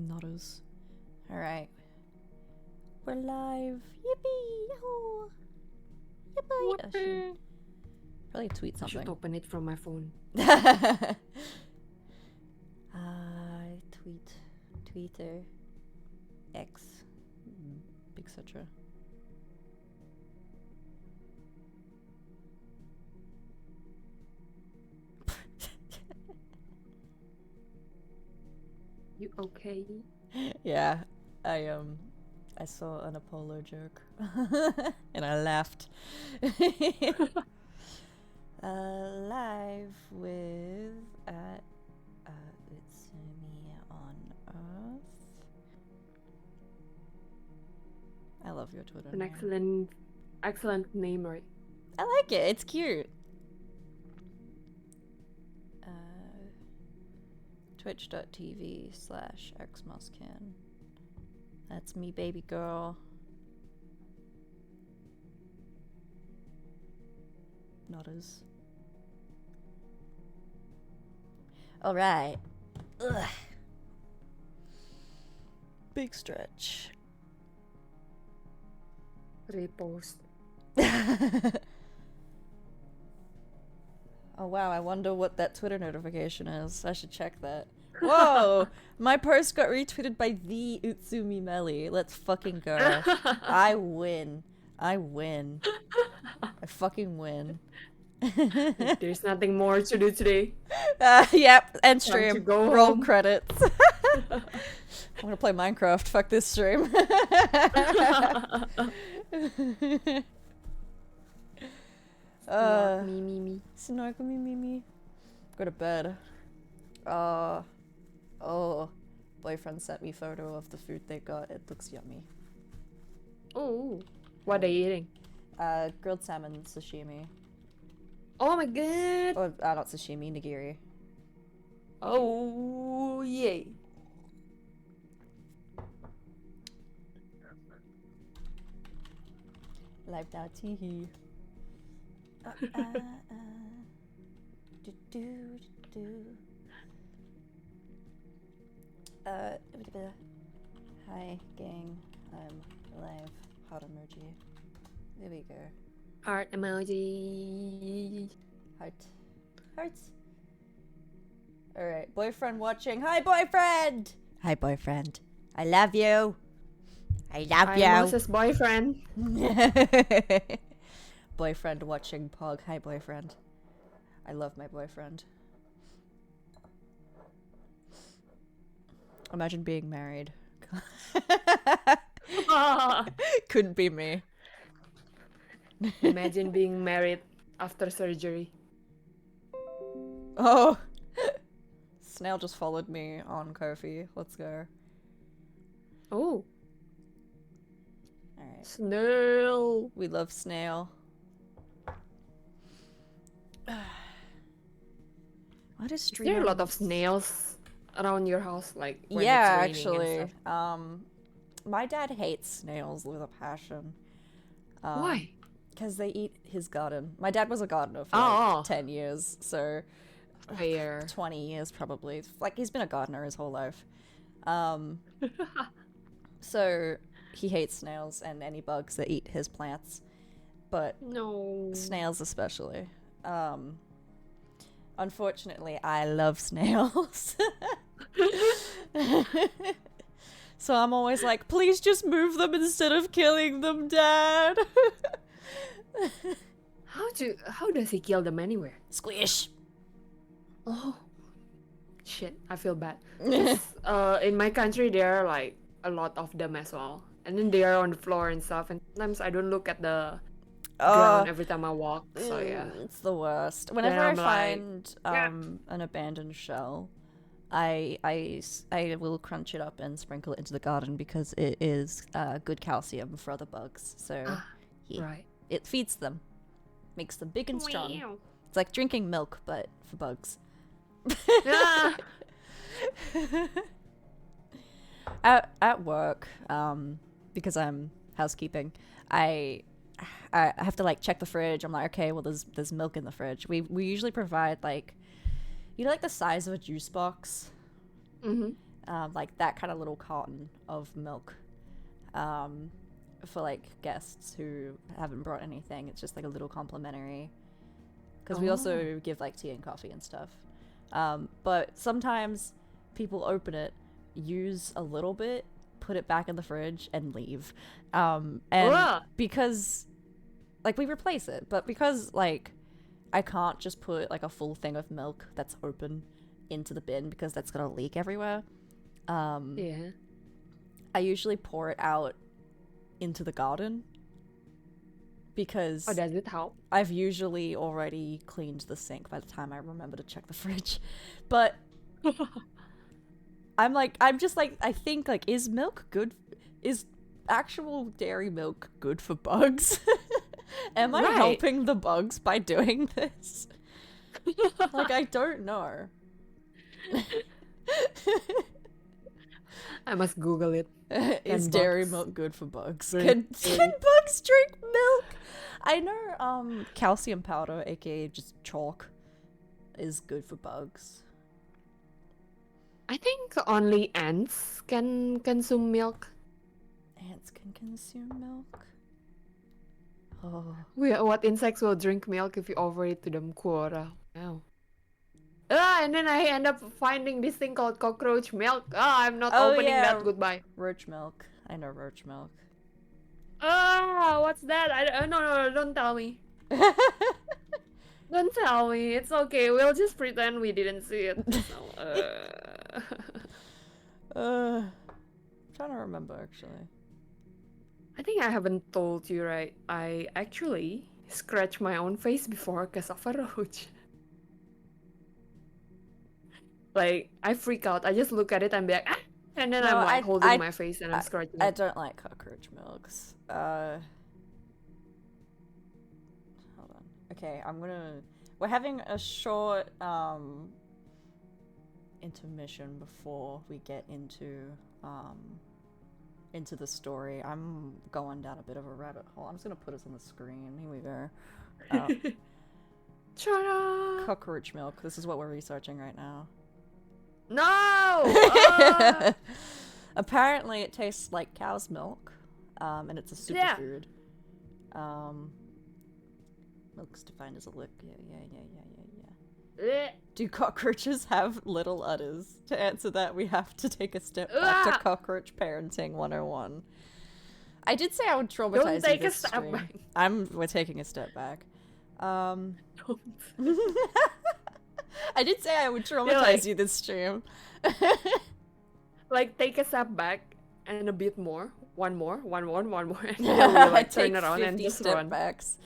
Nodders. Alright. We're live. Yippee! Yahoo! Yippee! I should probably tweet I should something. open it from my phone. Tweet. Twitter. X. Etc. You okay? Yeah, I saw an Apollo joke and I laughed. Live with it's me on Earth. I love your Twitter An name. excellent name, right? I like it. It's cute. Twitch.tv/xmosskin. That's me, baby girl. Nodders. Alright. Ugh. Big stretch. Repost. Oh wow, I wonder what that Twitter notification is. I should check that. Whoa! My post got retweeted by the Utsumi Meli. Let's fucking go. I win. I fucking win. There's nothing more to do today. Yep, end Time to stream. go Roll home. credits. I'm gonna play Minecraft. Fuck this stream. Snark me. Snark me. Go to bed. Oh. Boyfriend sent me photo of the food they got. It looks yummy. Oh, what are you eating? Grilled salmon sashimi. Oh my god! Or, not sashimi, nigiri. Oh, yay. Live now, teehee. Hi, gang. I'm live. Heart emoji. There we go. Heart emoji. Hearts. Alright, boyfriend watching. Hi, boyfriend! Hi, boyfriend. I love you. I love you. Moses' boyfriend. Boyfriend watching Pog. Hi, boyfriend. I love my boyfriend. Imagine being married. Couldn't be me. Imagine being married after surgery. Oh! Snail just followed me on Ko-fi. Let's go. Oh. Alright. Snail. We love Snail. What is stream? There are a lot of snails around your house, like when Yeah, it's raining and actually. stuff. My dad hates snails with a passion. Why? Because they eat his garden. My dad was a gardener for like 10 years, so Fair. 20 years probably. Like, he's been a gardener his whole life. So he hates snails and any bugs that eat his plants. But No. snails especially. Unfortunately, I love snails. So I'm always like, please just move them instead of killing them, Dad. How does he kill them anywhere? Squish. Oh. Shit, I feel bad. In my country there are like a lot of them as well. And then they are on the floor and stuff, and sometimes I don't look at the ground every time I walk, so yeah. It's the worst. Whenever I I'm find like, an abandoned shell, I will crunch it up and sprinkle it into the garden because it is good calcium for other bugs. So Right. it feeds them, makes them big and strong. Meow. It's like drinking milk, but for bugs. Ah! At work, because I'm housekeeping, I have to like check the fridge. I'm like, okay, well there's milk in the fridge. We usually provide like, you know, like the size of a juice box. Mm-hmm. like that kind of little carton of milk, for like guests who haven't brought anything. It's just like a little complimentary, because we also give like tea and coffee and stuff. But sometimes people open it, use a little bit, put it back in the fridge, and leave. And because like we replace it, but because like I can't just put like a full thing of milk that's open into the bin because that's gonna leak everywhere. Yeah. I usually pour it out into the garden because Oh, does it help? I've usually already cleaned the sink by the time I remember to check the fridge. But I'm just like, I think like, is milk good? Is actual dairy milk good for bugs? Am I Right. helping the bugs by doing this? Like, I don't know. I must Google it. Is Can dairy bugs milk good for bugs? drink Can milk? bugs drink milk? I know calcium powder, aka just chalk, is good for bugs. I think only ants can consume milk. Ants can consume milk? Oh. What insects will drink milk if you offer it to them? Quora. Wow. And then I end up finding this thing called cockroach milk. I'm not opening that. Goodbye. Roach milk. I know roach milk. What's that? No, don't tell me. Don't tell me. It's okay. We'll just pretend we didn't see it. Trying to remember actually. I think I haven't told you, right? I actually scratched my own face before because of a roach. Like, I freak out. I just look at it and be like, ah! And then No, I'm like holding my face and I'm scratching I it. don't like cockroach milks. Hold on. Okay, we're having a short intermission before we get into the story. I'm going down a bit of a rabbit hole. I'm just gonna put us on the screen. Here we go. Ta-da! Cockroach milk. This is what we're researching right now. No! Apparently it tastes like cow's milk, and it's a superfood. Milk's defined as a lick. Yeah. Do cockroaches have little udders? To answer that, we have to take a step back to cockroach parenting 101. I did say I would traumatize Don't take you a this step stream. back. We're taking a step back. Don't. I did say I would traumatize you this stream. Like, take a step back and a bit more. One more. And then we like turn around and just step run. backs.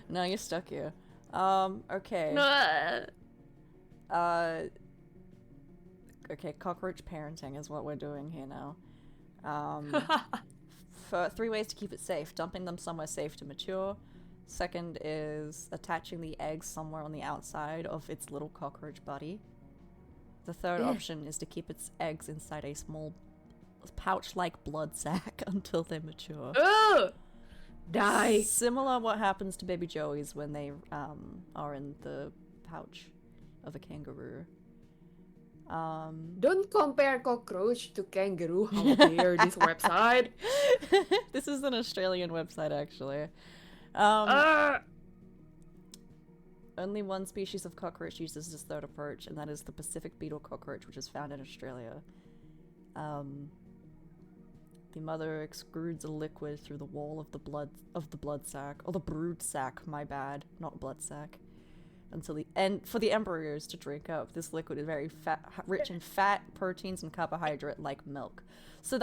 No, you're stuck here. Okay. No. Okay, cockroach parenting is what we're doing here now. For 3 ways to keep it safe: dumping them somewhere safe to mature. Second is attaching the eggs somewhere on the outside of its little cockroach buddy. The third option is to keep its eggs inside a small pouch-like blood sac until they mature. Ugh! Die. Similar what happens to baby joeys when they are in the pouch of a kangaroo. Don't compare cockroach to kangaroo. How dare this website? This is an Australian website, actually. Only one species of cockroach uses this third approach, and that is the Pacific beetle cockroach, which is found in Australia. The mother excrudes a liquid through the wall of the blood sac, or the brood sac. My bad, not blood sac. For the embryos to drink up. This liquid is very rich in fat, proteins, and carbohydrate, like milk. So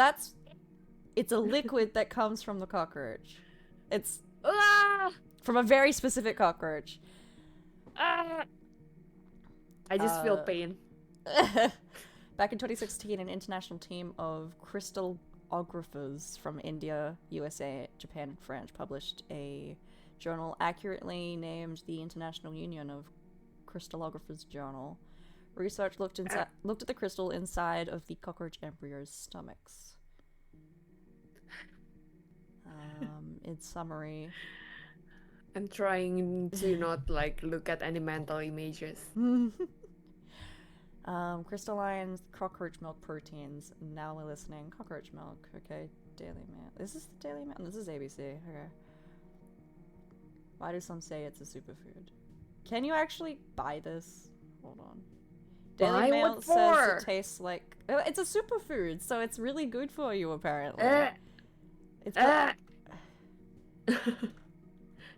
it's a liquid that comes from the cockroach. It's from a very specific cockroach. I just feel pain. Back in 2016, an international team of crystallographers from India, USA, Japan, and France published a journal accurately named the International Union of Crystallographers Journal. Research looked at the crystal inside of the cockroach embryos' stomachs. In summary, I'm trying to not like look at any mental images. Crystalline cockroach milk proteins. Now we're listening. Cockroach milk. Okay. Daily Mail. Is this the Daily Mail? This is ABC. Okay. Why do some say it's a superfood? Can you actually buy this? Hold on. Daily Mail says it tastes like... It's a superfood, so it's really good for you, apparently. It's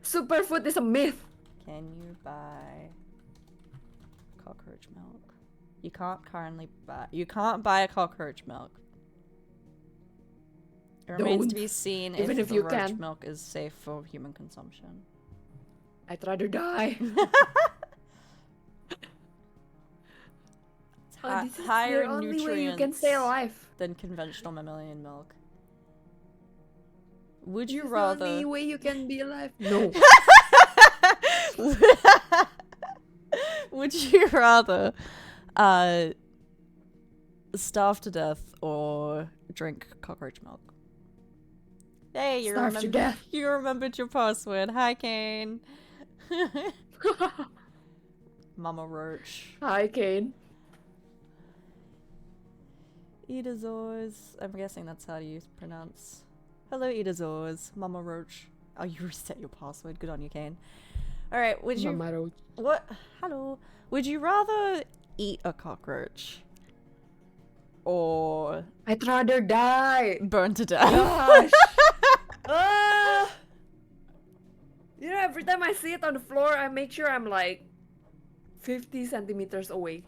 Superfood is a myth. Can you buy cockroach milk? You can't currently buy... You can't buy a cockroach milk. It remains to be seen if the roach milk is safe for human consumption. I'd rather die. This is higher the only nutrients way you can stay alive than conventional mammalian milk. Would you This rather? Is the only way you can be alive. No. Would you rather starve to death or drink cockroach milk? Hey, you Starve to death. You remembered your password. Hi, Kane. Mama Roach. Hi, Kane. Edazors. I'm guessing that's how you pronounce. Hello, Edazors. Mama Roach. Oh, you reset your password. Good on you, Kane. Alright, would you... Mama Roach. What? Hello. Would you rather eat a cockroach? Or... I'd rather die. burn to death? Gosh. You know, every time I see it on the floor, I make sure I'm like 50 centimeters away.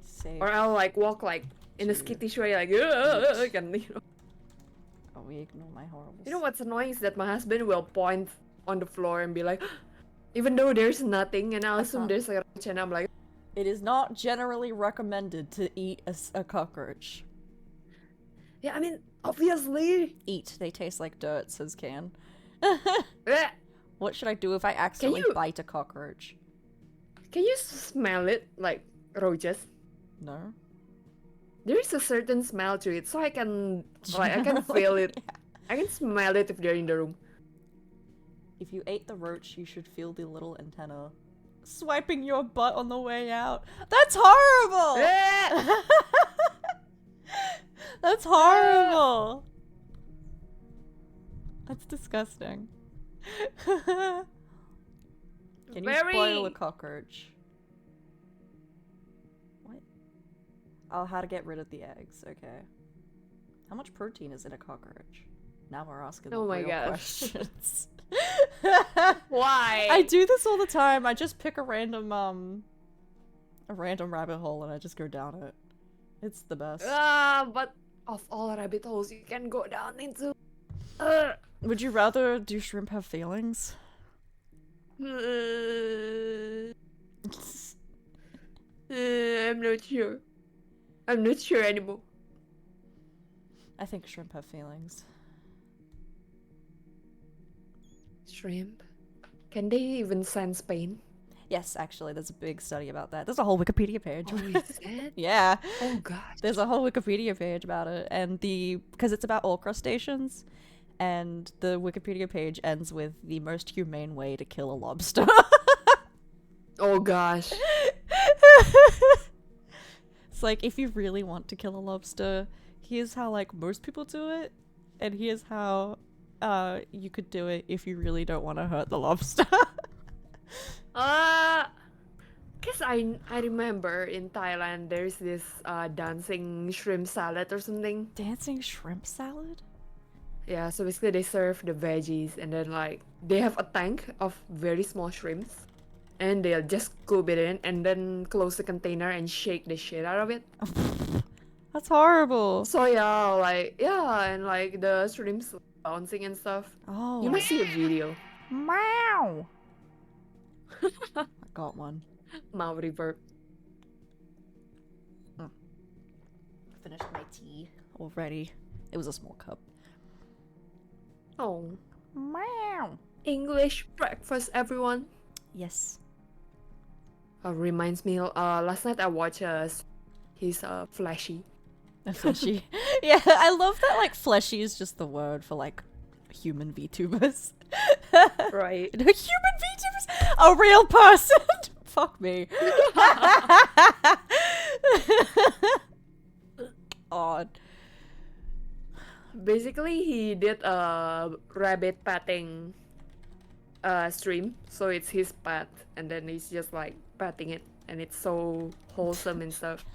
Save. Or I'll like walk like in a skittish way, like, and, you know. Oh, we ignore my horrible... You know what's annoying is that my husband will point on the floor and be like, even though there's nothing, and I'll assume there's a roach, and I'm like... It is not generally recommended to eat a cockroach. Yeah, I mean, obviously. Eat. They taste like dirt, says Can. What should I do if I accidentally bite a cockroach? Can you smell it like roaches? No. There is a certain smell to it, so I can feel it. Yeah. I can smell it if they're in the room. If you ate the roach, you should feel the little antenna swiping your butt on the way out. That's horrible! That's horrible! That's disgusting. Can you spoil a cockroach? What? Oh, how to get rid of the eggs. Okay. How much protein is in a cockroach? Now we're asking the real questions. Why? I do this all the time. I just pick a random rabbit hole and I just go down it. It's the best. But of all rabbit holes you can go down into. Would you rather do shrimp have feelings? I'm not sure. I'm not sure anymore. I think shrimp have feelings. Shrimp? Can they even sense pain? Yes, actually, there's a big study about that. There's a whole Wikipedia page. Oh, is it? Yeah. Oh, God. There's a whole Wikipedia page about it, and because it's about all crustaceans, and the Wikipedia page ends with the most humane way to kill a lobster. Oh, gosh. It's like, if you really want to kill a lobster, here's how, like, most people do it, and here's how you could do it if you really don't want to hurt the lobster. Cause I remember in Thailand there's this dancing shrimp salad or something. Dancing shrimp salad? Yeah, so basically they serve the veggies and then like they have a tank of very small shrimps and they'll just scoop it in and then close the container and shake the shit out of it. That's horrible. So yeah, and like the shrimps bouncing and stuff. Oh. You must see a video. Meow. I got one. Maori verb. Finished my tea already. It was a small cup. Oh. Meow. English breakfast, everyone. Yes. Reminds me, last night I watched his Flashy. Fleshy. Yeah, I love that, like, fleshy is just the word for, like, human VTubers. Right. Human VTubers? A real person? Fuck me. Odd. Basically, he did a rabbit patting stream, so it's his pet, and then he's just like patting it, and it's so wholesome and stuff.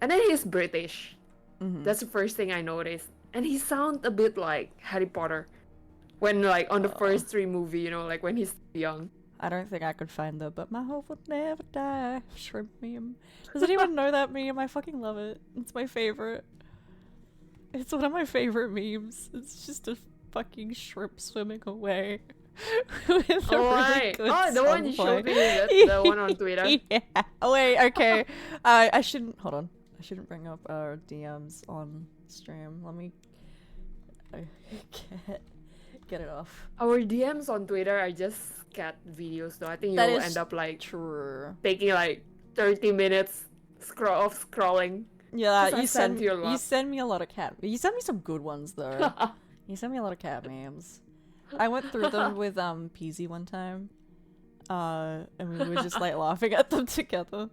And then he's British. Mhm. That's the first thing I noticed. And he sounds a bit like Harry Potter when like on the first 3 movie, you know, like when he's young. I don't think I could find the "but my hope will never die" shrimp meme. Does anyone know that meme? I fucking love it. It's my favorite. It's one of my favorite memes. It's just a fucking shrimp swimming away. With a Oh, really right. good Oh, the one you song showed me, play. the one on Twitter. Yeah. Oh wait, okay. I shouldn't hold on. I shouldn't bring up our DMs on stream. Let me get it off. Our DMs on Twitter are just cat videos, though. I think That you'll is end up like true. taking like 30 minutes scrolling. Yeah, 'Cause I sent you a lot. you send me a lot of cat. You send me some good ones though. You sent me a lot of cat memes. I went through them with Peasy one time. And we were just like laughing at them together.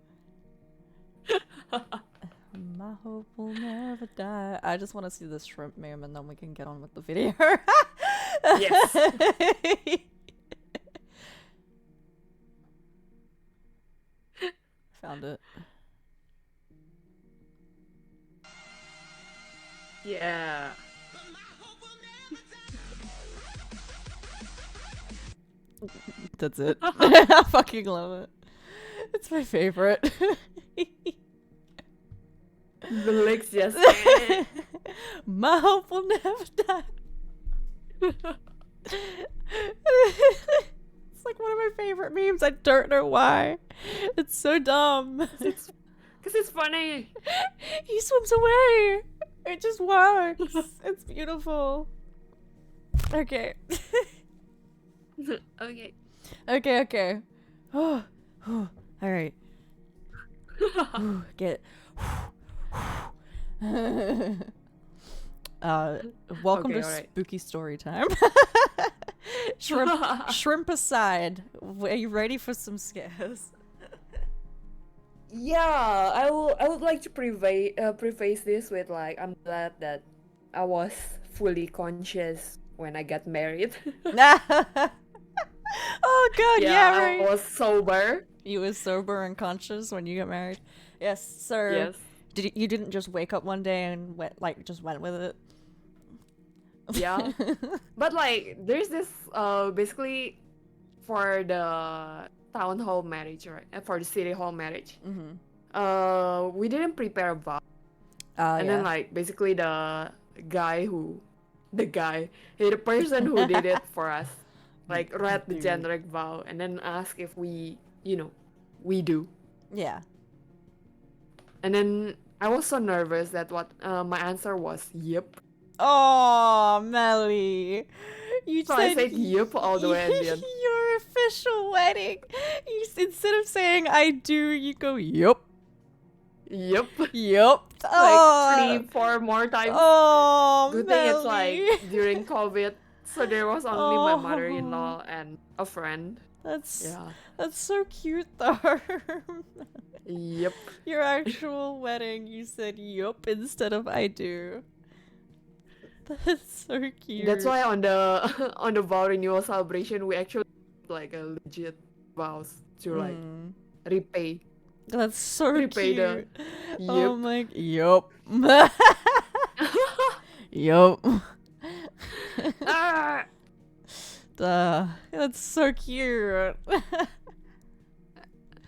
My hope will never die. I just want to see this shrimp meme and then we can get on with the video. Yes. Found it. Yeah. That's it. I fucking love it. It's my favorite. The legs just. My hope will never die. It's like one of my favorite memes. I don't know why. It's so dumb. Because it's funny. He swims away. It just works. It's beautiful. Okay. Okay. Okay. Oh, all right. Get. Welcome Okay, to alright. spooky story time. Shrimp aside, are you ready for some scares? Yeah, I would like to preface this with like, I'm glad that I was fully conscious when I got married. Oh god, yeah, I right. was sober. You were sober and conscious when you got married. Yes, so Yes. you didn't just wake up one day and just went with it? Yeah. But like, there's this basically for the town hall marriage, right? For the city hall marriage. Mm-hmm. We didn't prepare a vow. And Yeah. then like basically the person who did it for us, like read the Dude. generic vow and then ask if we do. Yeah. And then I was so nervous that my answer was yep. Oh, Melly. You So I said yep all the way at the end. Your official wedding. Instead of saying I do, you go yep. Yep. Yep. Like 3-4 more times. Oh, Good Melly. thing it's like during COVID, so there was only my Oh. mother-in-law and a friend. That's Yeah. so cute though. Yep. Your actual wedding, you said yup instead of I do. That's so cute. That's why on the vow renewal celebration we actually like a legit vows to like repay. That's so repay cute. the Oh yep. my yup. Yup. Ah! That's so cute.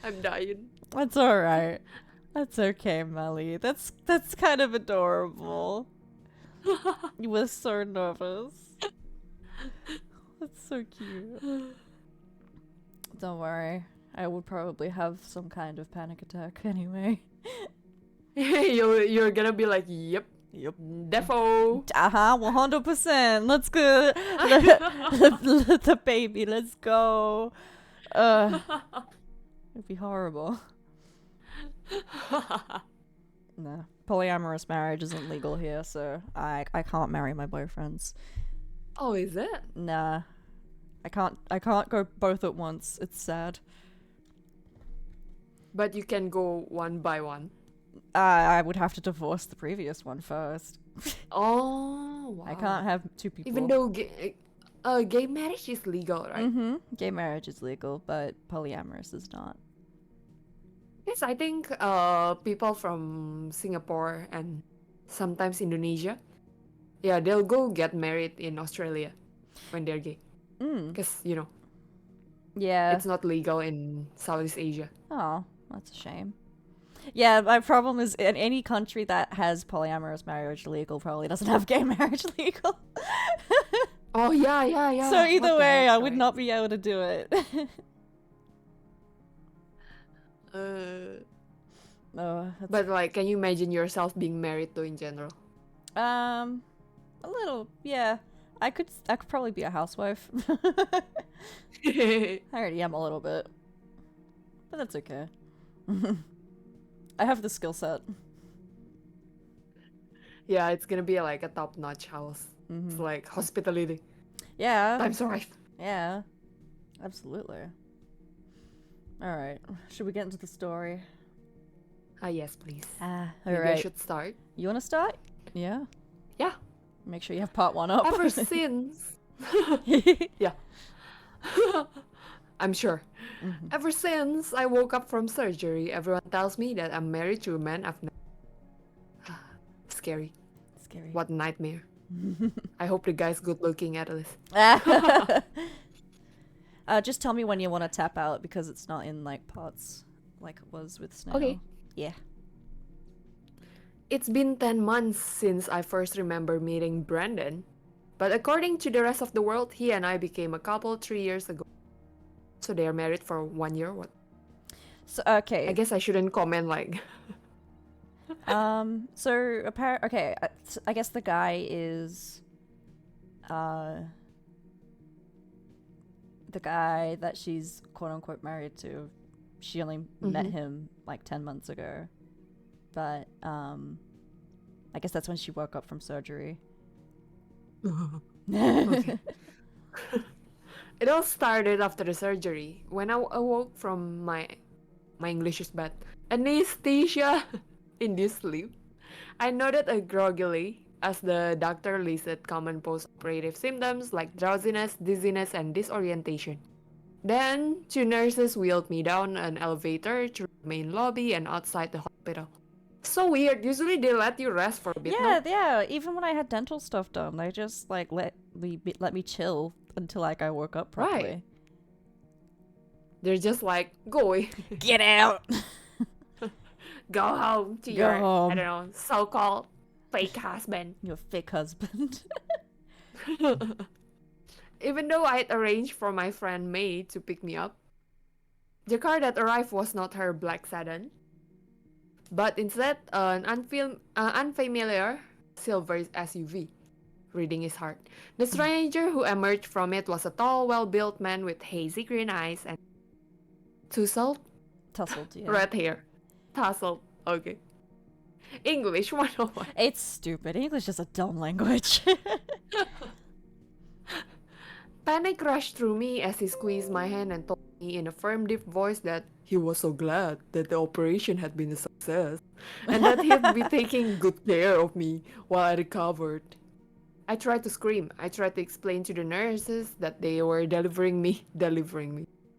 I'm dying. That's alright. That's okay, Melly. That's kind of adorable. You were so nervous. That's so cute. Don't worry. I would probably have some kind of panic attack anyway. You're gonna be like, yep. Yep. Defo. 100%. Let's go. The baby. Let's go. It'd be horrible. No. Polyamorous marriage isn't legal here, so I can't marry my boyfriends. Oh, is it? Nah. I can't go both at once. It's sad. But you can go one by one. I would have to divorce the previous one first. Oh, wow. I can't have two people. Even though gay marriage is legal, right? Mm-hmm. Gay marriage is legal, but polyamorous is not. Yes, I think people from Singapore and sometimes Indonesia, yeah, they'll go get married in Australia when they're gay. Because, Yeah. it's not legal in Southeast Asia. Oh, that's a shame. Yeah, my problem is in any country that has polyamorous marriage legal probably doesn't have gay marriage legal. Oh, yeah. So either What the way, heck, I would right? not be able to do it. Oh, that's... But like, can you imagine yourself being married though in general? a little, yeah. I could probably be a housewife. I already am a little bit, but that's okay. I have the skill set. Yeah, it's gonna be like a top-notch house. It's like hospitality. Yeah. Times five. Yeah. Absolutely. All right. Should we get into the story? Yes, please. All Maybe I right. should start. You want to start? Yeah. Yeah. Make sure you have part 1 up. Ever since. Yeah. I'm sure. Ever since I woke up from surgery, everyone tells me that I'm married to a man I've never. Scary. Scary. What a nightmare. I hope the guy's good looking at least. Just tell me when you want to tap out because it's not in like parts like it was with Snow. Okay. Yeah. It's been 10 months since I first remember meeting Brandon, but according to the rest of the world, he and I became a couple 3 years ago. So they are married for 1 year. What? So okay. I guess I shouldn't comment like. So okay. I guess the guy is, the guy that she's quote unquote married to. She only met him like 10 months ago, but I guess that's when she woke up from surgery. Okay. It all started after the surgery. When I awoke from my English is bad, anesthesia induced sleep, I nodded groggily as the doctor listed common post-operative symptoms like drowsiness, dizziness, and disorientation. Then, 2 nurses wheeled me down an elevator through the main lobby and outside the hospital. So weird. Usually they let you rest for a bit. Yeah, no? yeah. Even when I had dental stuff done, they just like let me chill until like I woke up properly. Right. They're just like, go away. Get out. Go home to Go your, home. I don't know, so-called fake husband. Your fake husband. Even though I had arranged for my friend May to pick me up, the car that arrived was not her black sedan, but instead an unfamiliar silver SUV. Reading his heart. The stranger who emerged from it was a tall, well-built man with hazy green eyes and tousled Tussled, yeah. red hair. Tousled, okay. English 101. It's stupid. English is a dumb language. Panic rushed through me as he squeezed my hand and told me in a firm, deep voice that he was so glad that the operation had been a success and that he'd be taking good care of me while I recovered. I tried to scream. I tried to explain to the nurses that they were delivering me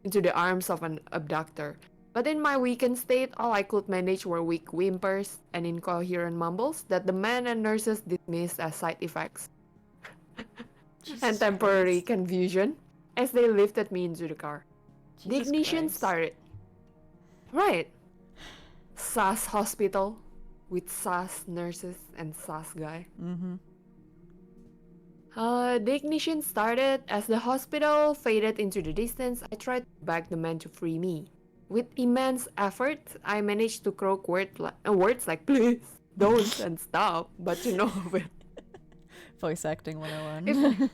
into the arms of an abductor. But in my weakened state, all I could manage were weak whimpers and incoherent mumbles that the men and nurses dismissed as side effects and temporary confusion as they lifted me into the car. The ignition started. Right. SAS hospital with SAS nurses and SAS guy. The ignition started as the hospital faded into the distance. I tried to beg the man to free me. With immense effort, I managed to croak words like please, don't, and stop, but you know it. Voice acting 101.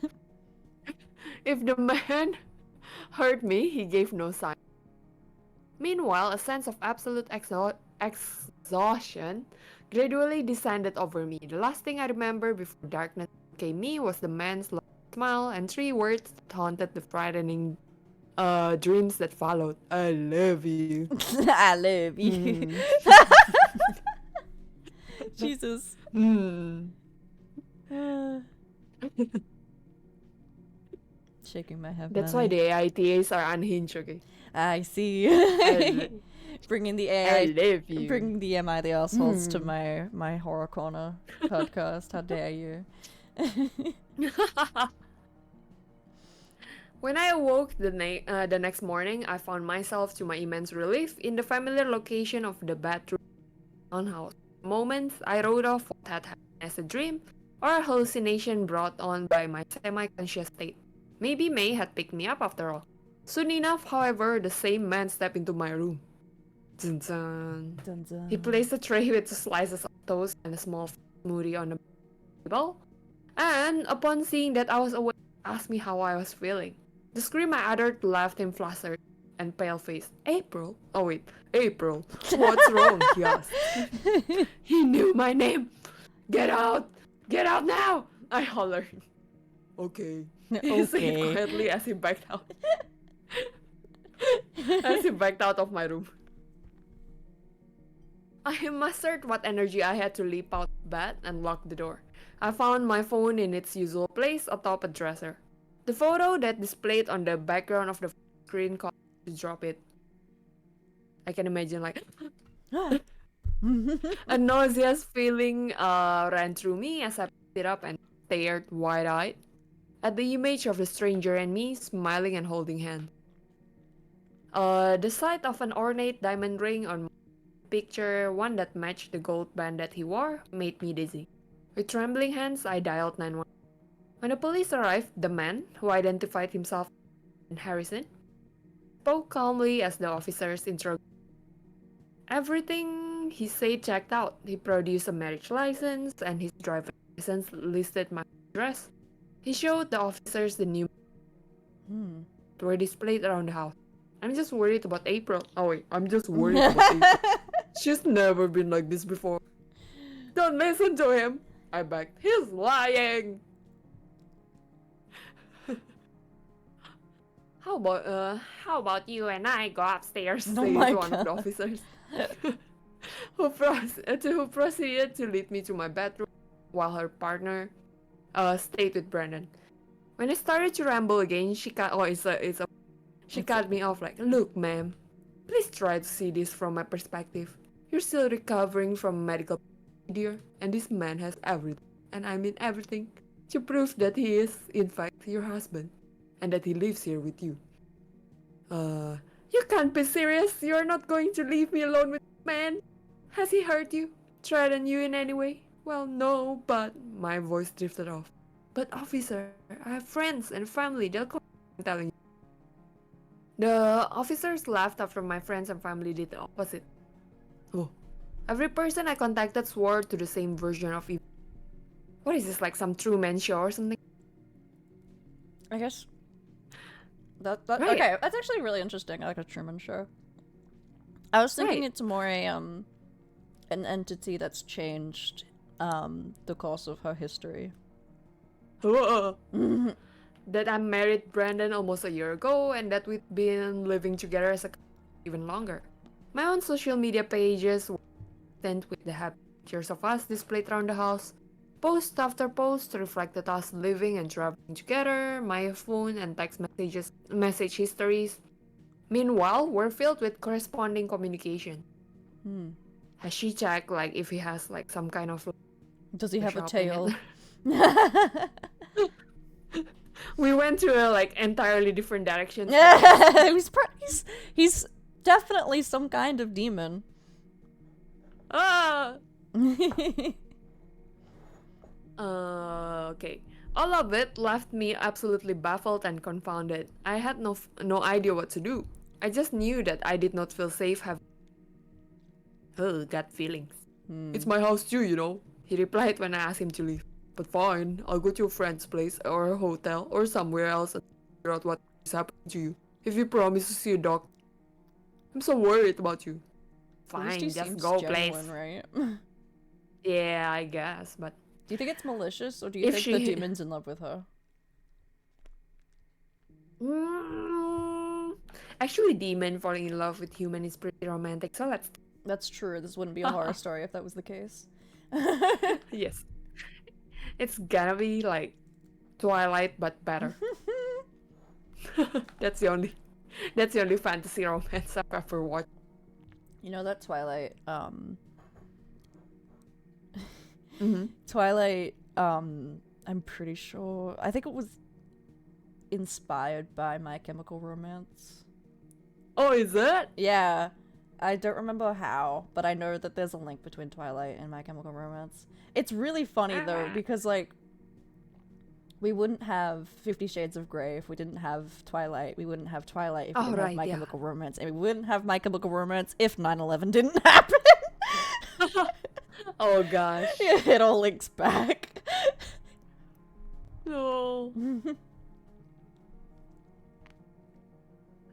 If the man heard me, he gave no sign. Meanwhile, a sense of absolute exhaustion gradually descended over me. The last thing I remember before darkness became me was the man's long smile and 3 words that haunted the frightening dreams that followed. I love you. I love you. Jesus. Shaking my head. That's why the AITAs are unhinged, okay? I see. I Bringing the AI, love you. bringing the Am I the Assholes to my horror corner podcast. How dare you? When I awoke the next morning, I found myself, to my immense relief, in the familiar location of the bathroom townhouse. For moments, I wrote off what had happened as a dream or a hallucination brought on by my semi-conscious state. Maybe May had picked me up after all. Soon enough, however, the same man stepped into my room. Dun dun. Dun dun. He placed a tray with slices of toast and a small smoothie on the table, and upon seeing that I was awake, asked me how I was feeling. The scream I uttered left him flustered and pale-faced. April? Oh wait, April. What's wrong? He asked. He knew my name. Get out! Get out now! I hollered. Okay. He said quietly as he backed out. As he backed out of my room. I mustered what energy I had to leap out of bed and lock the door. I found my phone in its usual place atop a dresser. The photo that displayed on the background of the screen caused me to drop it. I can imagine like a nauseous feeling ran through me as I picked it up and stared wide-eyed at the image of the stranger and me smiling and holding hands. The sight of an ornate diamond ring on my picture, one that matched the gold band that he wore, made me dizzy. With trembling hands, I dialed 911. When the police arrived, the man, who identified himself as Harrison, spoke calmly as the officers interrogated. Everything he said checked out. He produced a marriage license, and his driver's license listed my address. He showed the officers the new were displayed around the house. I'm just worried about April. Oh wait, I'm just worried about April. She's never been like this before. Don't listen to him. I begged. He's lying. How about you and I go upstairs? Said one of the officers. who proceeded to lead me to my bedroom while her partner stayed with Brandon. When I started to ramble again, she cut me off like, "Look, ma'am, please try to see this from my perspective. You're still recovering from medical procedure, and this man has everything, and I mean everything, to prove that he is, in fact, your husband, and that he lives here with you. You can't be serious. You're not going to leave me alone with this man. Has he hurt you? Threatened you in any way? Well, no, but..." My voice drifted off. "But officer, I have friends and family. They'll come." I'm telling you. The officers laughed after my friends and family did the opposite. Oh. Every person I contacted swore to the same version of evil. What is this, like some Truman Show or something? I guess that right. Okay, that's actually really interesting, like a Truman Show. I was thinking it's more an entity that's changed the course of her history. That I married Brandon almost a year ago, and that we've been living together as a couple even longer. My own social media pages were sent with the happy pictures of us displayed around the house. Post after post reflected us living and traveling together. My phone and text message histories, meanwhile, were filled with corresponding communication. Has she checked, like, if he has, like, some kind of... Does he have a tail? We went to a, like, entirely different direction. He's definitely some kind of demon. Okay. All of it left me absolutely baffled and confounded. I had no idea what to do. I just knew that I did not feel safe having gut feelings. It's my house too, you know, he replied when I asked him to leave. But fine, I'll go to a friend's place or a hotel or somewhere else and figure out what is happening to you. If you promise to see a doctor. I'm so worried about you. Fine, just go, please. Right? Yeah, I guess, but... Do you think it's malicious, or do you think the demon's in love with her? Actually, demon falling in love with human is pretty romantic, so let's... That's true, this wouldn't be a horror story if that was the case. Yes. It's gonna be like Twilight but better. That's the only fantasy romance I've ever watched. You know that Twilight, Mm-hmm. Twilight, I'm pretty sure, I think it was inspired by My Chemical Romance. Oh, is it? Yeah. I don't remember how, but I know that there's a link between Twilight and My Chemical Romance. It's really funny though, because like we wouldn't have 50 Shades of Grey if we didn't have Twilight. We wouldn't have Twilight if we Oh, didn't have right, My yeah. Chemical Romance. And we wouldn't have My Chemical Romance if 9/11 didn't happen. Oh gosh. Yeah, it all links back. No.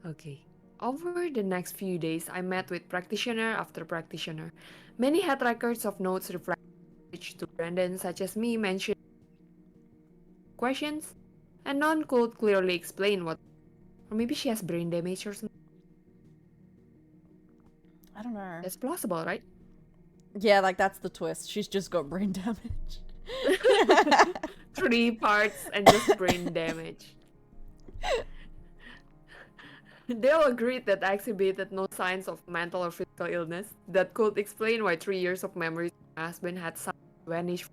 Okay. Over the next few days, I met with practitioner after practitioner. Many had records of notes reflecting to Brandon, such as me mentioning questions, and none could clearly explain what. Or maybe she has brain damage or something. I don't know. That's plausible, right? Yeah, like that's the twist. She's just got brain damage. 3 parts and just brain damage. They all agreed that I exhibited no signs of mental or physical illness that could explain why 3 years of memories my husband had vanished.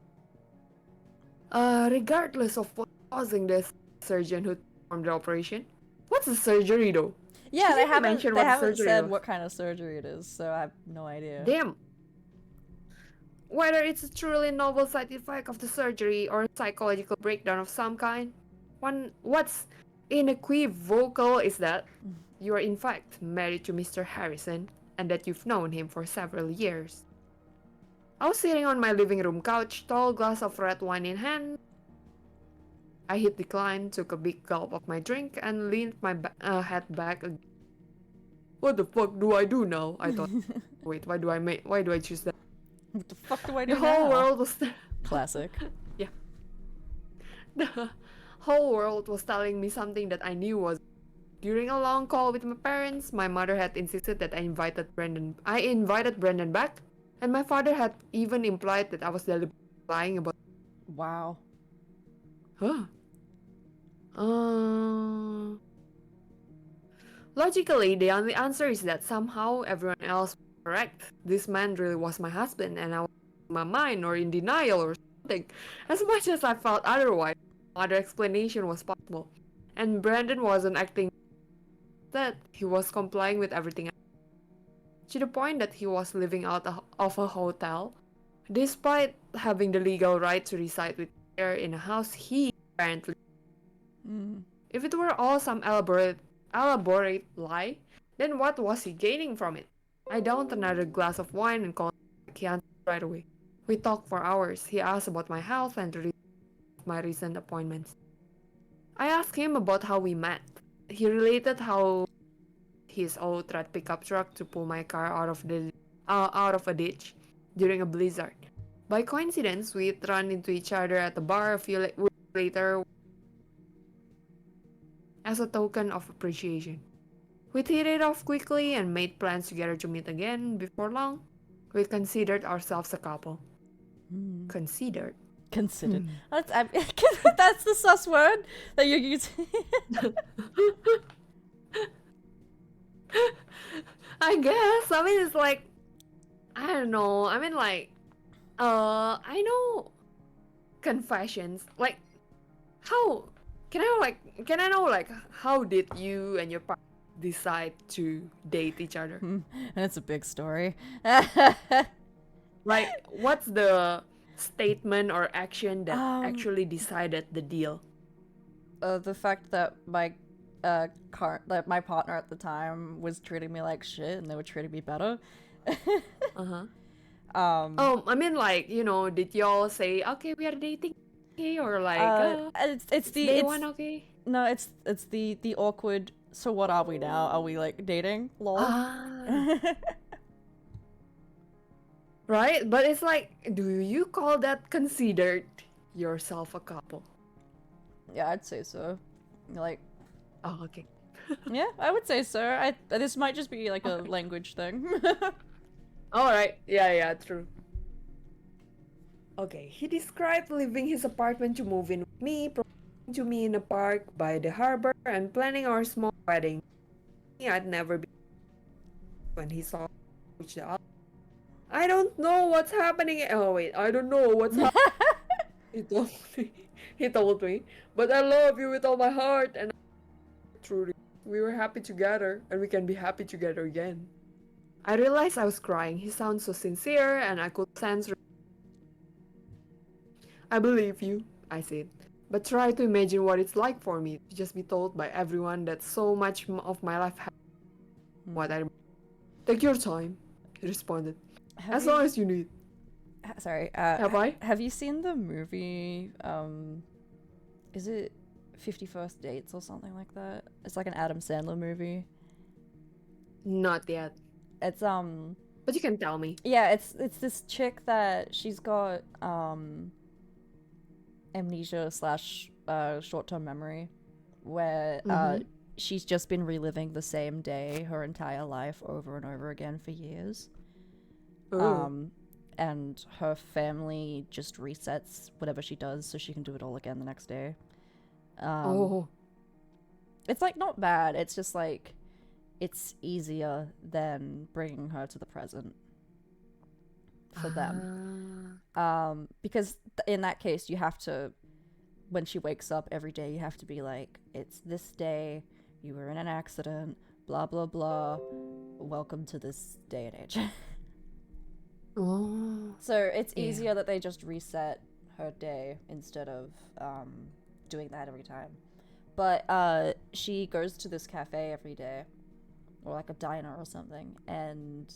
Regardless of what causing this surgeon who performed the operation. What's the surgery though? Yeah, She they didn't haven't mention they what the haven't surgery said was. what kind of surgery it is, so I have no idea. Damn. Whether it's a truly novel side effect of the surgery or a psychological breakdown of some kind, what's unequivocal is that you are in fact married to Mr. Harrison and that you've known him for several years. I was sitting on my living room couch, tall glass of red wine in hand. I hit decline, took a big gulp of my drink, and leaned my head back. What the fuck do I do now? I thought. Wait, why do I choose that? What the fuck do I do The whole now? world was Classic. Yeah. The whole world was telling me something that I knew was. During a long call with my parents, my mother had insisted that I invited Brendan back, and my father had even implied that I was deliberately lying about. Wow. Huh. Logically, the only answer is that somehow everyone else was correct. This man really was my husband, and I was in my mind or in denial or something. As much as I felt otherwise, no other explanation was possible. And Brandon wasn't acting that he was complying with everything to the point that he was living out of a hotel, despite having the legal right to reside with her in a house he apparently. If it were all some elaborate lie, then what was he gaining from it? I downed another glass of wine and called him. He answered right away. We talked for hours. He asked about my health and my recent appointments. I asked him about how we met. He related how his old red pickup truck to pull my car out of a ditch during a blizzard. By coincidence, we'd run into each other at the bar a few weeks later as a token of appreciation. We hit it off quickly and made plans together to meet again before long. We considered ourselves a couple. Considered. That's the sus word that you're using. I guess. I mean, it's like, I don't know. I mean, like, I know confessions. Like, how can I know like how did you and your partner decide to date each other? That's a big story. Like, what's the statement or action that actually decided the deal? The fact that my my partner at the time was treating me like shit and they were treating me better. I mean, like, you know, did y'all say okay we are dating, okay, or like it's day one, okay? No, it's the awkward. So what are we now? Are we like dating? Lol. Right, but it's like, do you call that considered yourself a couple? Yeah, I'd say so. Like, oh, okay. Yeah, I would say so. This might just be like a language thing. All right. Yeah, true. Okay, he described leaving his apartment to move in with me, proposing to me in a park by the harbor, and planning our small wedding. I'd never been when he saw reach the out. I don't know what's happening. Oh wait, I don't know what's happening. He told me. He told me, but I love you with all my heart, and truly, we were happy together, and we can be happy together again. I realized I was crying. He sounds so sincere, and I could sense. I believe you, I said. But try to imagine what it's like for me to just be told by everyone that so much of my life happened. What I take your time, he responded. As long as you need. Sorry. Have I? Have you seen the movie? Is it 51st Dates or something like that? It's like an Adam Sandler movie. Not yet. It's But you can tell me. Yeah, it's this chick that she's got amnesia slash short-term memory, where she's just been reliving the same day her entire life over and over again for years. Ooh. And her family just resets whatever she does so she can do it all again the next day. It's like not bad. It's just like it's easier than bringing her to the present for them. Because in that case, you have to, when she wakes up every day, you have to be like, it's this day, you were in an accident, blah blah blah, welcome to this day and age. So it's easier that they just reset her day instead of doing that every time. But she goes to this cafe every day, or like a diner or something, and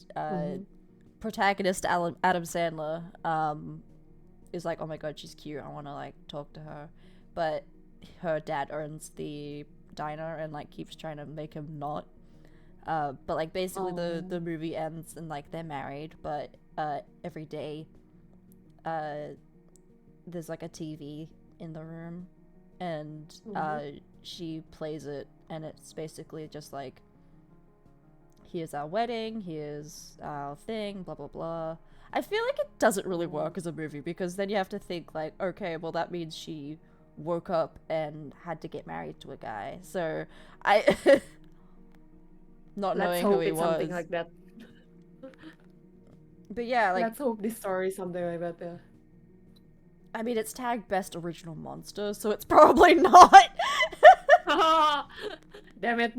protagonist Adam Sandler is like, oh my god, she's cute, I want to like talk to her, but her dad owns the diner and like keeps trying to make him not. But like basically the movie ends and like they're married, but every day there's like a TV in the room, and she plays it, and it's basically just like, here's our wedding, here's our thing, blah blah blah. I feel like it doesn't really work as a movie, because then you have to think like, okay, well that means she woke up and had to get married to a guy, so I not knowing who he was. Something like that. But yeah, like, let's hope this story is something like that. Yeah. I mean, it's tagged best original monster, so it's probably not. Damn it.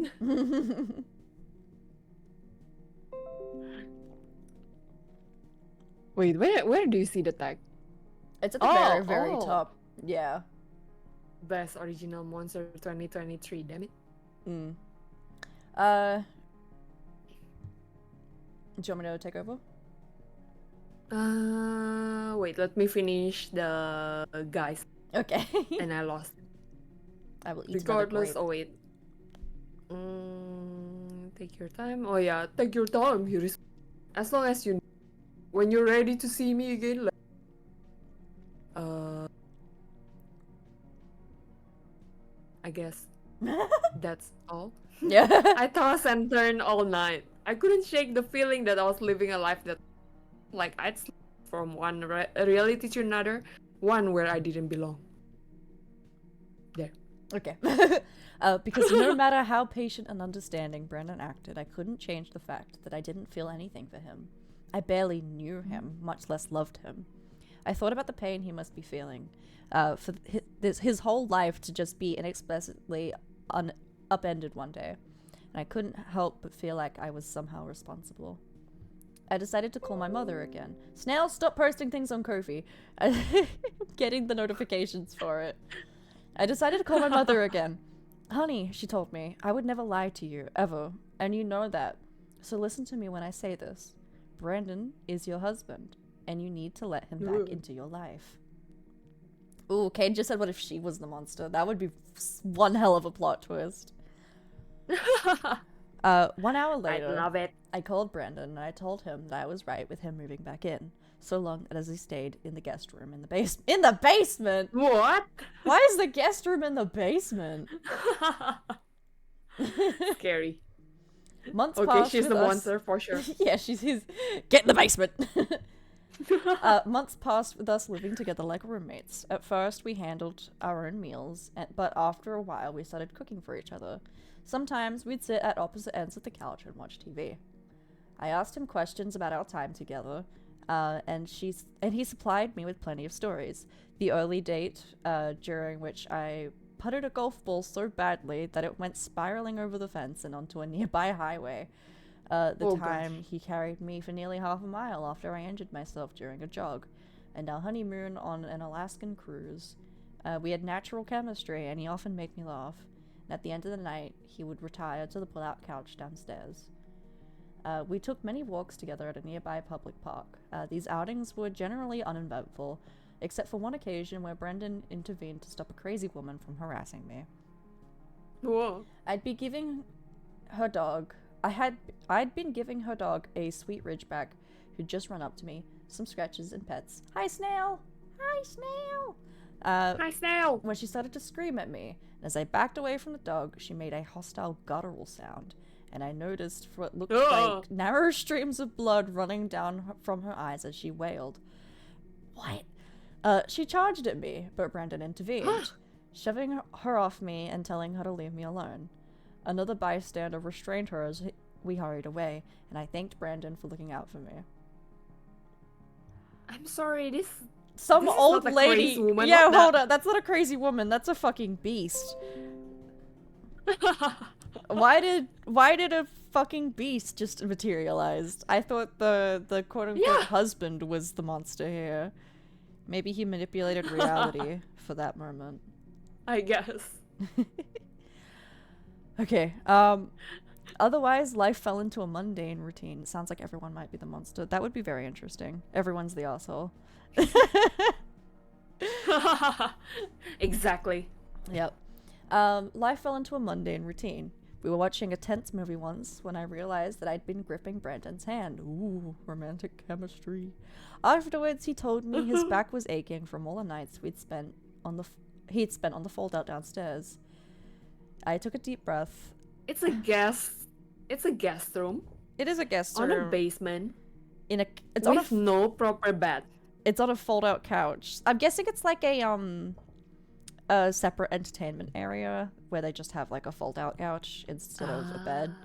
Wait, where do you see the tag? It's at the very top. Yeah. Best original monster 2023. Damn it. Do you want me to take over? Wait, let me finish the guys. Okay. And I lost. I will eat regardless. Oh wait. Take your time. Oh yeah, take your time. As long as you, when you're ready to see me again. Like, I guess that's all. Yeah. I tossed and turned all night. I couldn't shake the feeling that I was living a life that, like, I'd slip from one reality to another, one where I didn't belong. There. Okay. Because no matter how patient and understanding Brendan acted, I couldn't change the fact that I didn't feel anything for him. I barely knew him, much less loved him. I thought about the pain he must be feeling, for his whole life to just be inexplicably upended one day, and I couldn't help but feel like I was somehow responsible. I decided to call my mother again. Snail, stop posting things on Ko-fi. Getting the notifications for it. I decided to call my mother again. Honey, she told me, I would never lie to you, ever, and you know that. So listen to me when I say this. Brandon is your husband, and you need to let him back into your life. Ooh, Kate just said, what if she was the monster? That would be one hell of a plot twist. 1 hour later, I love it. I called Brandon and I told him that I was right with him moving back in, so long as he stayed in the guest room in the basement. In the basement? What? Why is the guest room in the basement? Scary. Months okay, passed she's with the us. monster for sure. Yeah, she's get in the basement. Months passed with us living together like roommates. At first, we handled our own meals, but after a while, we started cooking for each other. Sometimes we'd sit at opposite ends of the couch and watch TV. I asked him questions about our time together, and he supplied me with plenty of stories. The early date, during which I putted a golf ball so badly that it went spiraling over the fence and onto a nearby highway. Time he carried me for nearly half a mile after I injured myself during a jog, and our honeymoon on an Alaskan cruise. We had natural chemistry, and he often made me laugh. And at the end of the night, he would retire to the pull-out couch downstairs. We took many walks together at a nearby public park. These outings were generally uneventful, except for one occasion where Brendan intervened to stop a crazy woman from harassing me. Whoa. I'd been giving her dog a sweet Ridgeback who'd just run up to me, some scratches and pets. Hi, Snail! Hi, Snail! Hi, Snail! When she started to scream at me, and as I backed away from the dog, she made a hostile guttural sound, and I noticed what looked like narrow streams of blood running down from her eyes as she wailed. What? She charged at me, but Brandon intervened, shoving her off me and telling her to leave me alone. Another bystander restrained her as we hurried away, and I thanked Brandon for looking out for me. I'm sorry, this old not a lady. crazy woman. Yeah, hold on. That's not a crazy woman. That's a fucking beast. Why did a fucking beast just materialize? I thought the quote unquote husband was the monster here. Maybe he manipulated reality for that moment. I guess. Okay, otherwise, life fell into a mundane routine. Sounds like everyone might be the monster. That would be very interesting. Everyone's the asshole. Exactly. Yep. Life fell into a mundane routine. We were watching a tense movie once when I realized that I'd been gripping Brandon's hand. Ooh, romantic chemistry. Afterwards, he told me his back was aching from all the nights he'd spent on the fold-out downstairs. I took a deep breath. It's a guest room. It is a guest On room. a basement. It's with no proper bed. It's on a fold-out couch. I'm guessing it's like a separate entertainment area where they just have like a fold-out couch instead of a bed.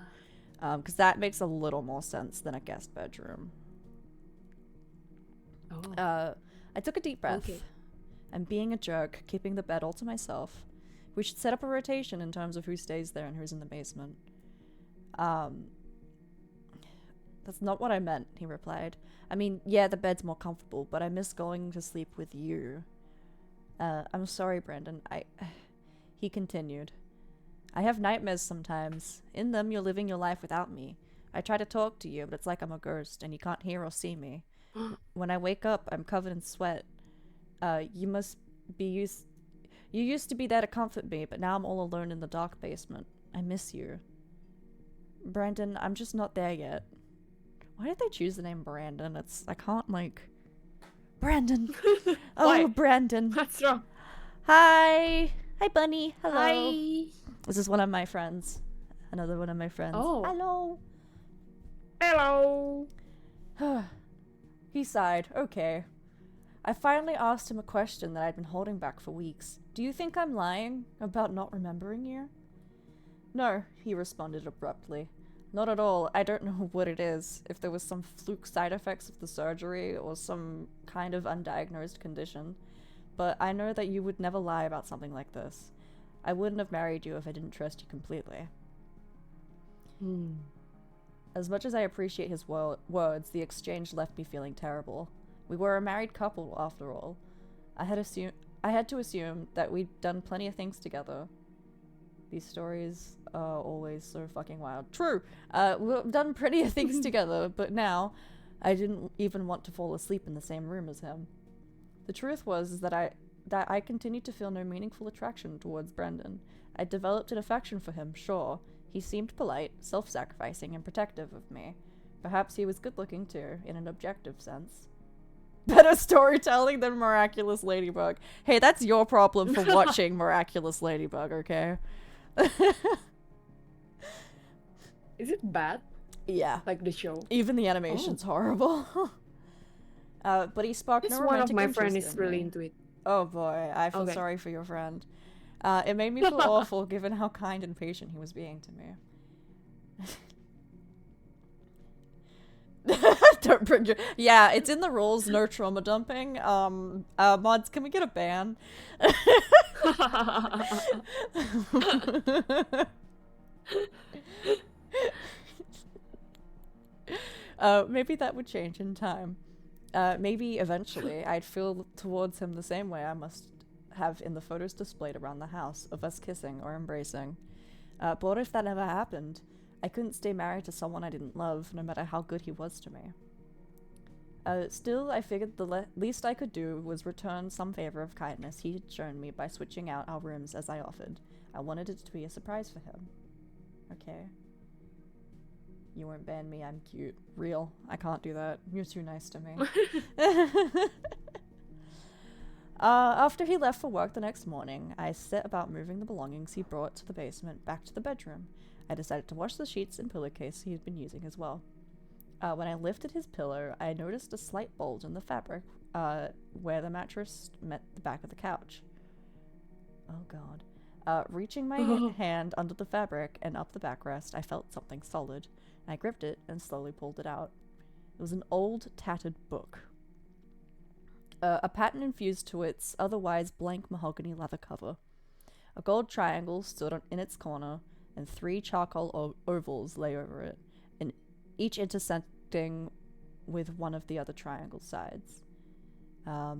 Because that makes a little more sense than a guest bedroom. Oh. I took a deep breath. Okay. And being a jerk, keeping the bed all to myself. We should set up a rotation in terms of who stays there and who's in the basement. That's not what I meant, he replied. I mean, yeah, the bed's more comfortable, but I miss going to sleep with you. I'm sorry, Brandon. He continued. I have nightmares sometimes. In them, you're living your life without me. I try to talk to you, but it's like I'm a ghost, and you can't hear or see me. When I wake up, I'm covered in sweat. You used to be there to comfort me, but now I'm all alone in the dark basement. I miss you. Brandon, I'm just not there yet. Why did they choose the name Brandon? I can't, Brandon! Oh, Brandon. What's wrong? Hi! Hi, Bunny. Hello. Hi. This is one of my friends. Another one of my friends. Oh. Hello. Hello. He sighed. Okay. I finally asked him a question that I'd been holding back for weeks. Do you think I'm lying about not remembering you? No, he responded abruptly. Not at all. I don't know what it is. If there was some fluke side effects of the surgery or some kind of undiagnosed condition. But I know that you would never lie about something like this. I wouldn't have married you if I didn't trust you completely. As much as I appreciate his words, the exchange left me feeling terrible. We were a married couple, after all. I had to assume that we'd done plenty of things together. These stories are always so fucking wild. True! We've done plenty of things together, but now I didn't even want to fall asleep in the same room as him. The truth was that I continued to feel no meaningful attraction towards Brendan. I developed an affection for him, sure. He seemed polite, self-sacrificing, and protective of me. Perhaps he was good-looking too, in an objective sense. Better storytelling than Miraculous Ladybug. Hey, that's your problem for watching Miraculous Ladybug, okay? Is it bad? Yeah. Like the show? Even the animation's horrible. But he sparked This no one of romantic my interest friend is in really me. into it. Oh boy, I feel Okay. sorry for your friend. It made me feel awful given how kind and patient he was being to me. Don't bring your... Yeah, it's in the rules, no trauma dumping. Mods, can we get a ban? Maybe that would change in time. Maybe eventually I'd feel towards him the same way I must have in the photos displayed around the house of us kissing or embracing. But what if that never happened? I couldn't stay married to someone I didn't love, no matter how good he was to me. Still, I figured the least I could do was return some favor of kindness he had shown me by switching out our rooms as I offered. I wanted it to be a surprise for him. Okay. You won't ban me, I'm cute. Real. I can't do that. You're too nice to me. After he left for work the next morning, I set about moving the belongings he brought to the basement back to the bedroom. I decided to wash the sheets and pillowcase he had been using as well. When I lifted his pillow, I noticed a slight bulge in the fabric where the mattress met the back of the couch. Oh god. Reaching my hand under the fabric and up the backrest, I felt something solid. I gripped it and slowly pulled it out. It was an old, tattered book. A pattern infused to its otherwise blank mahogany leather cover. A gold triangle stood in its corner, and 3 charcoal ovals lay over it, and each intersecting with one of the other triangle sides. I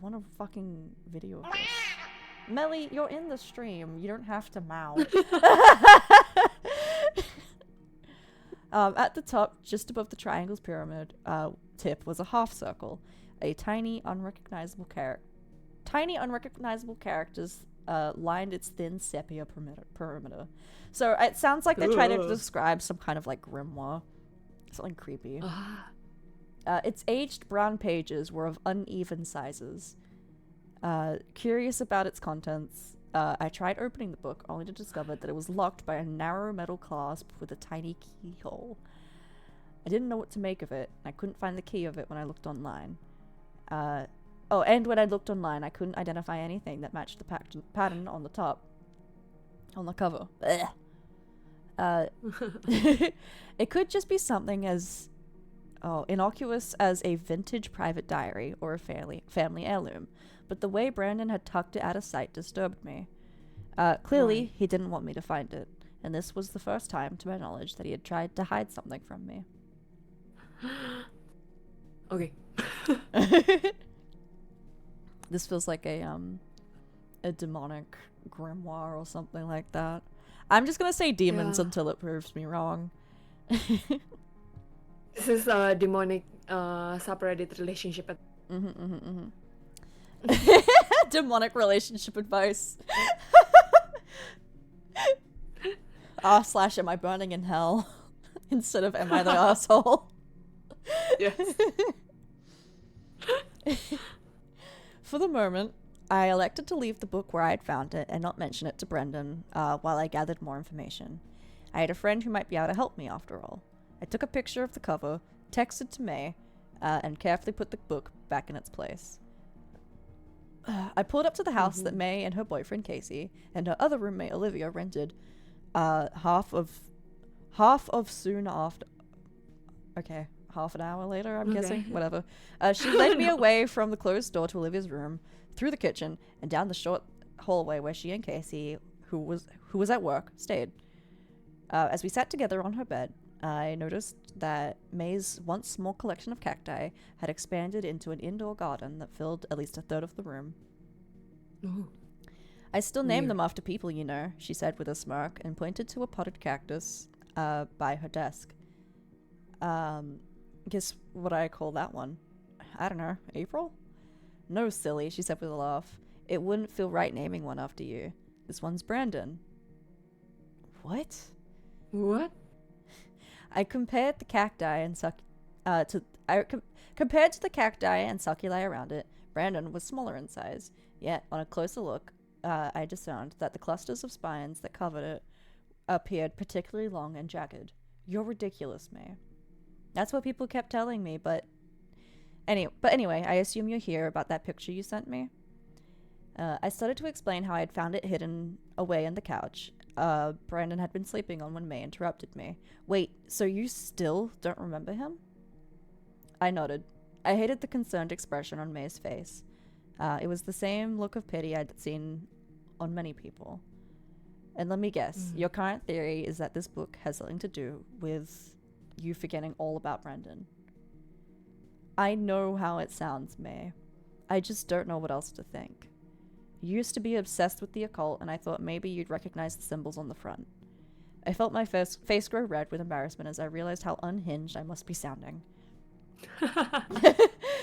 want a fucking video of this. Melly, you're in the stream. You don't have to mouth. At the top, just above the triangle's pyramid tip, was a half circle. A tiny, unrecognizable characters lined its thin sepia perimeter. So it sounds like they're trying to describe some kind of like grimoire. Something creepy. Its aged brown pages were of uneven sizes. Curious about its contents, I tried opening the book, only to discover that it was locked by a narrow metal clasp with a tiny keyhole. I didn't know what to make of it. I couldn't find the key of it when I looked online. And when I looked online, I couldn't identify anything that matched the pattern on the top. On the cover. It could just be something as innocuous as a vintage private diary or a family heirloom. But the way Brandon had tucked it out of sight disturbed me. Clearly, he didn't want me to find it, and this was the first time, to my knowledge, that he had tried to hide something from me. Okay. This feels like a demonic grimoire or something like that. I'm just gonna say demons until it proves me wrong. This is a demonic subreddit relationship. Demonic relationship advice. / am I burning in hell? Instead of am I the asshole? Yes. For the moment, I elected to leave the book where I had found it and not mention it to Brendan while I gathered more information. I had a friend who might be able to help me after all. I took a picture of the cover, texted to May, and carefully put the book back in its place. I pulled up to the house that May and her boyfriend Casey and her other roommate Olivia rented half of soon after. Okay, half an hour later, I'm guessing. Whatever. She led me away from the closed door to Olivia's room, through the kitchen, and down the short hallway where she and Casey, who was at work, stayed. As we sat together on her bed, I noticed that May's once small collection of cacti had expanded into an indoor garden that filled at least a third of the room. Ooh. I still name them after people, you know, she said with a smirk, and pointed to a potted cactus by her desk. Guess what I call that one? I don't know, April? No, silly, she said with a laugh. It wouldn't feel right naming one after you. This one's Brandon. What? What? I compared the cacti and compared to the cacti and succuli around it. Brandon was smaller in size. Yet, on a closer look, I discerned that the clusters of spines that covered it appeared particularly long and jagged. You're ridiculous, May. That's what people kept telling me, but Anyway, I assume you're here about that picture you sent me. I started to explain how I had found it hidden away in the couch. Brandon had been sleeping on when May interrupted me. Wait, so you still don't remember him? I nodded. I hated the concerned expression on May's face. It was the same look of pity I'd seen on many people. And let me guess, your current theory is that this book has something to do with you forgetting all about Brandon. I know how it sounds, May. I just don't know what else to think. You used to be obsessed with the occult, and I thought maybe you'd recognize the symbols on the front. I felt my face grow red with embarrassment as I realized how unhinged I must be sounding.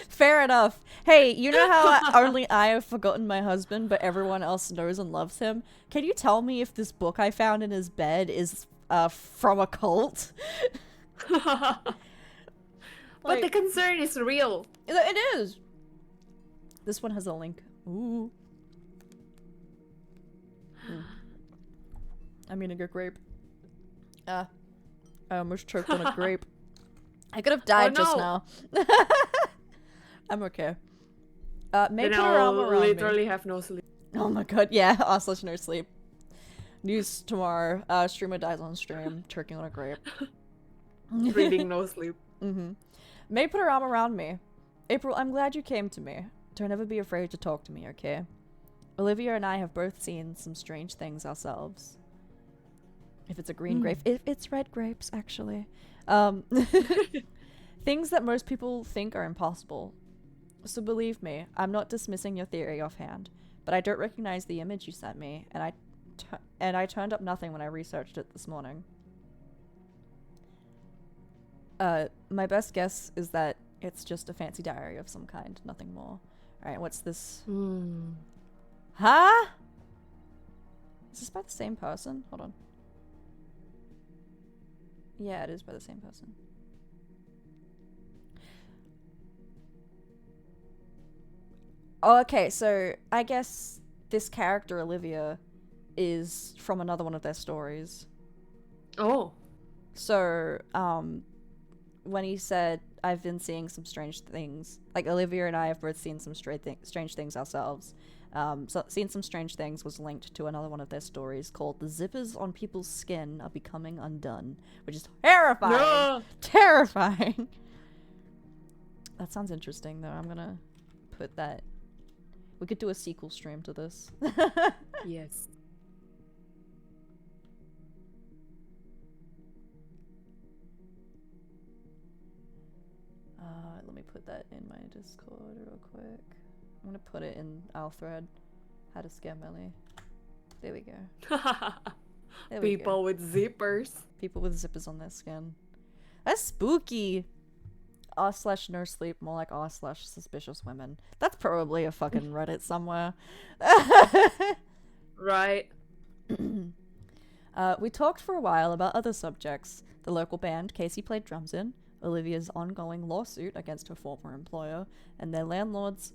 Fair enough. Hey, you know how only I have forgotten my husband, but everyone else knows and loves him? Can you tell me if this book I found in his bed is from a cult? But the concern is real. It is. This one has a link. Ooh. I'm eating a grape. I almost choked on a grape. I could have died just now. I'm okay. May put her arm around literally me. have no sleep. Oh my god, yeah. / no sleep. News tomorrow. Streamer dies on stream. Choking on a grape. Reading no sleep. May put her arm around me. April, I'm glad you came to me. Don't ever be afraid to talk to me, okay? Olivia and I have both seen some strange things ourselves. If it's a green grape. If it's red grapes, actually. Things that most people think are impossible. So believe me, I'm not dismissing your theory offhand, but I don't recognize the image you sent me, and I turned up nothing when I researched it this morning. My best guess is that it's just a fancy diary of some kind, nothing more. Alright, what's this? Huh? Is this by the same person? Hold on. Yeah, it is by the same person. Oh, okay, so I guess this character, Olivia, is from another one of their stories. Oh. So, when he said, I've been seeing some strange things, like Olivia and I have both seen some strange things ourselves. So seeing some strange things was linked to another one of their stories called The Zippers on People's Skin Are Becoming Undone, which is terrifying. No! Terrifying. That sounds interesting, though. I'm gonna put that. We could do a sequel stream to this. Yes. Let me put that in my Discord real quick. I'm gonna put it in our thread. How to scare Melly. There we go. There we People go. with zippers. People with zippers on their skin. That's spooky. r/no sleep, more like r/suspicious women. That's probably a fucking Reddit somewhere. Right. We talked for a while about other subjects. The local band Casey played drums in, Olivia's ongoing lawsuit against her former employer, and their landlord's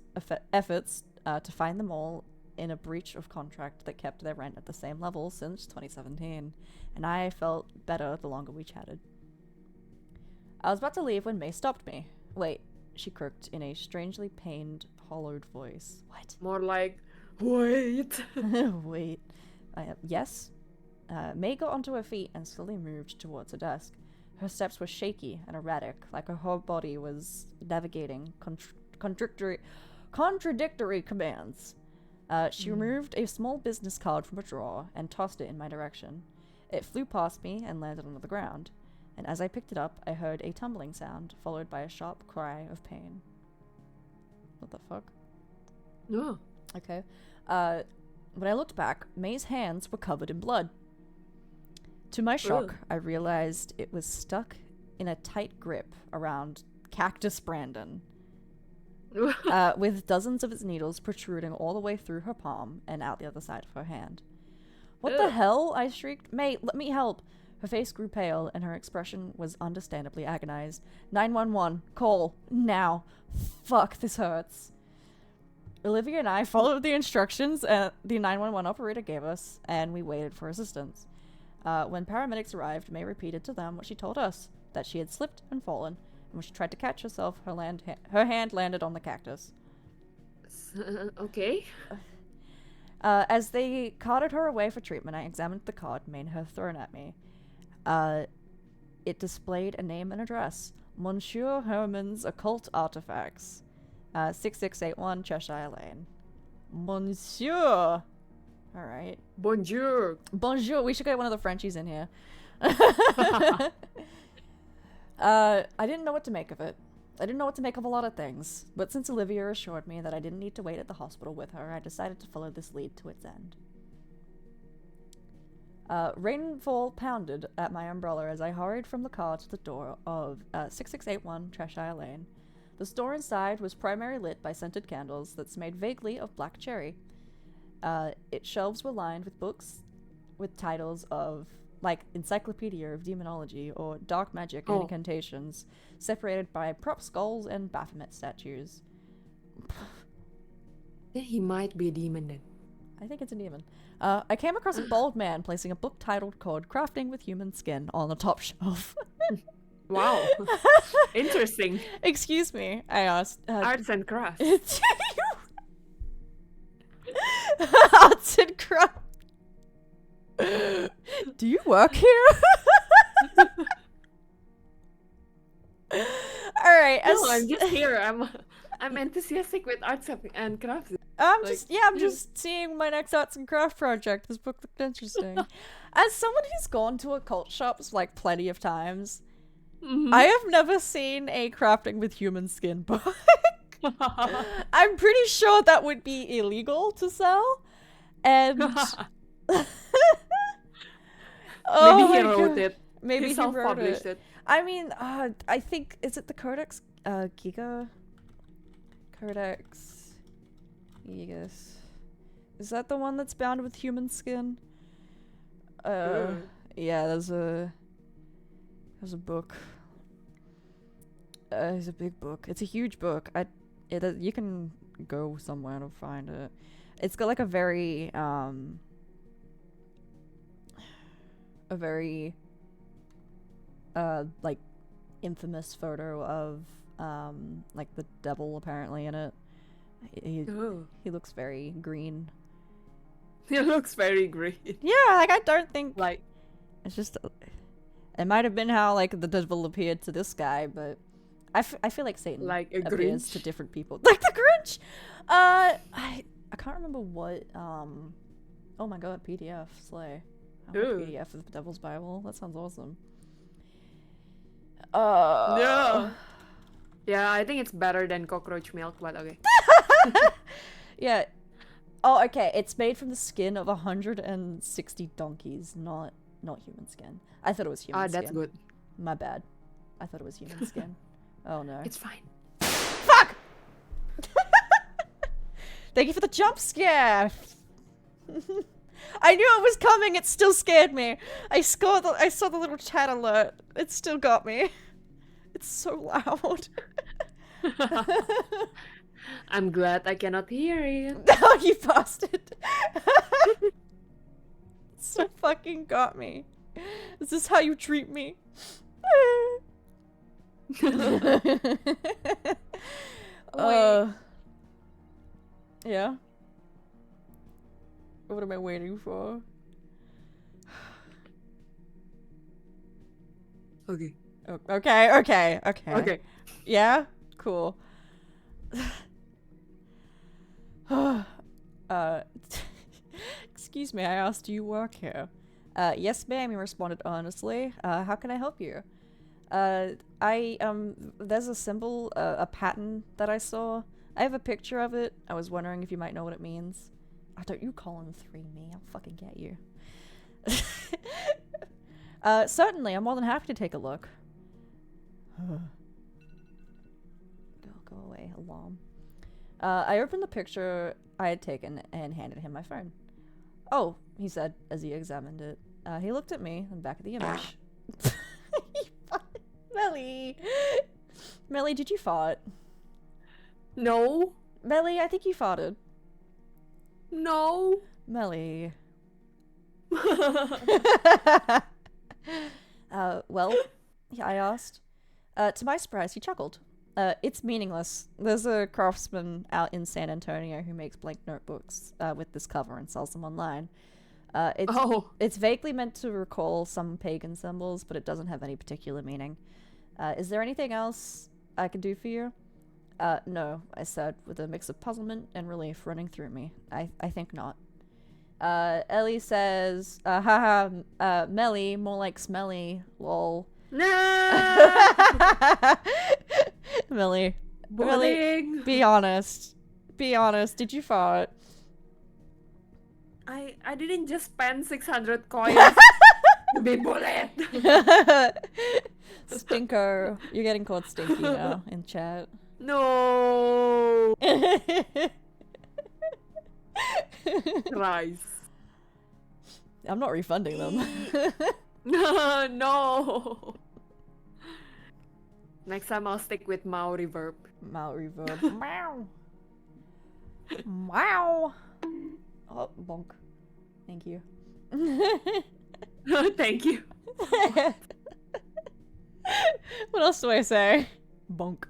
efforts to find them all in a breach of contract that kept their rent at the same level since 2017. And I felt better the longer we chatted. I was about to leave when May stopped me. Wait, she croaked in a strangely pained, hollowed voice. What? More like, wait. Wait. Yes? May got onto her feet and slowly moved towards her desk. Her steps were shaky and erratic, like her whole body was navigating contradictory commands. She removed a small business card from a drawer and tossed it in my direction. It flew past me and landed on the ground, and as I picked it up, I heard a tumbling sound, followed by a sharp cry of pain. What the fuck? No. Okay. When I looked back, May's hands were covered in blood. To my shock, I realized it was stuck in a tight grip around Cactus Brandon, with dozens of its needles protruding all the way through her palm and out the other side of her hand. What the hell? I shrieked. May, let me help. Her face grew pale, and her expression was understandably agonized. 911. Call. Now. Fuck, this hurts. Olivia and I followed the instructions the 911 operator gave us, and we waited for assistance. When paramedics arrived, May repeated to them what she told us, that she had slipped and fallen, When she tried to catch herself, her hand landed on the cactus. Okay. As they carted her away for treatment, I examined the card Maine had thrown at me. It displayed a name and address. Monsieur Herman's Occult Artifacts. 6681 Cheshire Lane. Monsieur! Alright. Bonjour. Bonjour. We should get one of the Frenchies in here. I didn't know what to make of it. I didn't know what to make of a lot of things, but since Olivia assured me that I didn't need to wait at the hospital with her, I decided to follow this lead to its end. Rainfall pounded at my umbrella as I hurried from the car to the door of 6681 Cheshire Lane. The store inside was primarily lit by scented candles that smelled vaguely of black cherry. Its shelves were lined with books with titles of, like, Encyclopedia of Demonology or Dark Magic and Incantations, separated by prop skulls and Baphomet statues. He might be a demon then. I think it's a demon. I came across a bald man placing a book titled called Crafting with Human Skin on the top shelf. Wow. Interesting. Excuse me, I asked. Arts and crafts. Arts and crafts. Do you work here? Alright. No, I'm just here. I'm enthusiastic with arts and crafts. I'm just seeing my next arts and craft project. This book looked interesting. As someone who's gone to occult shops like plenty of times, I have never seen a crafting with human skin book. I'm pretty sure that would be illegal to sell. And maybe he wrote it. Maybe he he wrote self-published it. I mean, I think, is it the Codex Giga? Codex Gigas. Is that the one that's bound with human skin? Yeah, there's a book. It's a big book. It's a huge book. You can go somewhere to find it. It's got like a very like infamous photo of like the devil apparently in it. He looks very green. He looks very green. Yeah, like I don't think like it's just it might have been how like the devil appeared to this guy, but I feel like Satan like a appears Grinch to different people. Like the Grinch. I can't remember what oh my god, PDF slay. PDF of the Devil's Bible. That sounds awesome. No. Yeah, I think it's better than cockroach milk, but okay. Yeah. Oh, okay. It's made from the skin of 160 donkeys, not human skin. I thought it was human skin. That's good. My bad. I thought it was human skin. Oh no. It's fine. Fuck! Thank you for the jump scare. I knew it was coming. It still scared me. I saw the little chat alert. It still got me. It's so loud. I'm glad I cannot hear it. Oh, you bastard. So fucking got me. Is this how you treat me? Yeah. What am I waiting for? Okay. Okay. Yeah? Cool. Excuse me, I asked, do you work here? Yes, ma'am, he responded earnestly. How can I help you? There's a symbol, a pattern that I saw. I have a picture of it. I was wondering if you might know what it means. Oh, don't you call him 3 me, I'll fucking get you. Certainly, I'm more than happy to take a look. Go away, alarm. I opened the picture I had taken and handed him my phone. Oh, he said as he examined it. He looked at me and back at the image. Melly! Melly, did you fart? No. Melly, I think you farted. No. Melly. Well, I asked. To my surprise, he chuckled. It's meaningless. There's a craftsman out in San Antonio who makes blank notebooks with this cover and sells them online. It's vaguely meant to recall some pagan symbols, but it doesn't have any particular meaning. Is there anything else I can do for you? No, I said, with a mix of puzzlement and relief running through me. I think not. Ellie says, haha, Melly, more like smelly, lol. No! Melly, Bullying! be honest. Be honest, did you fart? I didn't just spend 600 coins to be bullied. Stinko. You're getting called Stinky now in chat. No! Rice. I'm not refunding them. No! Next time I'll stick with Mao reverb. Mouth reverb. Meow. Wow. Oh, bonk. Thank you. Thank you. What else do I say? Bonk.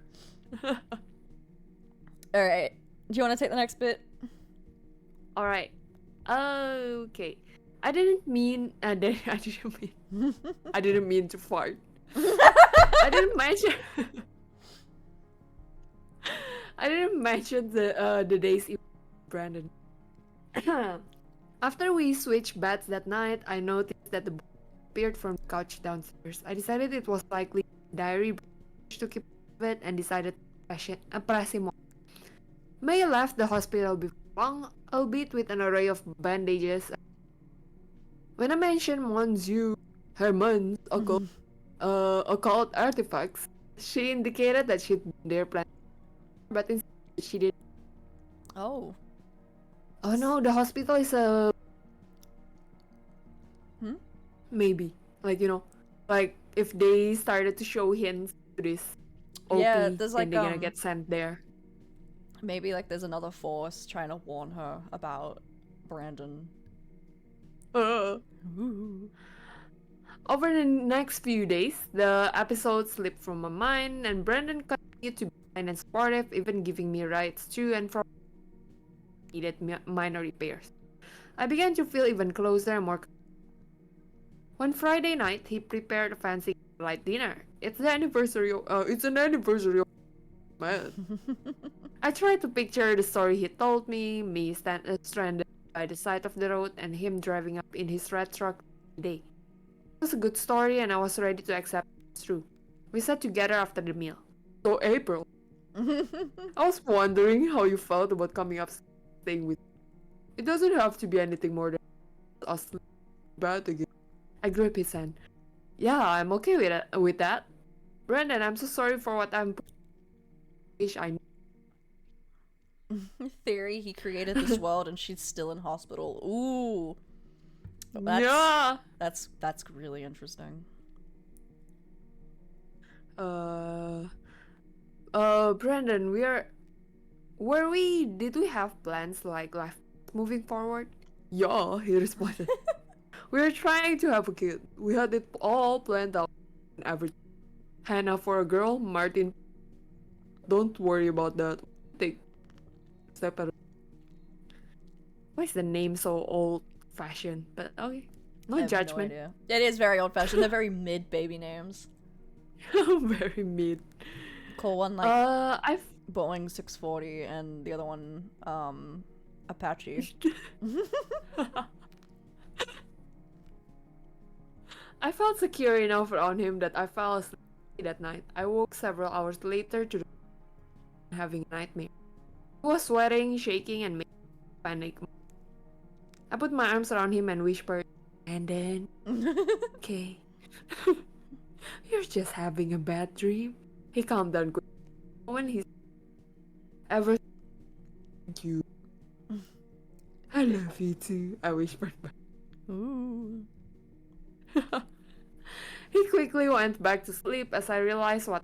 Alright. Do you want to take the next bit? Alright. Okay. I didn't mean I didn't mean to fart. I didn't mention the days with Brandon. After we switched beds that night, I noticed that the book appeared from the couch downstairs. I decided it was likely a diary to keep it and decided to press him on. May left the hospital before long, albeit with an array of bandages. When I mentioned Monsieur Herman's occult artifacts, she indicated that she'd been there planning, but instead she didn't. Oh. Oh no, the hospital is a... Maybe. Like, you know, like if they started to show hints to this OP, Yeah, there's like, then they're gonna get sent there. Maybe like there's another force trying to warn her about Brandon. Over the next few days, the episode slipped from my mind, and Brandon continued to be kind and supportive, even giving me rides to and from needed minor repairs. I began to feel even closer and more. One Friday night, he prepared a fancy light dinner. It's an anniversary. Man. I tried to picture the story he told me stranded by the side of the road, and him driving up in his red truck today. It was a good story, and I was ready to accept it's true. We sat together after the meal. So April, I was wondering how you felt about coming up staying with. It doesn't have to be anything more than us bad again. I gripped his hand. Yeah, I'm okay with that. Brandon, I'm so sorry for what I'm. Wish I. Theory, he created this world and she's still in hospital. Ooh. Yeah. That's really interesting. Brandon, did we have plans like life moving forward? Yeah, he responded. We were trying to have a kid. We had it all planned out and everything. Hannah for a girl, Martin. Don't worry about that. Take step at a... Why is the name so old-fashioned? But okay, no judgment. No idea. It is very old-fashioned. They're very mid baby names. Very mid. Call one like I've Boeing 640 and the other one Apache. I felt secure enough around him that I fell asleep that night. I woke several hours later to having a nightmare. He was sweating, shaking, and making panic. I put my arms around him and whispered, and then, okay, you're just having a bad dream. He calmed down quickly. When he ever you, I love you too. I whispered back. Ooh. He quickly went back to sleep as I realized what.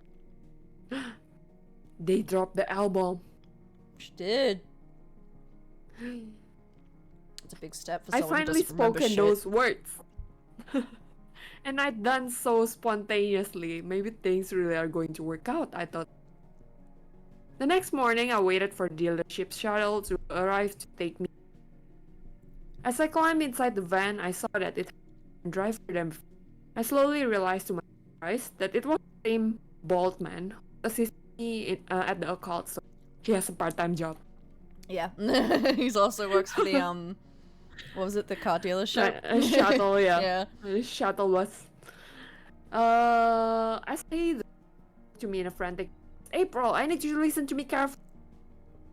They dropped the album. She did. It's a big step for I someone who finally doesn't remember spoken shit. those words. And I'd done so spontaneously. Maybe things really are going to work out, I thought. The next morning, I waited for the dealership shuttle to arrive to take me. As I climbed inside the van, I saw that it had a driver than before. I slowly realized to my surprise that it was the same bald man who assisted me at the occult store. He has a part-time job. Yeah. He's also works for the what was it, the car dealership? A shuttle, yeah. Yeah. A shuttle bus. As he to me in a frantic, April, I need you to listen to me carefully.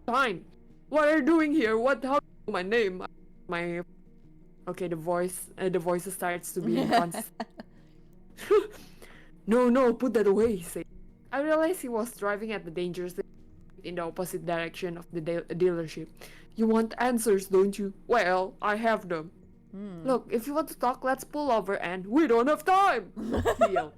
Time. What are you doing here? How do you know my name? My okay, the voice starts to be inconsistent. No, put that away, he said. I realized he was driving at the dangerous in the opposite direction of the dealership. You want answers, don't you? Well, I have them. Look, if you want to talk, let's pull over and we don't have time! He yelled.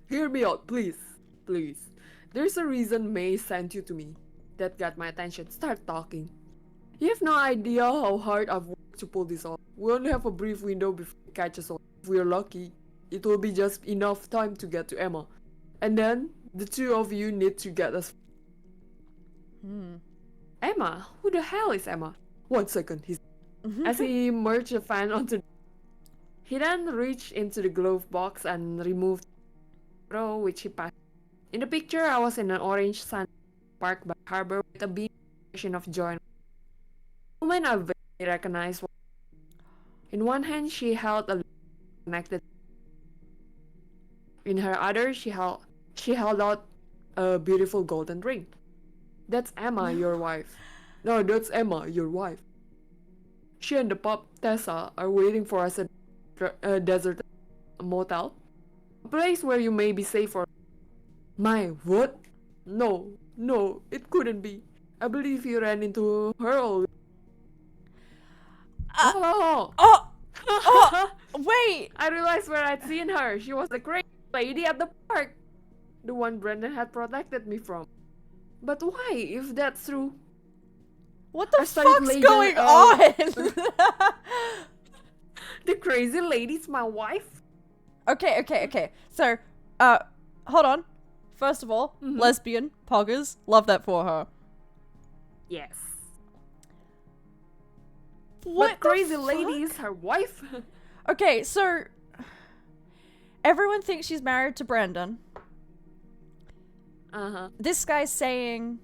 Hear me out, please. Please. There's a reason May sent you to me. That got my attention. Start talking. You have no idea how hard I've worked to pull this off. We only have a brief window before it catches on. If we're lucky, it will be just enough time to get to Emma. And then, the two of you need to get us. Emma? Who the hell is Emma? 1 second, he said, as he merged the fan onto the... He then reached into the glove box and removed the row which he passed. In the picture, I was in an orange sand park by harbor with a beam of joy. The woman I vaguely recognized. In one hand, she held a connected. In her other, she held out a beautiful golden ring. That's Emma, your wife. No, that's Emma, your wife. She and the pup, Tessa, are waiting for us at a desert motel. A place where you may be safe for... My, what? No, it couldn't be. I believe you ran into her already. Wait! I realized where I'd seen her. She was the crazy lady at the park. The one Brendan had protected me from. But why, if that's true? What the fuck's going on? The crazy lady's my wife? Okay. So, hold on. First of all, lesbian, poggers, love that for her. Yes. What but crazy lady is her wife? Okay, so everyone thinks she's married to Brandon. This guy's saying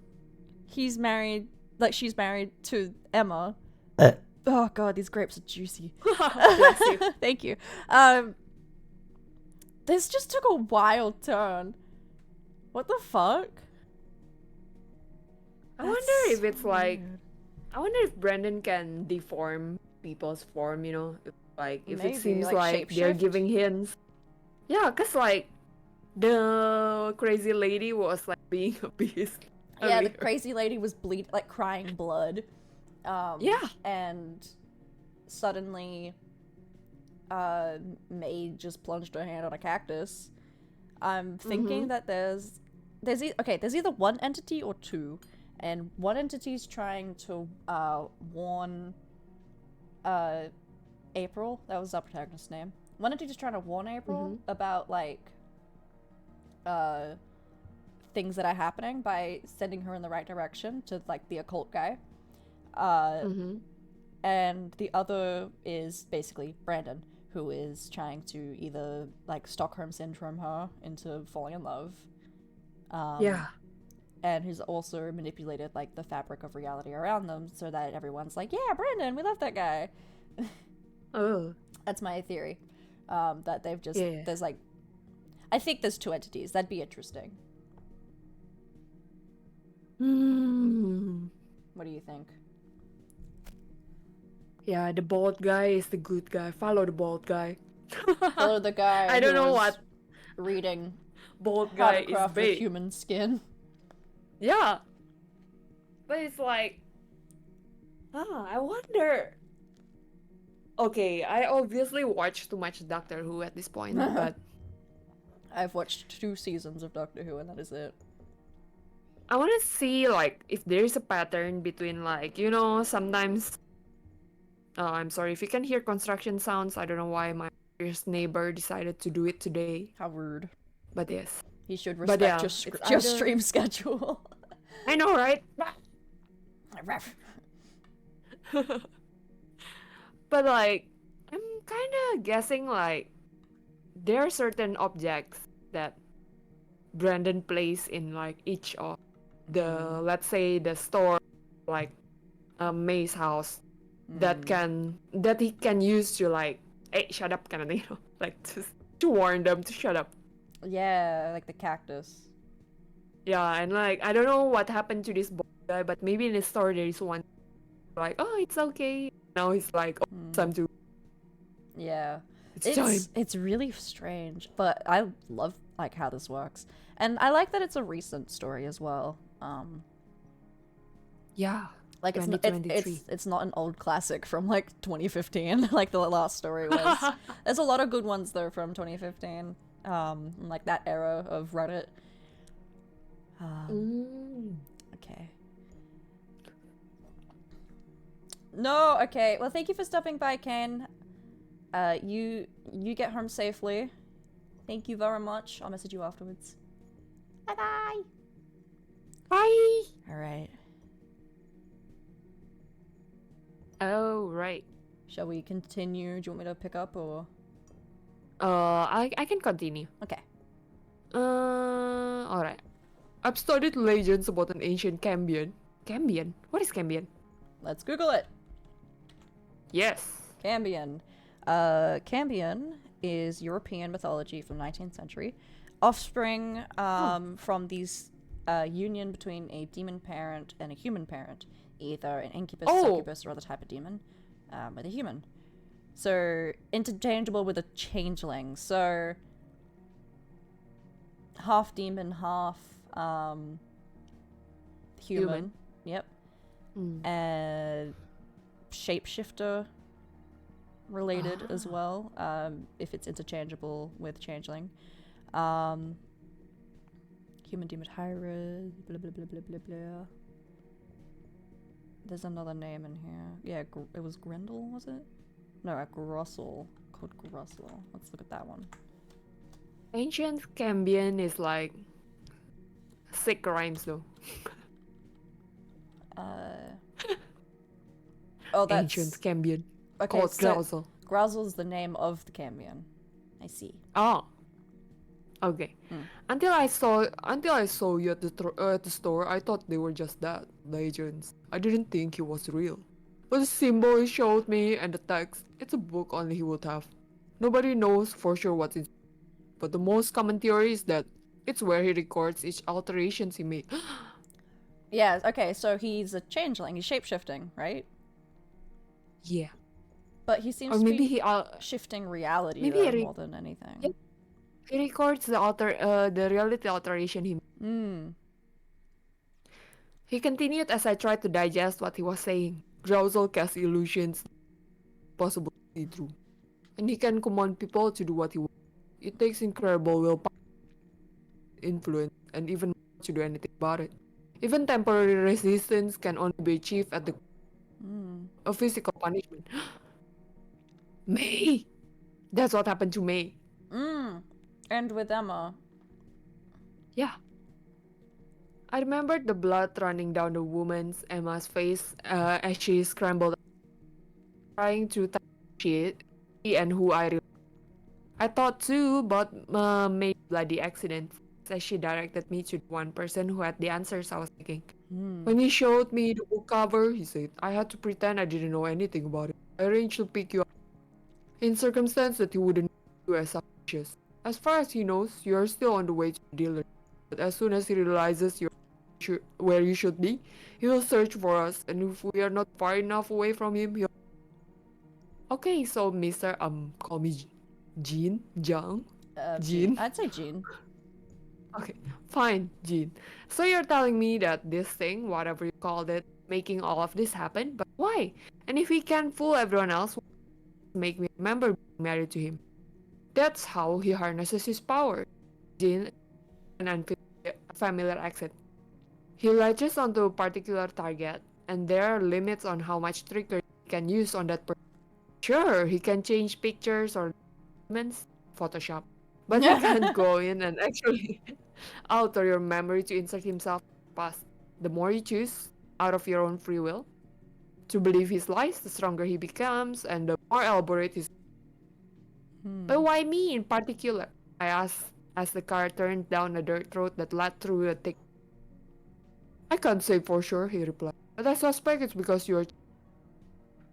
he's married, like she's married to Emma. Oh god, these grapes are juicy. Bless you. Thank you. This just took a wild turn. What the fuck? I wonder if it's like... I wonder if Brandon can deform people's form, you know? If Maybe, it seems like like they're shapeshift? giving hints. Yeah, cause like, the crazy lady was like being a beast. Yeah, the crazy lady was crying blood. Yeah. And suddenly, May just plunged her hand on a cactus. I'm thinking that there's either one entity or two, and one entity's trying to warn April. That was our protagonist's name. One entity's trying to warn April about like things that are happening by sending her in the right direction to like the occult guy. And the other is basically Brandon, who is trying to either like Stockholm syndrome her into falling in love. And who's also manipulated like the fabric of reality around them so that everyone's like, yeah, Brandon, we love that guy. Oh. That's my theory. That they've just there's like, I think there's two entities. That'd be interesting. What do you think? Yeah, the bald guy is the good guy. Follow the bald guy. Follow the guy. I don't know what. Reading Bald how guy to craft is with big. human skin. Yeah. But it's like, I wonder. Okay, I obviously watched too much Doctor Who at this point, but I've watched 2 seasons of Doctor Who and that is it. I want to see like if there is a pattern between like, you know, sometimes I'm sorry if you can hear construction sounds. I don't know why my nearest neighbor decided to do it today. How rude. But yes. You should But respect yeah, it's your either. stream schedule. I know, right? But like, I'm kind of guessing like there are certain objects that Brandon plays in like each of the, let's say, the store, like May's house, that he can use to like, hey, shut up, kind of thing, like to warn them to shut up. Yeah, like the cactus. Yeah, and like I don't know what happened to this boy, but maybe in the store there is one like, oh, it's okay. Now he's like, oh, it's time to. Yeah. It's time. It's really strange, but I love like how this works. And I like that it's a recent story as well. Yeah. Like it's not an old classic from like 2015 like the last story was. There's a lot of good ones though from 2015. Like that era of Reddit. Okay. No, okay. Well, thank you for stopping by, Ken. You get home safely. Thank you very much. I'll message you afterwards. Bye-bye. Bye. All right. Oh, right. Shall we continue? Do you want me to pick up or? I can continue. Okay. All right. I've studied legends about an ancient Cambion. Cambion? What is Cambion? Let's Google it. Yes. Cambion. Cambion is European mythology from 19th century. Offspring from these union between a demon parent and a human parent. Either an incubus, succubus, or other type of demon with a human. So, interchangeable with a changeling. So, half demon, half human. Yep. Shapeshifter related as well, if it's interchangeable with changeling. Human demon hybrid, blah blah blah blah blah blah. There's another name in here. Yeah, it was Grendel, was it? No, a Grossel. Called Grossel. Let's look at that one. Ancient Cambion is like sick rhymes though. Oh, that's Ancient Cambion. okay. Called So Grousel. Grousel's the name of the Cambion. I see. Oh. Okay. Until I saw you at the store, I thought they were just that legends. I didn't think it was real. But the symbol he showed me and the text, it's a book only he would have. Nobody knows for sure what's in. But the most common theory is that it's where he records each alterations he made. Yeah. Okay. So he's a changeling. He's shapeshifting, right? Yeah. But he seems Or to maybe be he shifting reality maybe though, he more than anything. Yep. He records the reality alteration he made. He continued as I tried to digest what he was saying. Grousel casts illusions possible to see through. And he can command people to do what he wants. It takes incredible willpower, influence, and even more to do anything about it. Even temporary resistance can only be achieved at the a physical punishment. May! That's what happened to May. And with Emma. Yeah. I remembered the blood running down the woman's Emma's face as she scrambled, trying to touch it and who I thought too, but May's bloody accident, as she directed me to one person who had the answers I was seeking. When he showed me the book cover, he said, I had to pretend I didn't know anything about it. I arranged to pick you up in circumstance that he wouldn't know you as suspicious. As far as he knows, you are still on the way to the dealer. But as soon as he realizes you're where you should be, he will search for us, and if we are not far enough away from him, he'll... Okay, so Mr. Call me Jean? Jiang? Jean? I'd say Jean. Okay, fine, Jean. So you're telling me that this thing, whatever you called it, making all of this happen, but why? And if he can fool everyone else, make me remember being married to him. That's how he harnesses his power. Jean, an unfamiliar accent. He latches onto a particular target, and there are limits on how much trickery he can use on that person. Sure, he can change pictures or documents, Photoshop, but he can't go in and actually alter your memory to insert himself in the past. The more you choose, out of your own free will, to believe his lies, the stronger he becomes, and the more elaborate his. But why me in particular? I asked as the car turned down a dirt road that led through a thick. I can't say for sure, he replied, but I suspect it's because you're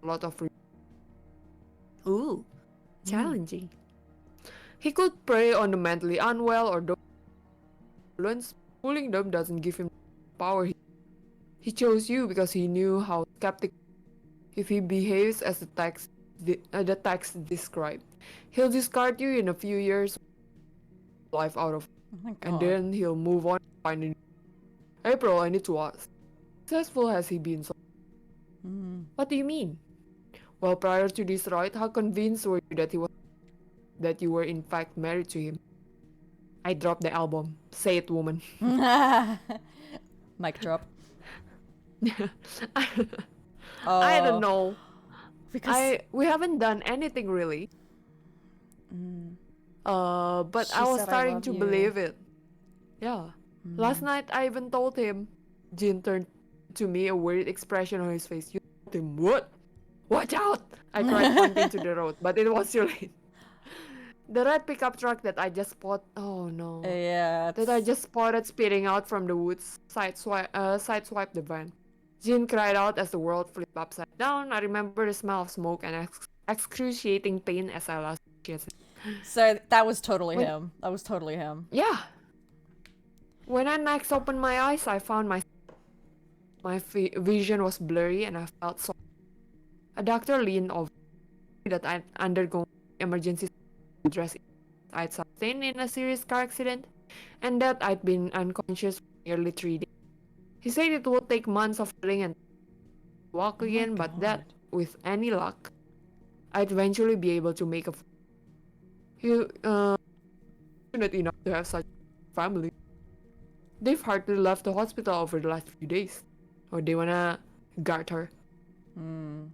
a lot of free. Ooh, challenging. He could prey on the mentally unwell or those fooling them doesn't give him power. He chose you because he knew how skeptical. If he behaves as the text described, he'll discard you in a few years, life out of, Oh my and god. then he'll move on. Finding April, I need to ask, successful has he been? What do you mean? Well, prior to this ride, how convinced were you that you were in fact married to him? I dropped the album. Say it, woman. Mic drop. I don't know. Because We haven't done anything really. But She I was said, "I starting love to you." believe it. Yeah. Last night I even told him. Jin turned to me, a worried expression on his face. You told him what? Watch out! I cried, pointing to the road, but it was too late. The red pickup truck that I just spotted. Oh no. Yeah. That I just spotted speeding out from the woods sideswiped the van. Jin cried out as the world flipped upside down. I remember the smell of smoke and excruciating pain as I lost it. So that was totally him. That was totally him. Yeah. When I next opened my eyes, I found my vision was blurry and I felt so. A doctor leaned over that I'd undergone emergency dress I'd sustained in a serious car accident and that I'd been unconscious for nearly 3 days. He said it would take months of healing and walk again, but that, with any luck, I'd eventually be able to make a. He fortunate enough to have such a family. They've hardly left the hospital over the last few days, or they wanna guard her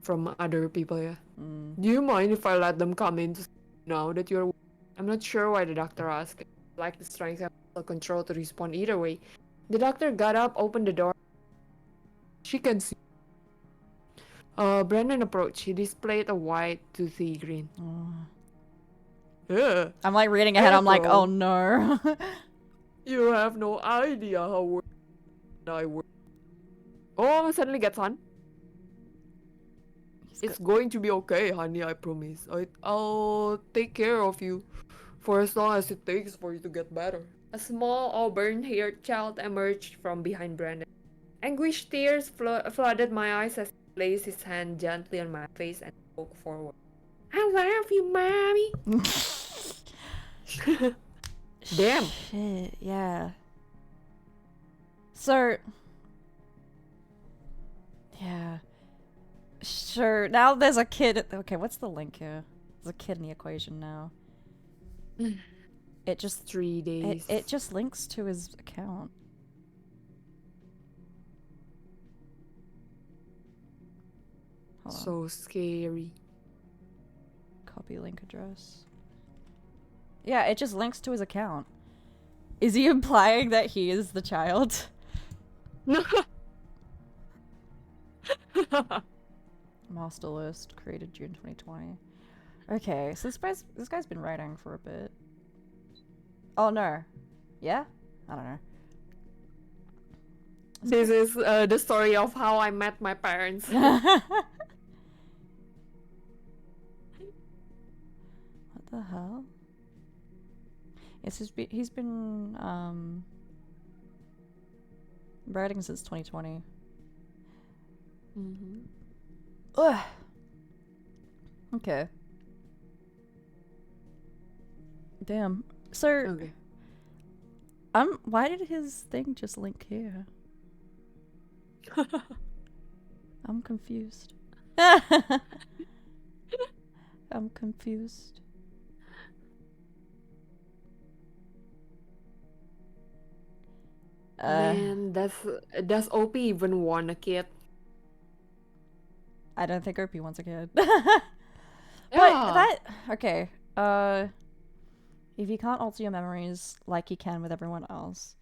from other people. Yeah. Do you mind if I let them come in to now that you're? I'm not sure why the doctor asked. I like the strength and control to respond either way. The doctor got up, opened the door. She can see. Brandon approached. He displayed a wide, toothy grin. I'm like reading ahead. I'm like, oh no. You have no idea how worried I was. Oh, suddenly gets on. It's going to be okay, honey, I promise. I'll take care of you for as long as it takes for you to get better. A small auburn-haired child emerged from behind Brandon. Anguished tears flooded my eyes as he placed his hand gently on my face and spoke forward. I love you, mommy. Damn. Shit, yeah. So, yeah. Sure, now there's a kid. Okay, what's the link here? There's a kid in the equation now. It just 3 days. It just links to his account. Hold on. So scary. Copy link address. Yeah, it just links to his account. Is he implying that he is the child? No. Master list created June 2020. Okay, so this guy's been writing for a bit. Oh no. Yeah? I don't know. This is the story of how I met my parents. What the hell? Yes, he's been writing since 2020. Ugh. Okay. Damn. So, Okay. why did his thing just link here? I'm confused. I'm confused. Man, does OP even want a kid? I don't think OP wants a kid. But okay. If you can't alter your memories like you can with everyone else,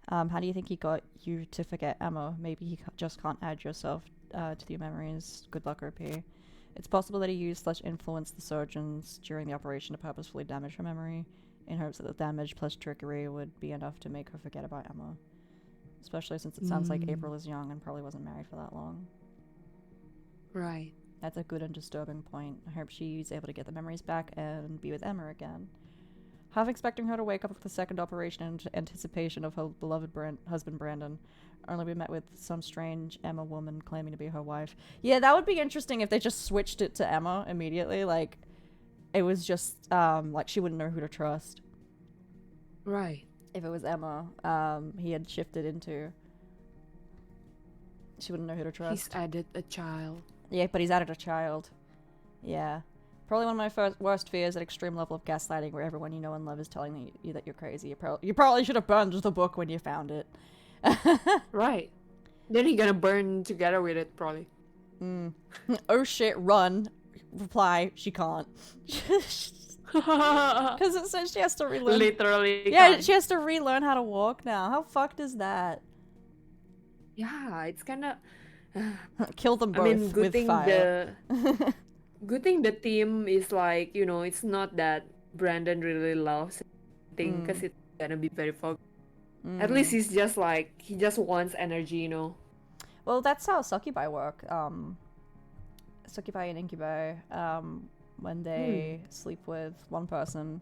how do you think he got you to forget Emma? Maybe he just can't add yourself to your memories. Good luck, OP. It's possible that he used/influenced the surgeons during the operation to purposefully damage her memory, in hopes that the damage plus trickery would be enough to make her forget about Emma. Especially since it sounds like April is young and probably wasn't married for that long. Right. That's a good and disturbing point. I hope she's able to get the memories back and be with Emma again. Half expecting her to wake up with the second operation in anticipation of her beloved husband Brandon, only be met with some strange Emma woman claiming to be her wife. Yeah, that would be interesting if they just switched it to Emma immediately. Like, it was just, like, she wouldn't know who to trust. Right. If it was Emma, he had shifted into. She wouldn't know who to trust. He's added a child. Yeah, but he's added a child. Yeah. Probably one of my worst fears, an extreme level of gaslighting where everyone you know and love is telling you that you're crazy. You probably should have burned the book when you found it. Right. Then he's gonna burn together with it, probably. Oh shit, run. Reply, she can't. Because it says she has to relearn. Literally. Yeah, can't. she has to relearn how to walk now. How fucked is that? Yeah, it's kinda... Kill them both I mean, good with thing fire. good thing the theme is like, you know, it's not that Brandon really loves thing, because it's gonna be very focused. At least he's just like, he just wants energy, you know. Well, that's how succubi work. Succubi and incubi, when they sleep with one person,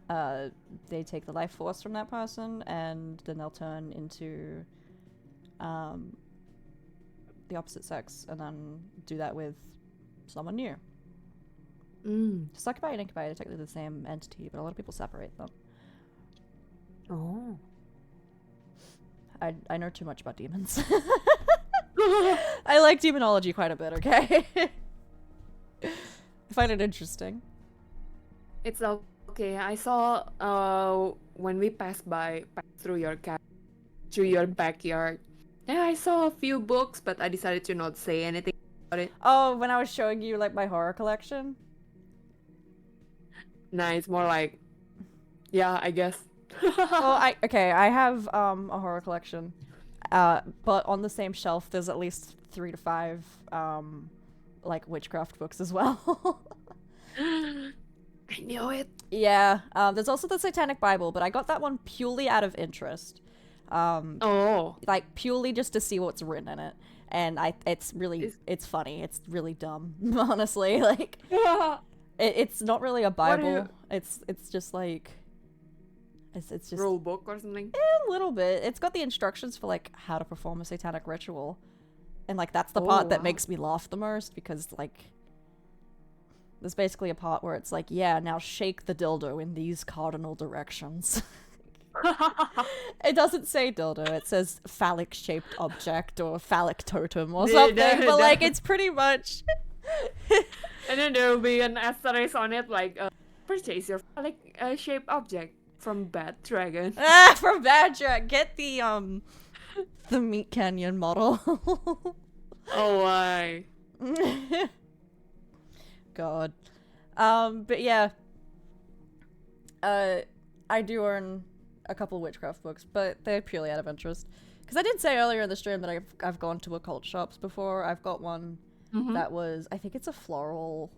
they take the life force from that person, and then they'll turn into the opposite sex, and then do that with someone new. Succubi and incubi are technically the same entity, but a lot of people separate them. Oh. I know too much about demons. I like demonology quite a bit, okay? I find it interesting. It's okay. I saw when we passed through your backyard. Yeah, I saw a few books, but I decided to not say anything about it. Oh, when I was showing you like my horror collection? Nah, it's more like, yeah, I guess. Well, I have a horror collection. But on the same shelf there's at least 3 to 5 like witchcraft books as well. I knew it. Yeah, there's also the Satanic Bible, but I got that one purely out of interest. Like purely just to see what's written in it. And it's funny. It's really dumb, honestly. Like it's not really a Bible. It's just like it's just rule book or something. A little bit. It's got the instructions for like how to perform a satanic ritual, and like that's the part that makes me laugh the most, because like there's basically a part where it's like, yeah, now shake the dildo in these cardinal directions. It doesn't say dildo, it says phallic shaped object or phallic totem or something, but like it's pretty much and then there will be an asterisk on it like purchase your phallic shaped object from Bad Dragon. From Bad Dragon. Get the Meat Canyon model. Oh why? God. But yeah. I do own a couple witchcraft books, but they're purely out of interest. Because I did say earlier in the stream that I've gone to occult shops before. I've got one that was, I think it's a floral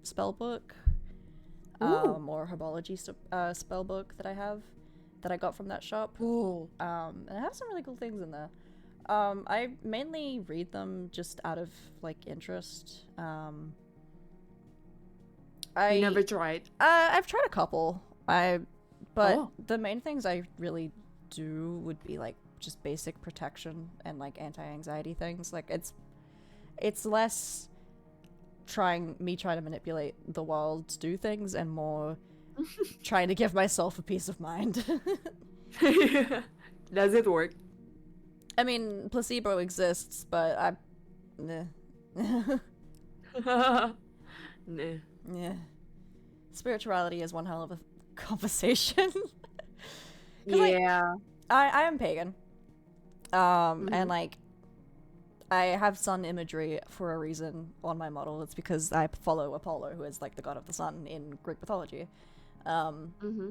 spell book. Or herbology spell book that I got from that shop. Cool. And I have some really cool things in there. I mainly read them just out of like interest. You never tried? I've tried a couple. But the main things I really do would be like just basic protection and like anti-anxiety things. Like it's less trying to manipulate the world to do things, and more trying to give myself a peace of mind. Does it work? I mean, placebo exists, but nah. Nah. Yeah. Spirituality is one hell of a conversation. Yeah. I am pagan. And like I have sun imagery for a reason on my model. It's because I follow Apollo, who is like the god of the sun in Greek mythology. Mm-hmm.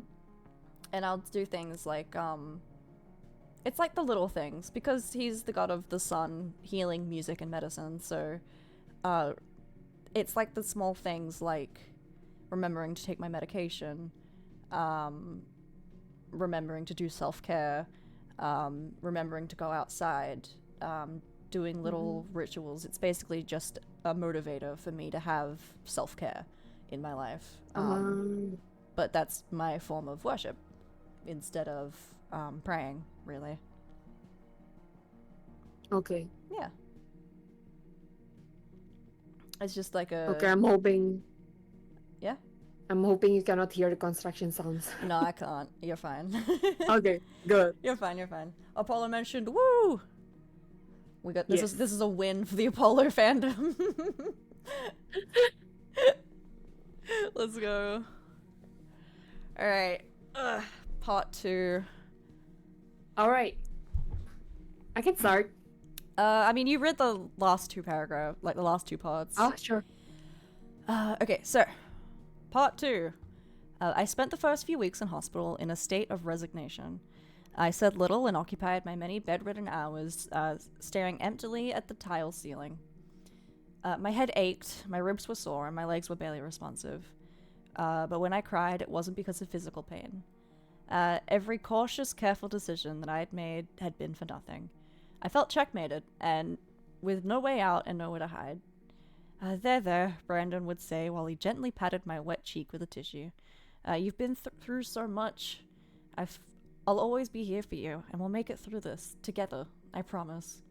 And I'll do things like, it's like the little things, because he's the god of the sun, healing, music, and medicine, so, it's like the small things like remembering to take my medication, remembering to do self-care, remembering to go outside, doing little rituals. It's basically just a motivator for me to have self-care in my life. But that's my form of worship instead of praying, really. Okay. Yeah. It's just like a... Okay, I'm hoping. Yeah? I'm hoping you cannot hear the construction sounds. No, I can't. You're fine. Okay, good. You're fine, you're fine. Apollo mentioned, woo! We got this. Yes. This is a win for the Apollo fandom. Let's go. All right, part 2. All right. I can start. I mean, you read the last 2 paragraphs, like the last 2 parts. Oh, sure. Okay, so part 2. I spent the first few weeks in hospital in a state of resignation. I said little and occupied my many bedridden hours staring emptily at the tile ceiling. My head ached, my ribs were sore, and my legs were barely responsive. But when I cried, it wasn't because of physical pain. Every cautious, careful decision that I had made had been for nothing. I felt checkmated, and with no way out and nowhere to hide. There, Brandon would say while he gently patted my wet cheek with a tissue. You've been through so much. I'll always be here for you, and we'll make it through this, together, I promise.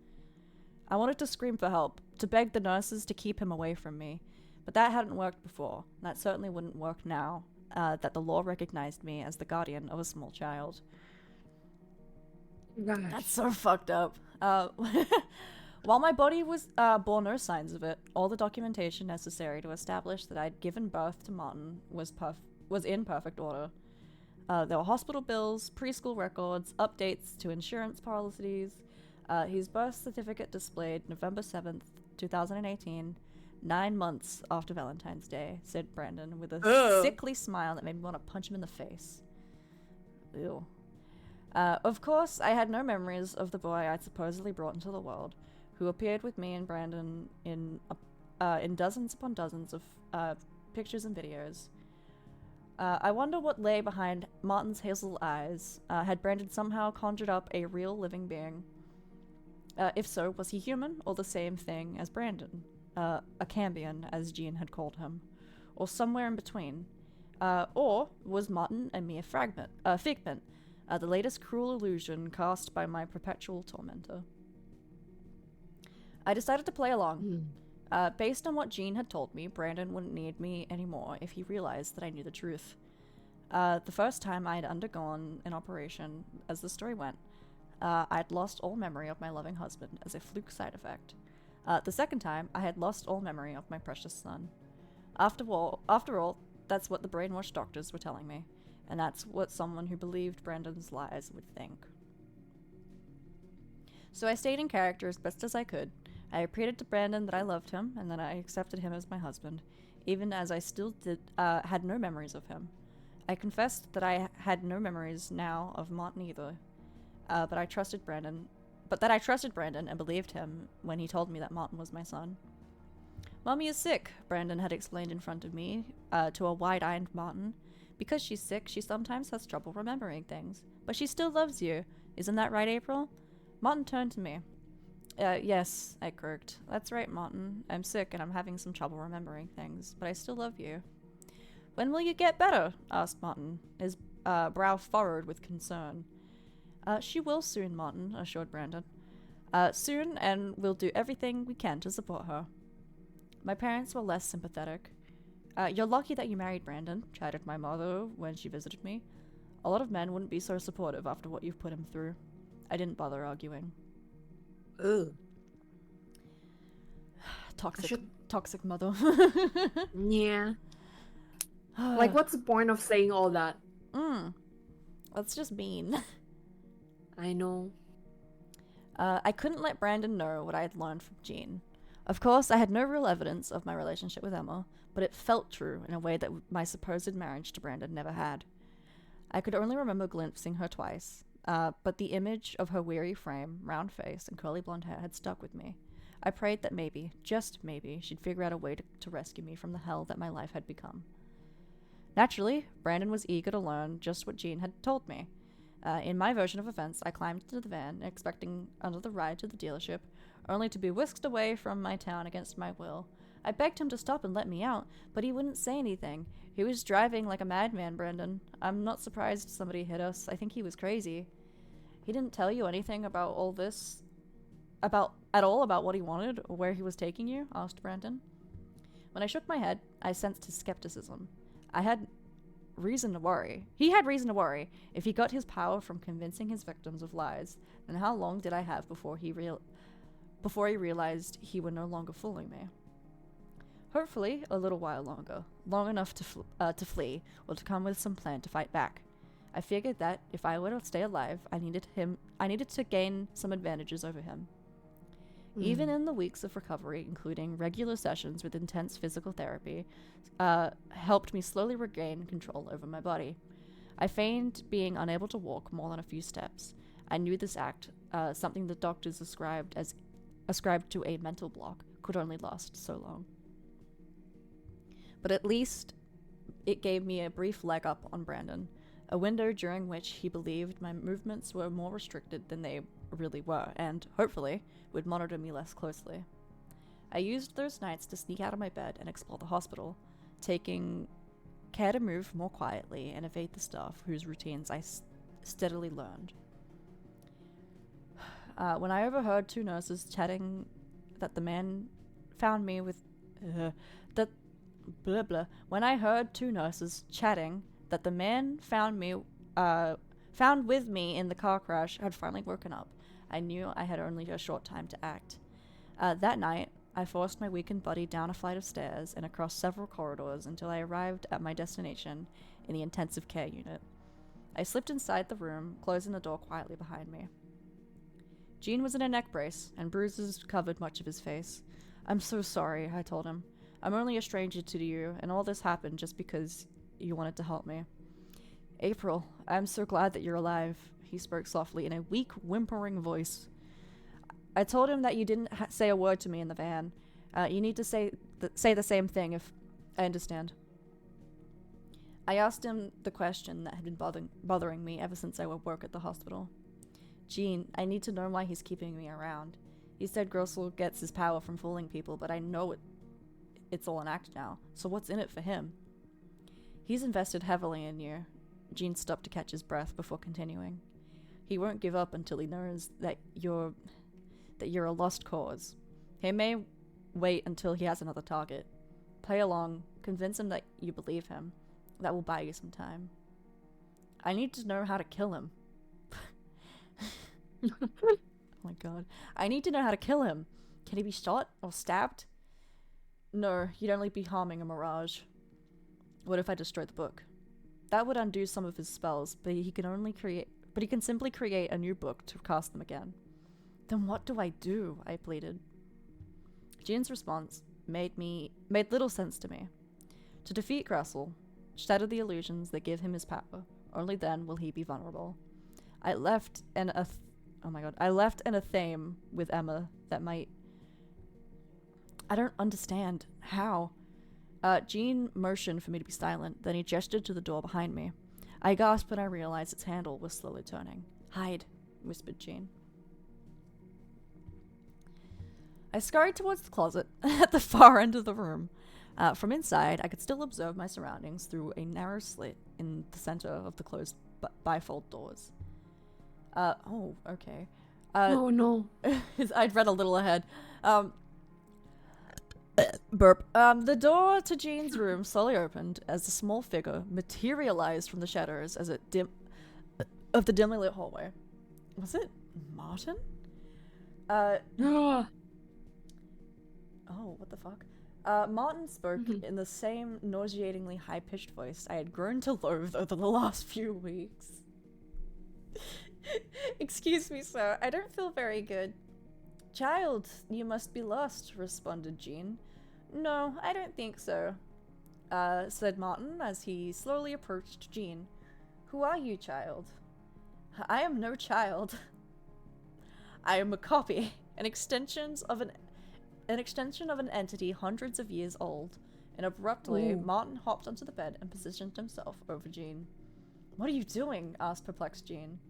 I wanted to scream for help, to beg the nurses to keep him away from me, but that hadn't worked before, and that certainly wouldn't work now, that the law recognized me as the guardian of a small child. Gosh. That's so fucked up. While my body bore no signs of it, all the documentation necessary to establish that I'd given birth to Martin was in perfect order. There were hospital bills, preschool records, updates to insurance policies. His birth certificate displayed November 7th, 2018, 9 months after Valentine's Day, said Brandon with a sickly smile that made me want to punch him in the face. Ew. Of course, I had no memories of the boy I'd supposedly brought into the world, who appeared with me and Brandon in dozens upon dozens of pictures and videos. I wonder what lay behind Martin's hazel eyes. Had Brandon somehow conjured up a real living being? If so, was he human, or the same thing as Brandon? A cambion, as Jean had called him. Or somewhere in between? Or was Martin a mere figment, the latest cruel illusion cast by my perpetual tormentor? I decided to play along. Based on what Jean had told me, Brandon wouldn't need me anymore if he realized that I knew the truth. The first time I had undergone an operation, as the story went, I'd lost all memory of my loving husband as a fluke side effect. The second time, I had lost all memory of my precious son. After all, that's what the brainwashed doctors were telling me, and that's what someone who believed Brandon's lies would think. So I stayed in character as best as I could. I repeated to Brandon that I loved him, and that I accepted him as my husband, even as I still had no memories of him. I confessed that I had no memories now of Martin either, but that I trusted Brandon and believed him when he told me that Martin was my son. Mommy is sick, Brandon had explained in front of me to a wide-eyed Martin. Because she's sick, she sometimes has trouble remembering things, but she still loves you. Isn't that right, April? Martin turned to me. Yes, I croaked. That's right, Martin. I'm sick and I'm having some trouble remembering things, but I still love you. When will you get better? Asked Martin, his brow furrowed with concern. She will soon, Martin, assured Brandon. Soon, and we'll do everything we can to support her. My parents were less sympathetic. You're lucky that you married Brandon, chided my mother when she visited me. A lot of men wouldn't be so supportive after what you've put him through. I didn't bother arguing. Ugh. Toxic mother. Yeah. Like, what's the point of saying all that? That's just mean. I know. I couldn't let Brandon know what I had learned from Jean. Of course, I had no real evidence of my relationship with Emma, but it felt true in a way that my supposed marriage to Brandon never had. I could only remember glimpsing her twice, but the image of her weary frame, round face, and curly blonde hair had stuck with me. I prayed that maybe, just maybe, she'd figure out a way to rescue me from the hell that my life had become. Naturally, Brandon was eager to learn just what Jean had told me. In my version of events, I climbed into the van, expecting another ride to the dealership, only to be whisked away from my town against my will. I begged him to stop and let me out, but he wouldn't say anything. He was driving like a madman, Brandon. I'm not surprised somebody hit us. I think he was crazy. He didn't tell you anything about all this? At all about what he wanted or where he was taking you? Asked Brandon. When I shook my head, I sensed his skepticism. I had reason to worry. He had reason to worry. If he got his power from convincing his victims of lies, then how long did I have before he realized he were no longer fooling me? Hopefully, a little while longer, long enough to flee, or to come with some plan to fight back. I figured that if I were to stay alive, I needed to gain some advantages over him. Even in the weeks of recovery, including regular sessions with intense physical therapy, helped me slowly regain control over my body. I feigned being unable to walk more than a few steps. I knew this act, something the doctors ascribed to a mental block, could only last so long. But at least it gave me a brief leg up on Brandon, a window during which he believed my movements were more restricted than they really were, and, hopefully, would monitor me less closely. I used those nights to sneak out of my bed and explore the hospital, taking care to move more quietly and evade the staff whose routines I steadily learned. When I overheard two nurses chatting that the man found me with... When I heard two nurses chatting that the man found with me in the car crash had finally woken up, I knew I had only a short time to act. That night, I forced my weakened body down a flight of stairs and across several corridors until I arrived at my destination in the intensive care unit. I slipped inside the room, closing the door quietly behind me. Jean was in a neck brace, and bruises covered much of his face. I'm so sorry, I told him. I'm only a stranger to you, and all this happened just because you wanted to help me. April, I'm so glad that you're alive, he spoke softly in a weak, whimpering voice. I told him that you didn't say a word to me in the van. You need to say the same thing if I understand. I asked him the question that had been bothering me ever since I woke at the hospital. Jean, I need to know why he's keeping me around. He said Grossel gets his power from fooling people, but I know it's all an act now, so what's in it for him? He's invested heavily in you. Jean stopped to catch his breath before continuing. He won't give up until he knows that you're a lost cause. He may wait until he has another target. Play along, convince him that you believe him. That will buy you some time. I need to know how to kill him. Oh my god. I need to know how to kill him. Can he be shot or stabbed? No, you'd only be harming a mirage. What if I destroy the book? That would undo some of his spells, but he can simply create a new book to cast them again. Then what do I do? I pleaded. Jean's response made little sense to me. To defeat Grossel, shatter the illusions that give him his power. Only then will he be vulnerable. I left in a theme with Emma that might... I don't understand. How? Jean motioned for me to be silent, then he gestured to the door behind me. I gasped when I realized its handle was slowly turning. Hide, whispered Jean. I scurried towards the closet at the far end of the room. From inside, I could still observe my surroundings through a narrow slit in the center of the closed bifold doors. Oh, okay. Oh no. I'd read a little ahead. Burp. The door to Jean's room slowly opened as a small figure materialized from the shadows of the dimly lit hallway. Was it Martin? Oh, what the fuck? Martin spoke in the same nauseatingly high-pitched voice I had grown to loathe over the last few weeks. Excuse me, sir. I don't feel very good. Child, you must be lost, responded Jean. No, I don't think so, said Martin as he slowly approached Jean. Who are you, child? I am no child. I am a copy, an extension of an entity hundreds of years old. And abruptly, Ooh. Martin hopped onto the bed and positioned himself over Jean. What are you doing? Asked perplexed Jean.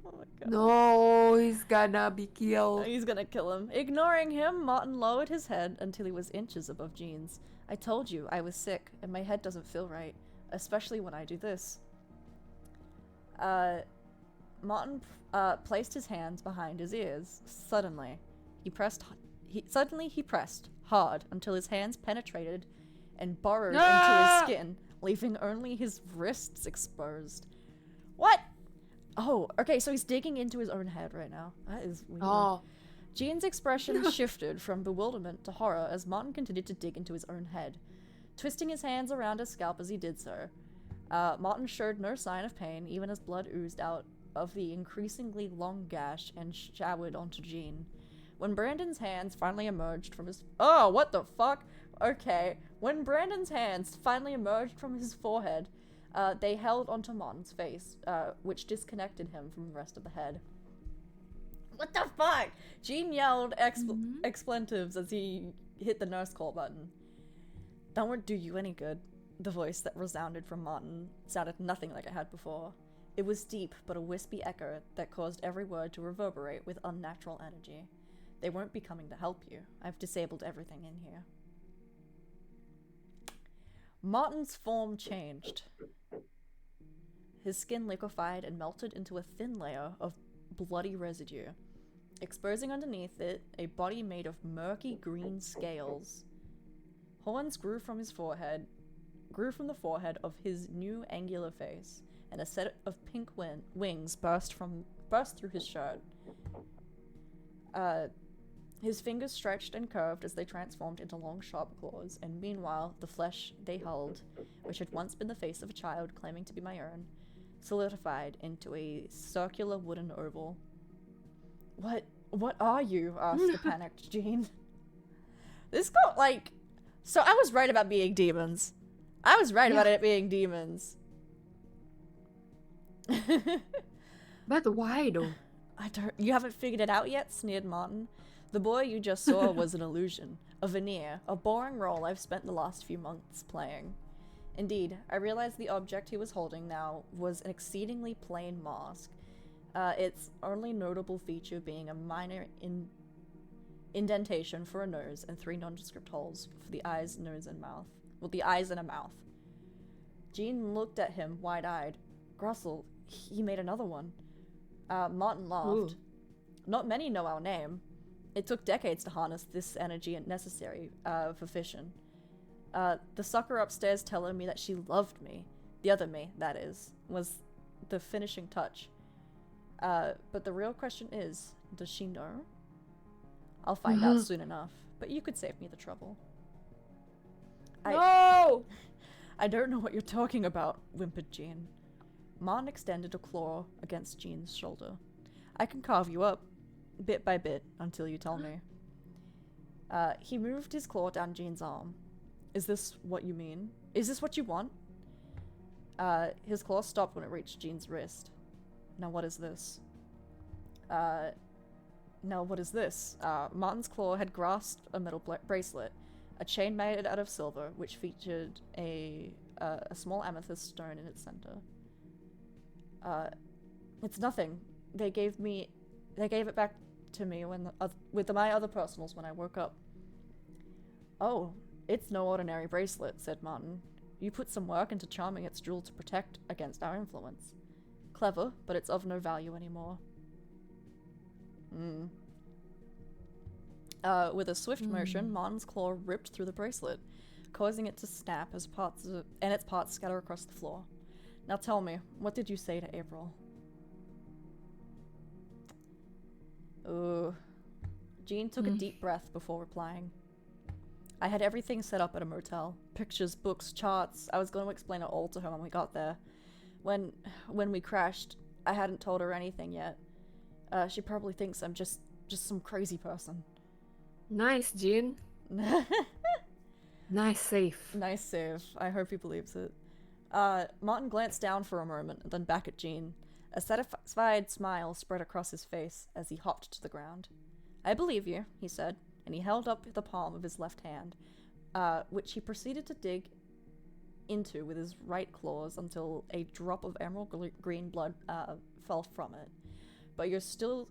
Oh my god. No, he's gonna be killed. He's gonna kill him. Ignoring him, Martin lowered his head until he was inches above Jean's. I told you, I was sick, and my head doesn't feel right, especially when I do this. Martin placed his hands behind his ears. Suddenly, he pressed hard until his hands penetrated and burrowed into his skin, leaving only his wrists exposed. What? Oh, okay, so he's digging into his own head right now. That is weird. Oh. Jean's expression shifted from bewilderment to horror as Martin continued to dig into his own head, twisting his hands around his scalp as he did so. Martin showed no sign of pain, even as blood oozed out of the increasingly long gash and showered onto Jean. When Brandon's hands finally emerged from his— Oh, what the fuck? Okay. When Brandon's hands finally emerged from his forehead, they held onto Martin's face, which disconnected him from the rest of the head. What the fuck? Jean yelled expletives as he hit the nurse call button. That won't do you any good. The voice that resounded from Martin sounded nothing like it had before. It was deep, but a wispy echo that caused every word to reverberate with unnatural energy. They won't be coming to help you. I've disabled everything in here. Martin's form changed. His skin liquefied and melted into a thin layer of bloody residue, exposing underneath it a body made of murky green scales. Horns grew from the forehead of his new angular face, and a set of pink wings burst through his shirt. His fingers stretched and curved as they transformed into long, sharp claws, and meanwhile, the flesh they held, which had once been the face of a child claiming to be my own, solidified into a circular wooden oval. What are you? Asked the panicked Jean. This got, like... So I was right about being demons. I was right about it being demons. But why, though? You haven't figured it out yet? Sneered Martin. The boy you just saw was an illusion, a veneer, a boring role I've spent the last few months playing. Indeed, I realized the object he was holding now was an exceedingly plain mask, its only notable feature being a minor indentation for a nose and 3 nondescript holes for the eyes, nose, and mouth. Well, the eyes and a mouth. Jean looked at him wide-eyed. Grussel, he made another one. Martin laughed. Ooh. Not many know our name. It took decades to harness this energy necessary for fission. The sucker upstairs telling me that she loved me, the other me, that is, was the finishing touch. But the real question is, does she know? I'll find out soon enough, but you could save me the trouble. No! I don't know what you're talking about, whimpered Jean. Martin extended a claw against Jean's shoulder. I can carve you up, bit by bit, until you tell me. He moved his claw down Jean's arm. Is this what you mean? Is this what you want? His claw stopped when it reached Jean's wrist. Now what is this? Martin's claw had grasped a metal bracelet, a chain made out of silver, which featured a small amethyst stone in its center. It's nothing. They gave it back to me with my other personals when I woke up. Oh, it's no ordinary bracelet, said Martin. You put some work into charming its jewel to protect against our influence. Clever, but it's of no value anymore. With a swift motion, Martin's claw ripped through the bracelet, causing it to snap as its parts scatter across the floor. Now tell me, what did you say to April? Jean took a deep breath before replying. I had everything set up at a motel. Pictures, books, charts. I was going to explain it all to her when we got there. When we crashed, I hadn't told her anything yet. She probably thinks I'm just some crazy person. Nice, Jean. Nice save. Nice save. I hope he believes it. Martin glanced down for a moment, and then back at Jean. A satisfied smile spread across his face as he hopped to the ground. I believe you, he said, and he held up the palm of his left hand, which he proceeded to dig into with his right claws until a drop of emerald green blood fell from it. But you're still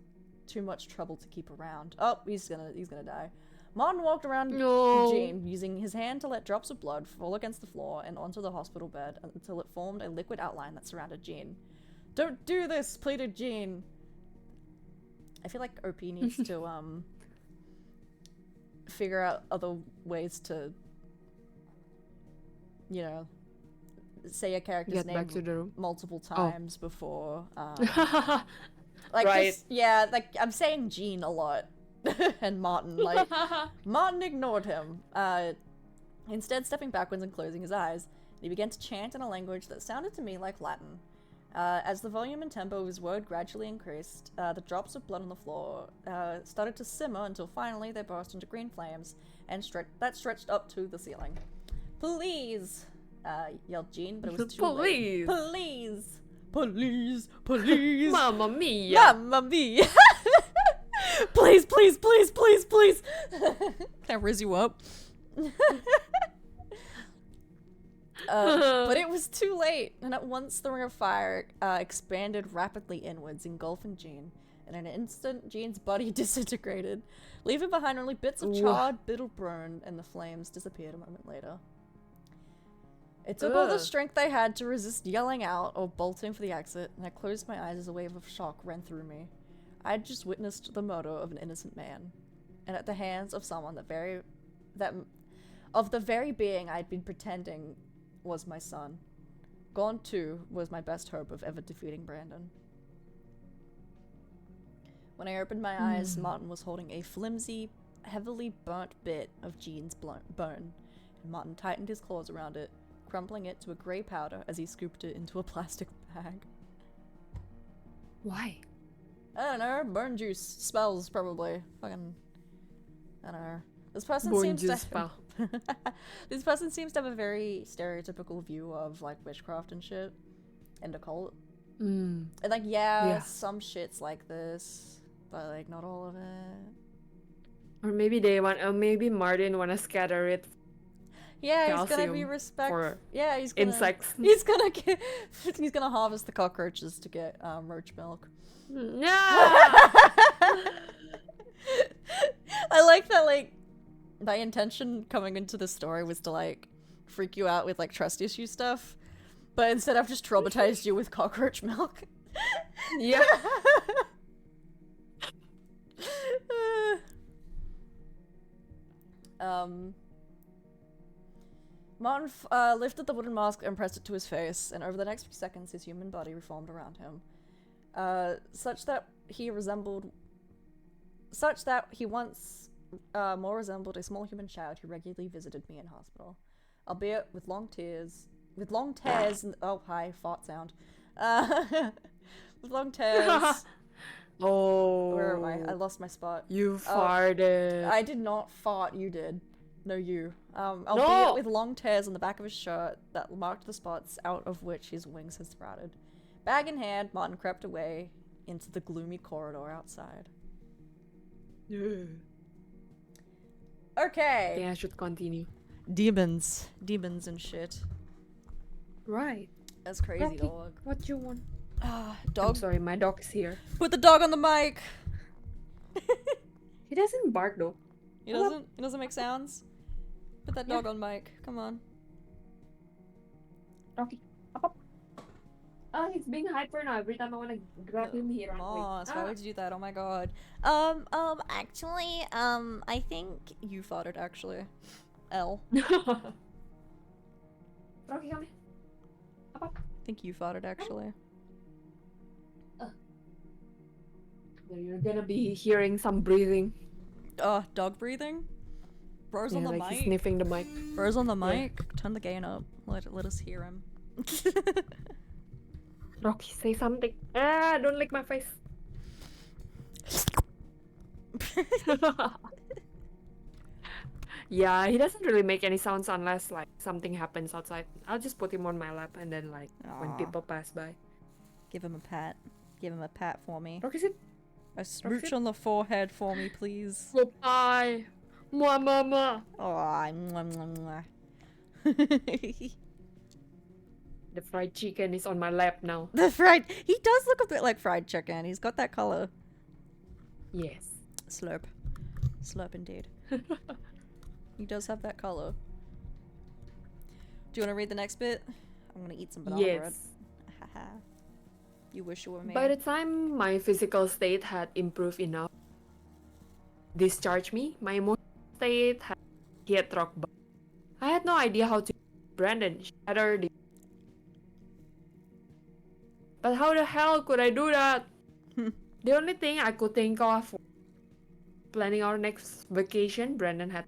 too much trouble to keep around. Oh, he's gonna die. Martin walked around Jean, using his hand to let drops of blood fall against the floor and onto the hospital bed until it formed a liquid outline that surrounded Jean. Don't do this, pleaded Jean. I feel like OP needs to figure out other ways to, you know, say a character's name multiple times before. Like, right. yeah, like I'm saying Jean a lot. And Martin, like, Martin ignored him, instead stepping backwards and closing his eyes. He began to chant in a language that sounded to me like Latin. As the volume and tempo of his word gradually increased, the drops of blood on the floor started to simmer until finally they burst into green flames and stretched up to the ceiling. Please, yelled Jean, but it was too late. Please! Please! Please! Mamma mia! Mamma mia! Please, please, please, please, please! Can I riz you up? But it was too late, and at once the ring of fire expanded rapidly inwards, engulfing Jean. In an instant, Jean's body disintegrated, leaving behind only bits of charred, brittle bone, and the flames disappeared a moment later. It took all the strength I had to resist yelling out or bolting for the exit, and I closed my eyes as a wave of shock ran through me. I had just witnessed the murder of an innocent man, and at the hands of someone of the very being I'd been pretending was my son. Gone too was my best hope of ever defeating Brandon. When I opened my eyes, Martin was holding a flimsy, heavily burnt bit of Jean's bone, and Martin tightened his claws around it, crumpling it to a grey powder as he scooped it into a plastic bag. Why? I don't know, burn juice. Spells, probably. Fucking... I don't know. This person This person seems to have a very stereotypical view of, like, witchcraft and shit. And occult. And, like, yeah, some shit's like this, but, like, not all of it. Or maybe they want... maybe Martin wanna scatter it. Yeah, he's gonna be respectful. Yeah, he's gonna... Insects. He's gonna harvest the cockroaches to get, roach milk. No! I like that, like, my intention coming into this story was to, like, freak you out with, like, trust issue stuff, but instead I've just traumatized you with cockroach milk. Yeah. Martin lifted the wooden mask and pressed it to his face, and over the next few seconds his human body reformed around him. Such that he once more resembled a small human child who regularly visited me in hospital, albeit with long tears in fart sound, with long tears. Oh, where am I? I lost my spot. You farted. I did not fart. You did. No, you. Albeit with long tears on the back of his shirt that marked the spots out of which his wings had sprouted. Bag in hand, Martin crept away into the gloomy corridor outside. Yeah. Okay. I think I should continue. Demons and shit. Right. That's crazy, Rocky, dog. What you want? Dog. I'm sorry, my dog is here. Put the dog on the mic. He doesn't bark though. He doesn't. He doesn't make sounds. Put that dog on mic. Come on. Rocky, up. He's being hyper now. Every time I want to grab him here. Moss, why would you do that? Oh my god. Actually, I think you farted, actually. L. Rocky, come here. Up. I think you farted, actually. You're gonna be hearing some breathing. Dog breathing? Bro's on the like mic. He's sniffing the mic. Bro's on the mic. Turn the gain up. Let us hear him. Rocky, say something. Ah, don't lick my face. Yeah, he doesn't really make any sounds unless like something happens outside. I'll just put him on my lap and then like when Aw. people pass by. Give him a pat. Give him a pat for me. Rocky, sit. A smooch on the forehead for me, please. Goodbye. Mwah, mwah, mwah. Aw, mwah, mwah, mwah. The fried chicken is on my lap now. The fried. He does look a bit like fried chicken. He's got that color. Yes. Slurp. Slurp indeed. He does have that color. Do you want to read the next bit? I'm gonna eat some banana bread. Yes. Haha. You wish you were me. By the time my physical state had improved enough, discharge me, my emotional state had hit rock bottom. I had no idea how to Brandon shatter the. But how the hell could I do that? The only thing I could think of was planning our next vacation. Brandon had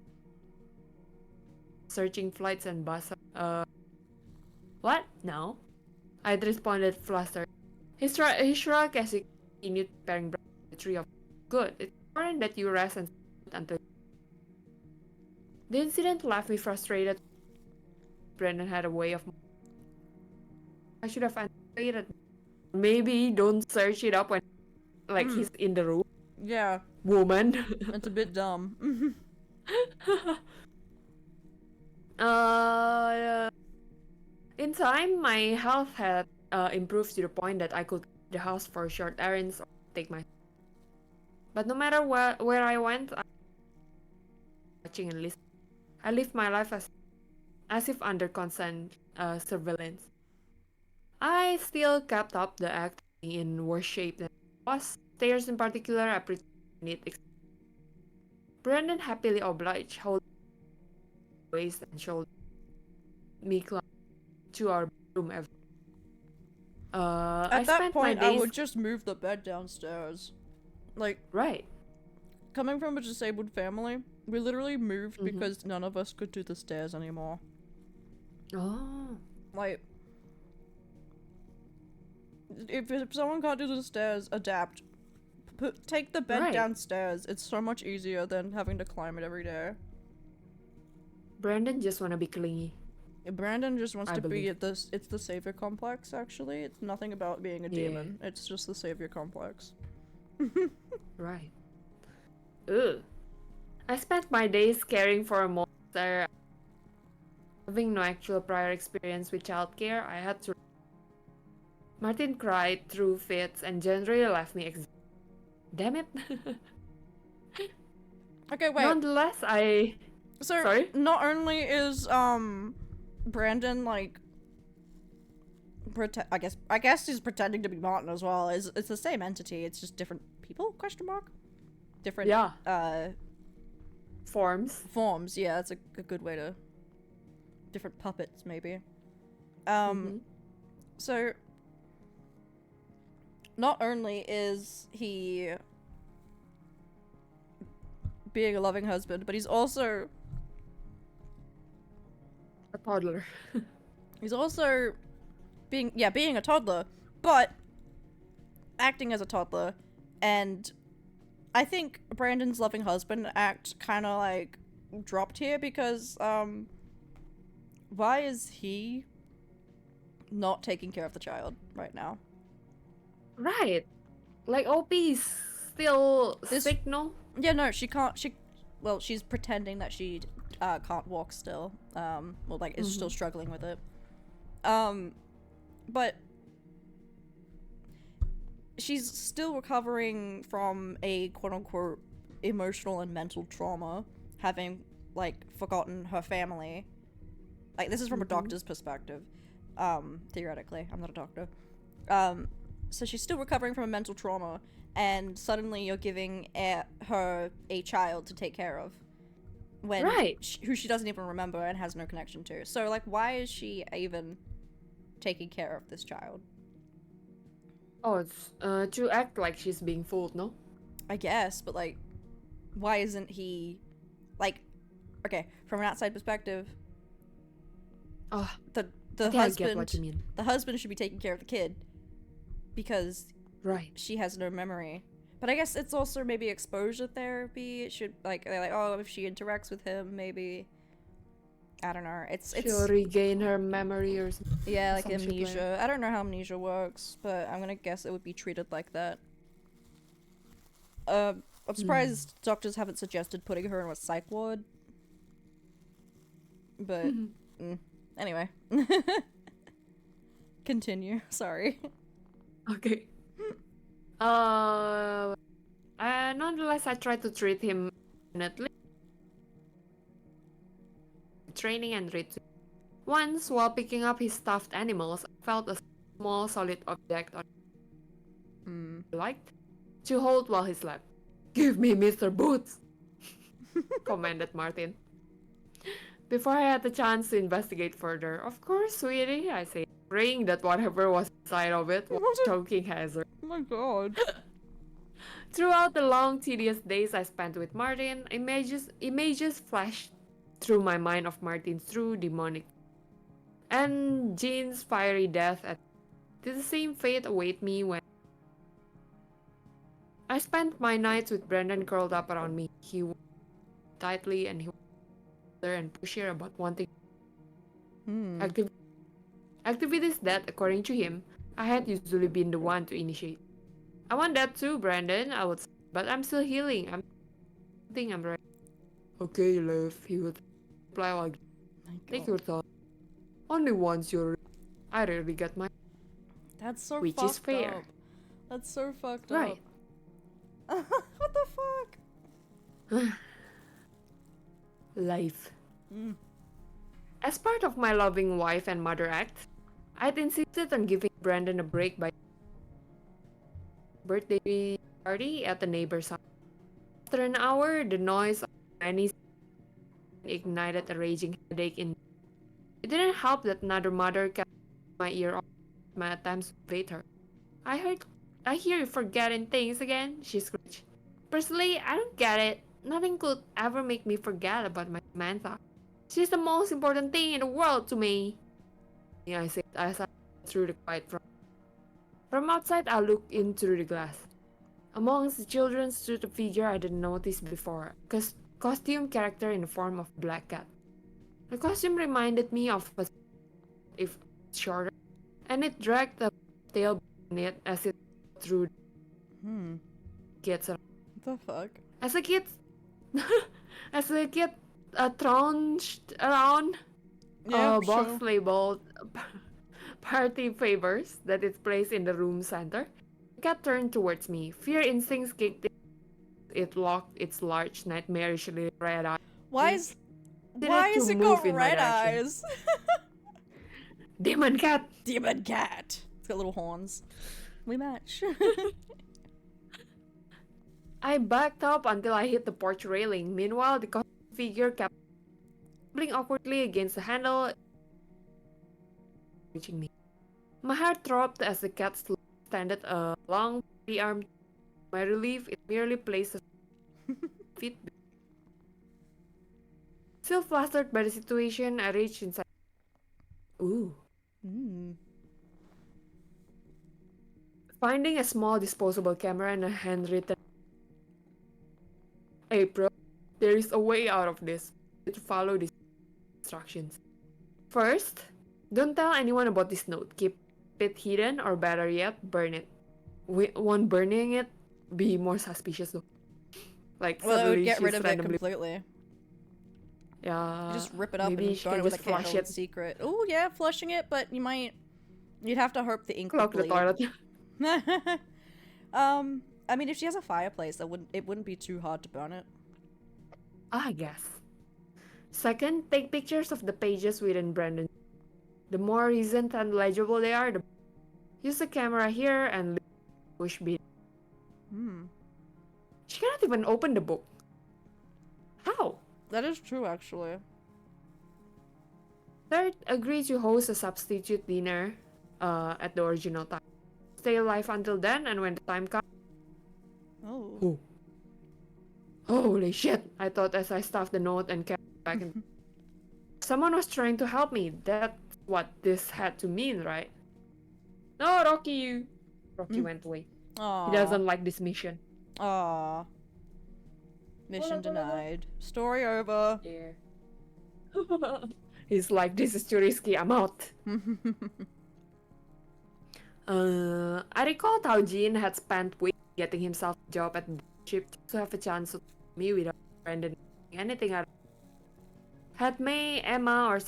searching flights and buses. What? No. I'd responded flustered. He shrugged as he continued preparing the tree of good. It's important that you rest and sleep until. The incident left me frustrated. Brandon had a way of. I should have anticipated. Maybe don't search it up when, like, he's in the room. Yeah. Woman. That's a bit dumb. In time, my health had improved to the point that I could leave the house for short errands or take my. But no matter where I went, I watching and listening. I lived my life as if under constant surveillance. I still kept up the act in worse shape than I was. Stairs in particular, I pretended it. Brandon happily obliged, holding my waist and shoulder. Me climb to our bedroom every. At that point, I would just move the bed downstairs. Like, right. Coming from a disabled family, we literally moved because none of us could do the stairs anymore. Oh. Like, if someone can't do the stairs, adapt. Take the bed downstairs. It's so much easier than having to climb it every day. Brandon just wanna be clingy. Brandon just wants to be at this. It's the savior complex, actually. It's nothing about being a demon. It's just the savior complex. Right. Ugh. I spent my days caring for a monster. Having no actual prior experience with childcare, I had to. Martin cried through fits and generally left me exhausted. Damn it. Okay, wait. Nonetheless, Sorry? Not only is, Brandon, like, I guess he's pretending to be Martin as well. It's the same entity, it's just different people, question mark? Different, Forms. Forms, yeah, that's a good way to... Different puppets, maybe. So... Not only is he being a loving husband, but he's also a toddler. He's also being a toddler, but acting as a toddler. And I think Brandon's loving husband act kind of like dropped here because why is he not taking care of the child right now? Right. Like, OP's still sick, no? Yeah, no, she can't, well, she's pretending that she can't walk still. Well, like, is still struggling with it. But she's still recovering from a quote-unquote emotional and mental trauma, having, like, forgotten her family. Like, this is from a doctor's perspective, theoretically. I'm not a doctor. So she's still recovering from a mental trauma, and suddenly you're giving her a child to take care of. When who she doesn't even remember and has no connection to. So, like, why is she even taking care of this child? Oh, it's to act like she's being fooled, no? I guess, but, like, why isn't he... Like, okay, from an outside perspective... Oh, the husband... I get what you mean. The husband should be taking care of the kid. because Right. she has no memory. But I guess it's also maybe exposure therapy. It should like they're like, oh, if she interacts with him, maybe I don't know. She'll regain her memory or yeah, like some shit like amnesia. I don't know how amnesia works, but I'm gonna guess it would be treated like that. I'm surprised doctors haven't suggested putting her in a psych ward. But anyway, continue. Sorry. Okay. Nonetheless, I tried to treat him definitely. Training and ritual. Once, while picking up his stuffed animals, I felt a small solid object on liked to hold while he slept. Give me Mr. Boots, commanded Martin. Before I had the chance to investigate further, of course, sweetie, I said, praying that whatever was inside of it was a choking hazard. Oh my god. Throughout the long, tedious days I spent with Martin, images flashed through my mind of Martin's true demonic and Jean's fiery death. Did the same fate await me when I spent my nights with Brendan curled up around me? He was tightly and he was there and pushier about wanting activities that, according to him, I had usually been the one to initiate. I want that too, Brandon, I would say, but I'm still healing. I think I'm ready. Okay, love, he would reply while take your time. Only once you're I rarely get my That's so which fucked is fair. up. That's so fucked Right. up. What the fuck? Life. As part of my loving wife and mother act, I'd insisted on giving Brandon a break by birthday party at the neighbor's house. After an hour, the noise of many ignited a raging headache in me. It didn't help that another mother kept my ear off my attempts to bait her. I hear you forgetting things again, she screeched. Personally, I don't get it. Nothing could ever make me forget about my Samantha. She's the most important thing in the world to me. I said as I through the quiet front. From outside, I looked in through the glass. Amongst the children stood a figure I didn't notice before, a costume character in the form of Black Cat. The costume reminded me of a if shorter, and it dragged a tail behind it as it threw kids around. What the fuck? As a kid, trounced around a box labeled party favors that is placed in the room center. The cat turned towards me. Fear instincts kicked in. It locked its large, nightmarishly red eyes. Why is it got red eyes? Demon cat! Demon cat! It's got little horns. We match. I backed up until I hit the porch railing. Meanwhile, the costume figure kept stumbling awkwardly against the handle, reaching me. My heart throbbed as the cat extended a long, free arm. To my relief, it merely placed a feet. Still flustered by the situation, I reached inside. Ooh. Finding a small disposable camera and a handwritten April, there is a way out of this. To follow these instructions. First, don't tell anyone about this note. Keep it hidden, or better yet, burn it. Won't burning it be more suspicious though? Like, well, it would suddenly get she's rid of it randomly. completely. Yeah. You just rip it up maybe and she burn can it with a just flush candle in it. secret. Oh yeah, flushing it, but you'd have to hope the ink Clog would the bleed. toilet. I mean, if she has a fireplace, it wouldn't be too hard to burn it. I guess. Second, take pictures of the pages within Brandon. The more recent and legible they are, the use the camera here and push bin. She cannot even open the book. How? That is true, actually. Third, agree to host a substitute dinner at the original time. Stay alive until then, and when the time comes. Oh. Holy shit! I thought as I stuffed the note and kept it back in. Someone was trying to help me. That's what this had to mean, right? No, Rocky, you. Rocky went away. Aw. He doesn't like this mission. Aw. Mission denied. Story over. Yeah. He's like, this is too risky, I'm out. I recalled how Jean had spent weeks getting himself a job at the ship to have a chance to me without Brandon anything out. Had May, Emma, or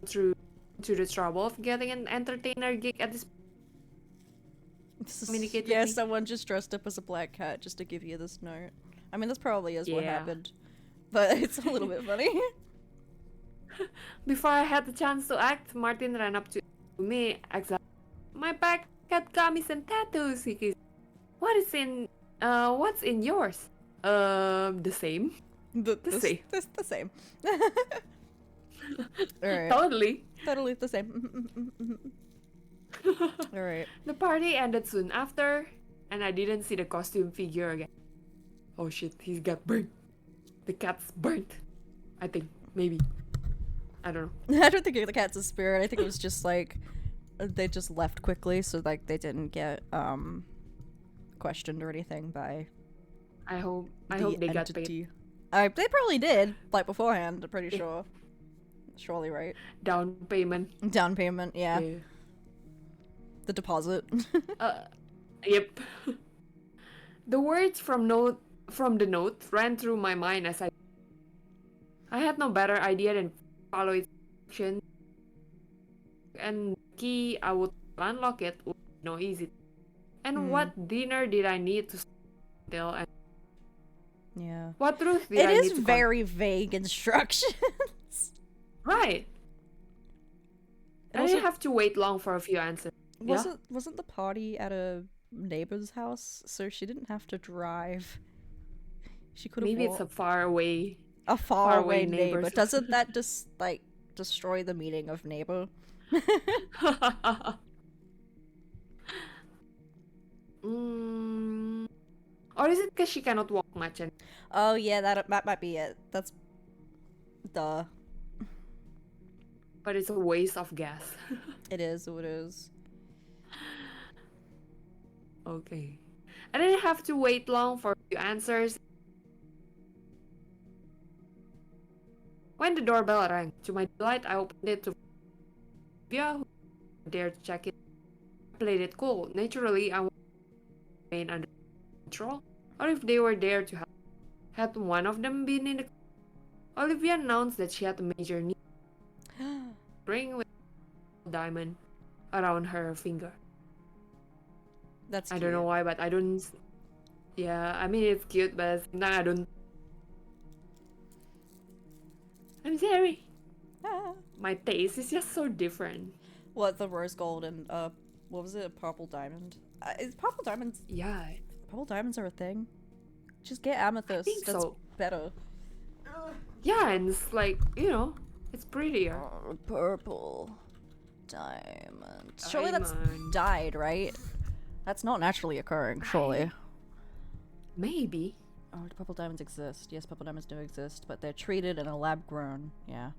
through the trouble of getting an entertainer gig at this communicate with Yeah, me? someone just dressed up as a black cat just to give you this note. I mean, this probably is what Yeah. happened, but it's a little bit funny. Before I had the chance to act, Martin ran up to me, exactly. My back had gummies and tattoos. He kissed. What's in yours? The same. The same. the same. Alright. Totally. Totally the same. Alright. The party ended soon after, and I didn't see the costume figure again. Oh shit, he got burnt. The cat's burnt. I think, maybe. I don't know. I don't think the cat's a spirit. I think it was just like they just left quickly, so like they didn't get questioned or anything by I hope the they got paid. entity. They probably did, like beforehand. I'm pretty sure. Surely, right? Down payment. Down payment, yeah. The deposit. Yep. The words from the note ran through my mind as I had no better idea than follow its instructions. And the key I would unlock it was no easy. And what dinner did I need to tell? And Yeah. what truth did It I is need to very vague instructions. Right. I didn't have to wait long for a few answers. Wasn't the party at a neighbor's house, so she didn't have to drive. She could have Maybe it's a far away. a far away neighbor. neighbor's Doesn't that just like destroy the meaning of neighbor? Or is it because she cannot walk much? And Oh yeah, that might be it. That's duh. but it's a waste of gas. It is what it is. Okay. I didn't have to wait long for a few answers. When the doorbell rang, to my delight, I opened it to Via, who dared to check it. I played it cool. Naturally, I wanted to remain under control, or if they were there to help. Had one of them been in the... Olivia announced that she had a major knee ring with a diamond around her finger. That's I don't know why, but I don't... Yeah, I mean, it's cute, but at the same time, I don't... I'm sorry. Ah. My taste is just so different. What, the rose gold and what was it? A purple diamond? Is purple diamonds? Yeah, Purple diamonds are a thing. Just get amethyst. think That's so. better. yeah, and it's like, you know, it's prettier. Purple diamond. Surely that's Diamond. dyed, right? That's not naturally occurring, surely. Maybe. Oh, do purple diamonds exist? Yes, purple diamonds do exist, but they're treated and are lab grown. Yeah.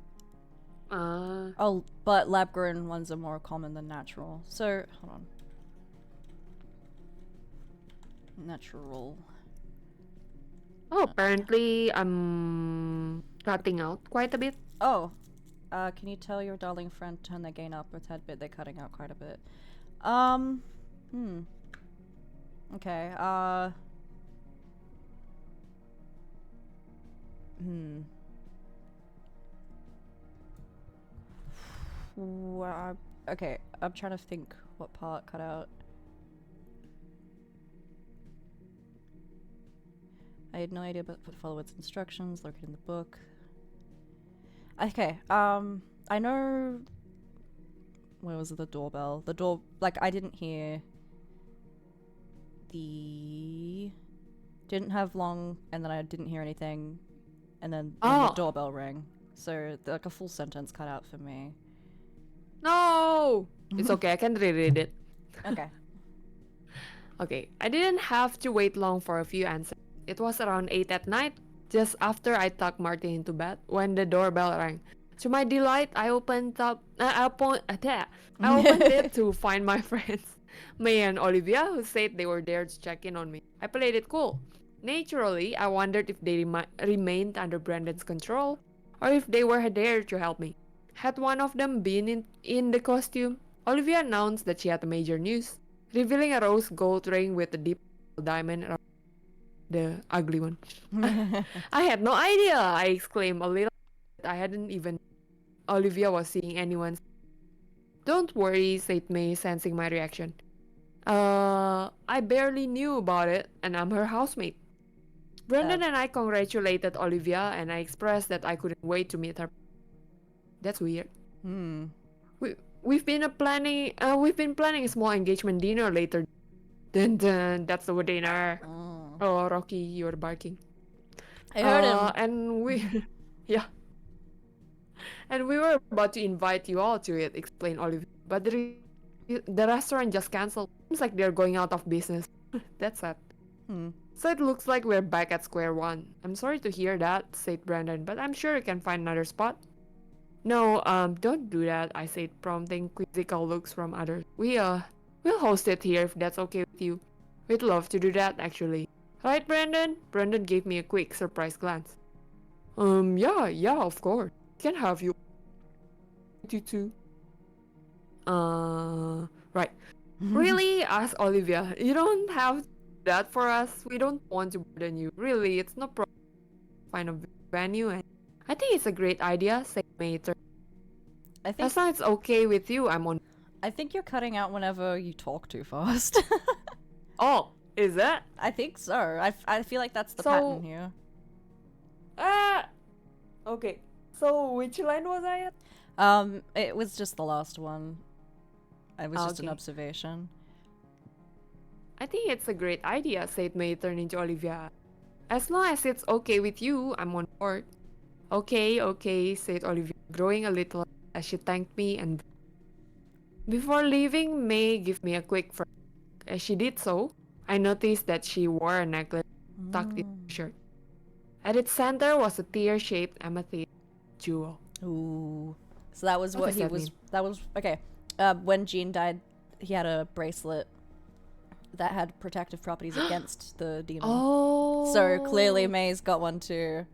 Oh, but lab grown ones are more common than natural. So, hold on. Natural. Oh, apparently I'm cutting out quite a bit. Oh, can you tell your darling friend to turn their gain up a tad bit? They're cutting out quite a bit. Okay, okay, I'm trying to think what part cut out. I had no idea but follow its instructions, located in the book. Okay, I know... Where was it? The doorbell? The door... Like, I didn't hear... Didn't have long, and then I didn't hear anything, and then the doorbell rang. So, like, a full sentence cut out for me. No! It's okay, I can reread it. Okay. Okay, I didn't have to wait long for a few answers. It was around 8 at night, just after I tucked Martin into bed, when the doorbell rang. To my delight, I opened it to find my friends. May and Olivia, who said they were there to check in on me. I played it cool. Naturally, I wondered if they remained under Brandon's control or if they were there to help me. Had one of them been in the costume? Olivia announced that she had major news, revealing a rose gold ring with a deep diamond around the ugly one. I had no idea, I exclaimed a little. I hadn't even. Olivia was seeing anyone. Don't worry, said May, sensing my reaction. I barely knew about it, and I'm her housemate. Brandon and I congratulated Olivia, and I expressed that I couldn't wait to meet her. That's weird. We've been planning a small engagement dinner later. Dun dun, that's the dinner. Oh, Rocky, you're barking. I heard him. And we, yeah. And we were about to invite you all to it, explained Olivia. But the restaurant just cancelled. Seems like they're going out of business. That's sad. So it looks like we're back at square one. I'm sorry to hear that, said Brandon, but I'm sure you can find another spot. No, don't do that, I said, prompting quizzical looks from others. We'll host it here if that's okay with you. We'd love to do that, actually. Right, Brandon? Brandon gave me a quick, surprised glance. Yeah, of course. Can have you. You too. Right. Really? Asked Olivia. You don't have that for us. We don't want to burden you. Really, it's no problem. Find a venue, and I think it's a great idea, said Mater. As long as it's okay with you, I'm on. I think you're cutting out whenever you talk too fast. Oh, is that? I think so. I feel like that's the pattern here. Okay. So which line was I at? It was just the last one. It was just an observation. I think it's a great idea, said May, turning to Olivia. As long as it's okay with you, I'm on board. Okay, said Olivia, growing a little as she thanked me and before leaving, May gave me a quick first. As she did so, I noticed that she wore a necklace tucked in her shirt. At its center was a tear-shaped amethyst jewel. Ooh. So that was what he was. Mean? That was okay. When Jean died, he had a bracelet that had protective properties against the demon. Oh. So clearly May's got one too.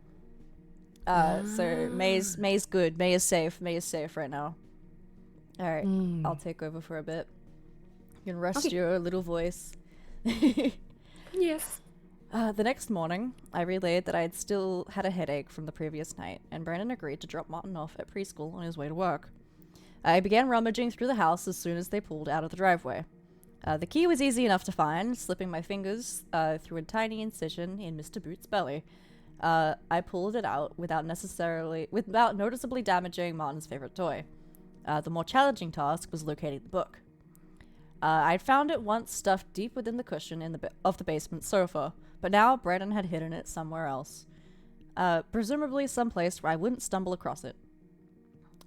So May's good. May is safe. May is safe right now. All right, I'll take over for a bit. You can rest your little voice. Yes. The next morning, I relayed that I had still had a headache from the previous night, and Brandon agreed to drop Martin off at preschool on his way to work. I began rummaging through the house as soon as they pulled out of the driveway. The key was easy enough to find, slipping my fingers through a tiny incision in Mr. Boots' belly. I pulled it out without noticeably damaging Martin's favorite toy. The more challenging task was locating the book. I'd found it once stuffed deep within the cushion of the basement sofa, but now Brandon had hidden it somewhere else. Presumably someplace where I wouldn't stumble across it.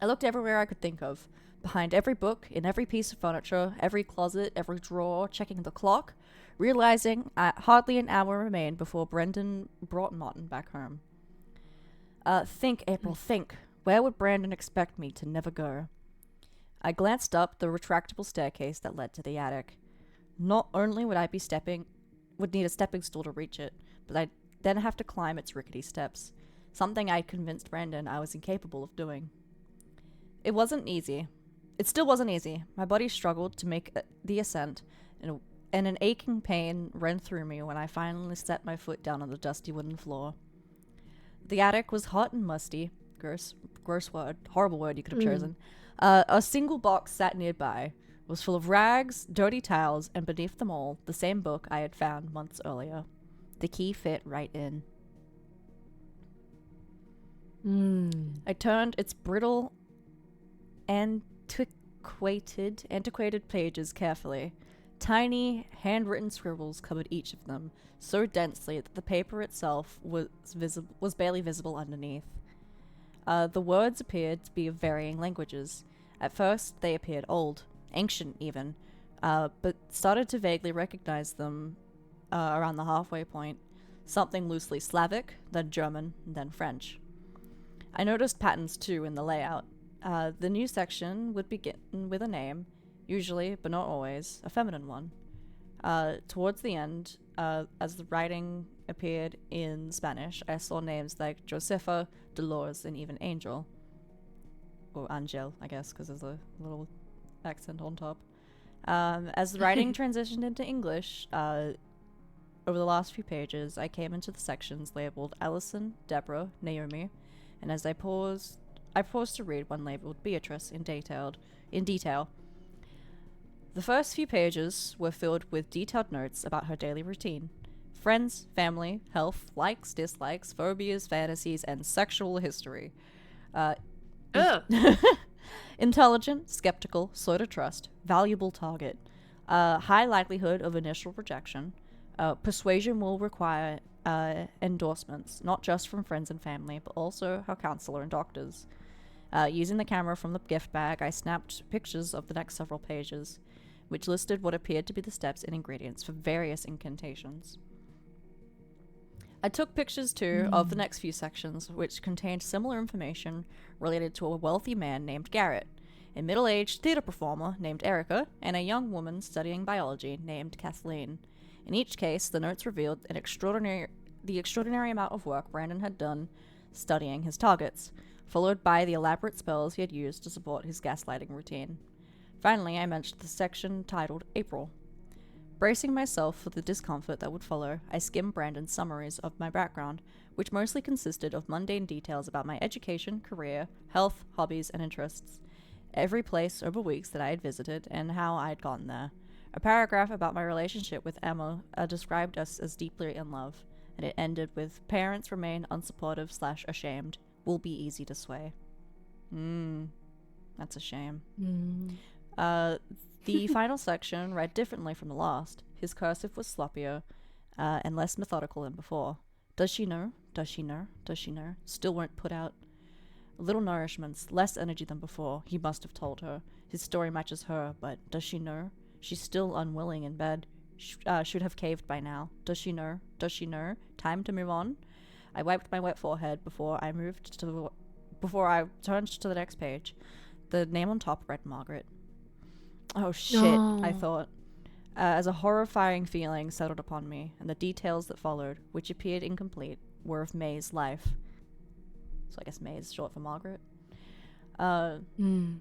I looked everywhere I could think of, behind every book, in every piece of furniture, every closet, every drawer, checking the clock, realizing hardly an hour remained before Brendan brought Martin back home. Think, April, think. Where would Brandon expect me to never go? I glanced up the retractable staircase that led to the attic. Not only would I would need a stepping stool to reach it, but I'd then have to climb its rickety steps, something I'd convinced Brandon I was incapable of doing. It wasn't easy. It still wasn't easy. My body struggled to make the ascent, and an aching pain ran through me when I finally set my foot down on the dusty wooden floor. The attic was hot and musty. Gross word. Horrible word you could have chosen. A single box sat nearby, was full of rags, dirty towels, and beneath them all, the same book I had found months earlier. The key fit right in. I turned its brittle, antiquated pages carefully. Tiny, handwritten scribbles covered each of them, so densely that the paper itself was barely visible underneath. The words appeared to be of varying languages. At first, they appeared old, ancient even, but started to vaguely recognize them around the halfway point. Something loosely Slavic, then German, then French. I noticed patterns too in the layout. The new section would begin with a name, usually, but not always, a feminine one. Towards the end, as the writing appeared in Spanish, I saw names like Josefa, Dolores, and even Angel. Or Angel, I guess, because there's a little accent on top. As the writing transitioned into English, over the last few pages, I came into the sections labeled Allison, Deborah, Naomi, and as I paused to read one labeled Beatrice in detail. The first few pages were filled with detailed notes about her daily routine. Friends, family, health, likes, dislikes, phobias, fantasies, and sexual history. Intelligent, skeptical, slow to trust, valuable target, high likelihood of initial rejection. Persuasion will require endorsements, not just from friends and family, but also her counselor and doctors. Using the camera from the gift bag, I snapped pictures of the next several pages, which listed what appeared to be the steps and ingredients for various incantations. I took pictures too of the next few sections, which contained similar information related to a wealthy man named Garrett, a middle-aged theater performer named Erica, and a young woman studying biology named Kathleen. In each case, the notes revealed the extraordinary amount of work Brandon had done studying his targets, followed by the elaborate spells he had used to support his gaslighting routine. Finally, I mentioned the section titled April. Bracing myself for the discomfort that would follow, I skimmed Brandon's summaries of my background, which mostly consisted of mundane details about my education, career, health, hobbies, and interests, every place over weeks that I had visited, and how I had gotten there. A paragraph about my relationship with Emma described us as deeply in love, and it ended with, parents remain unsupportive/ashamed, will be easy to sway. That's a shame. The final section read differently from the last. His cursive was sloppier and less methodical than before. Does she know? Does she know? Does she know? Still won't put out. Little nourishments, less energy than before. He must have told her. His story matches her, but does she know? She's still unwilling in bed. Should have caved by now. Does she know? Does she know? Time to move on? I wiped my wet forehead before I turned to the next page. The name on top read Margaret. Oh shit, I thought. As a horrifying feeling settled upon me, and the details that followed, which appeared incomplete, were of May's life. So I guess May is short for Margaret. From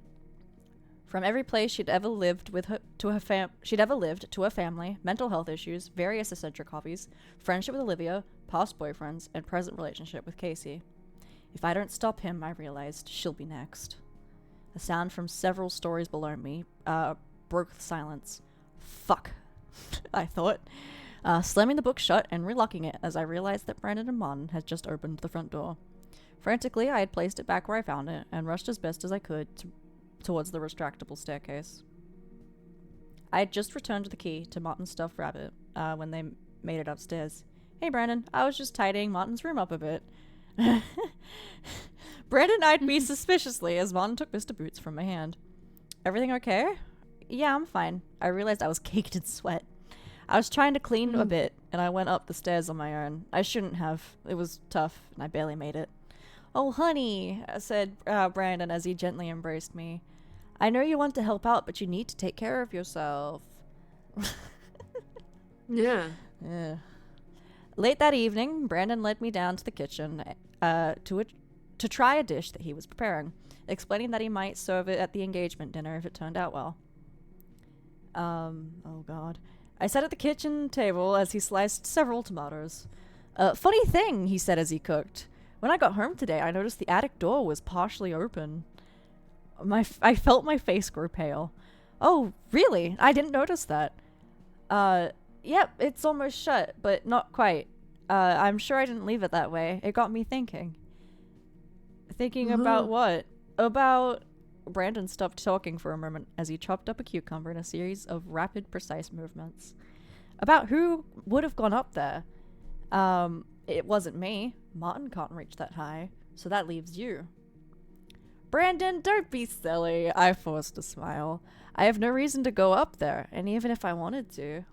every place she'd ever lived to her family, mental health issues, various eccentric hobbies, friendship with Olivia, past boyfriends, and present relationship with Casey. If I don't stop him, I realized, she'll be next. A sound from several stories below me broke the silence. Fuck, I thought, slamming the book shut and relocking it as I realized that Brandon and Martin had just opened the front door. Frantically, I had placed it back where I found it and rushed as best as I could towards the retractable staircase. I had just returned the key to Martin's stuffed rabbit when they made it upstairs. Hey, Brandon, I was just tidying Martin's room up a bit. Brandon eyed me suspiciously as Martin took Mr. Boots from my hand. Everything okay? Yeah, I'm fine. I realized I was caked in sweat. I was trying to clean a bit, and I went up the stairs on my own. I shouldn't have. It was tough, and I barely made it. Oh, honey, said Brandon as he gently embraced me. I know you want to help out, but you need to take care of yourself. Yeah. Late that evening, Brandon led me down to the kitchen to try a dish that he was preparing, explaining that he might serve it at the engagement dinner if it turned out well. Oh god. I sat at the kitchen table as he sliced several tomatoes. Funny thing, he said as he cooked. When I got home today, I noticed the attic door was partially open. I felt my face grow pale. Oh, really? I didn't notice that. Yep, it's almost shut, but not quite. I'm sure I didn't leave it that way. It got me thinking. Thinking about what? About... Brandon stopped talking for a moment as he chopped up a cucumber in a series of rapid, precise movements. About who would have gone up there? It wasn't me. Martin can't reach that high, so that leaves you. Brandon, don't be silly. I forced a smile. I have no reason to go up there, and even if I wanted to,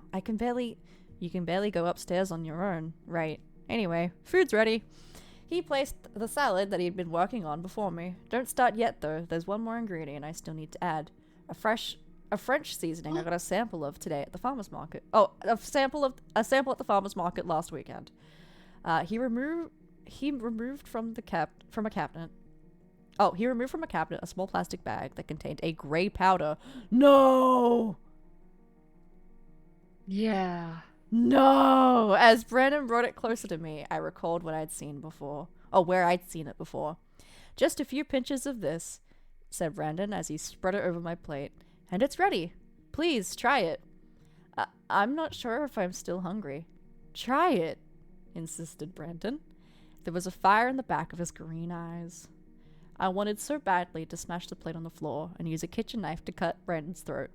you can barely go upstairs on your own, right? Anyway, food's ready. He placed the salad that he'd been working on before me. Don't start yet, though. There's one more ingredient I still need to add. A fresh a French seasoning I got a sample of today at the farmer's market. Oh, a sample at the farmer's market last weekend. He removed from a cabinet. Oh, he removed from a cabinet a small plastic bag that contained a gray powder. No! Yeah. No! As Brandon brought it closer to me, I recalled what I'd seen before. Oh, where I'd seen it before. Just a few pinches of this, said Brandon as he spread it over my plate. And it's ready. Please, try it. I'm not sure if I'm still hungry. Try it, insisted Brandon. There was a fire in the back of his green eyes. I wanted so badly to smash the plate on the floor and use a kitchen knife to cut Brandon's throat.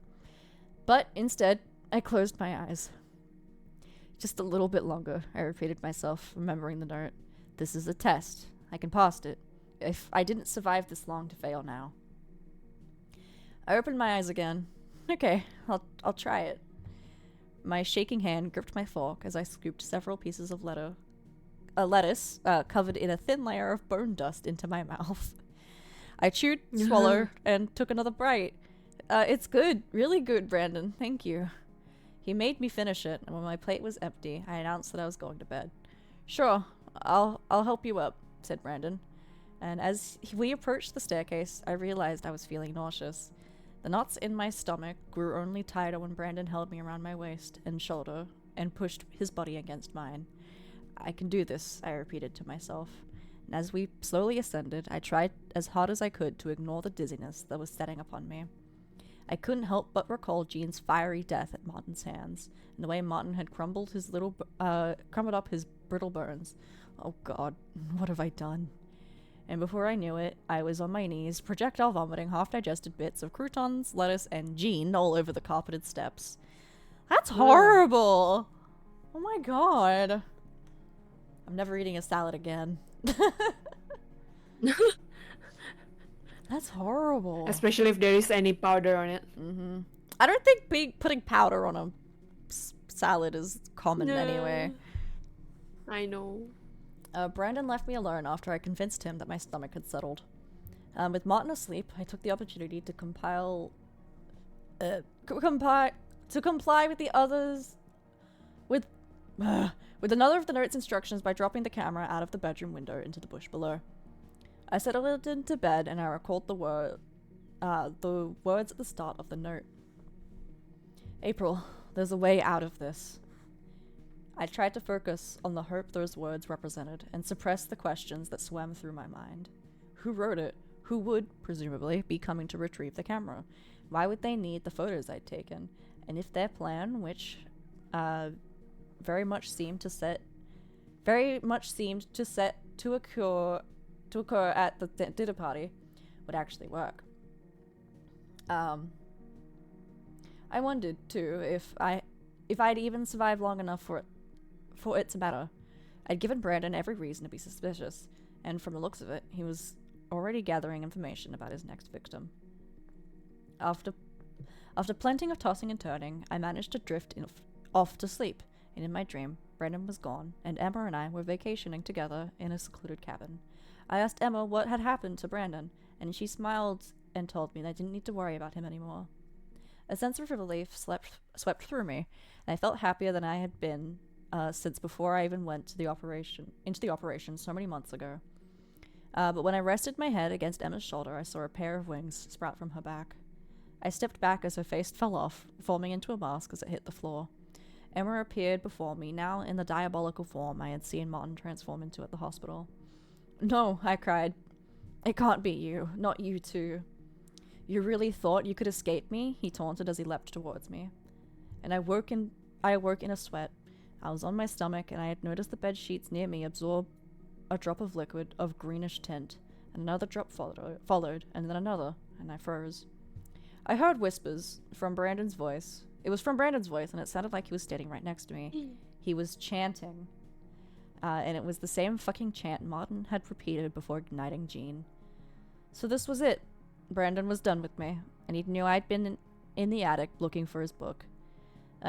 But instead, I closed my eyes. Just a little bit longer, I repeated myself, remembering the note. This is a test. I can pass it. If I didn't survive this long to fail now. I opened my eyes again. Okay, I'll try it. My shaking hand gripped my fork as I scooped several pieces of lettuce covered in a thin layer of bone dust into my mouth. I chewed, swallowed, and took another bite. It's good. Really good, Brandon. Thank you. He made me finish it, and when my plate was empty, I announced that I was going to bed. Sure, I'll help you up, said Brandon. And as we approached the staircase, I realized I was feeling nauseous. The knots in my stomach grew only tighter when Brandon held me around my waist and shoulder and pushed his body against mine. I can do this, I repeated to myself. And as we slowly ascended, I tried as hard as I could to ignore the dizziness that was setting upon me. I couldn't help but recall Jean's fiery death at Martin's hands, and the way Martin had crumbled up his brittle bones. Oh God, what have I done? And before I knew it, I was on my knees, projectile vomiting half-digested bits of croutons, lettuce, and Jean all over the carpeted steps. That's horrible! Oh my God. I'm never eating a salad again. That's horrible. Especially if there is any powder on it. Mm-hmm. I don't think putting powder on a salad is common anyway. I know. Brandon left me alone after I convinced him that my stomach had settled. With Martin asleep, I took the opportunity to comply with the others with another of the note's instructions by dropping the camera out of the bedroom window into the bush below. I settled into bed and I recalled the words at the start of the note. April, there's a way out of this. I tried to focus on the hope those words represented and suppress the questions that swam through my mind. Who wrote it? Who would, presumably, be coming to retrieve the camera? Why would they need the photos I'd taken? And if their plan, which very much seemed to occur at the dinner party, would actually work. I wondered too if I'd even survive long enough for it to matter. I'd given Brandon every reason to be suspicious, and from the looks of it, he was already gathering information about his next victim. After plenty of tossing and turning, I managed to drift off to sleep, and in my dream, Brandon was gone, and Emma and I were vacationing together in a secluded cabin. I asked Emma what had happened to Brandon, and she smiled and told me that I didn't need to worry about him anymore. A sense of relief swept through me, and I felt happier than I had been since before I even went into the operation so many months ago. But when I rested my head against Emma's shoulder, I saw a pair of wings sprout from her back. I stepped back as her face fell off, forming into a mask as it hit the floor. Emma appeared before me, now in the diabolical form I had seen Martin transform into at the hospital. No, I cried. It can't be you. Not you too. You really thought you could escape me? He taunted as he leapt towards me. And I woke in a sweat. I was on my stomach, and I had noticed the bed sheets near me absorb a drop of liquid of greenish tint, and another drop followed, and then another, and I froze. I heard whispers from Brandon's voice. It was from Brandon's voice, and it sounded like he was standing right next to me. He was chanting. And it was the same fucking chant Martin had repeated before igniting Jean. So this was it. Brandon was done with me, and he knew I'd been in the attic looking for his book.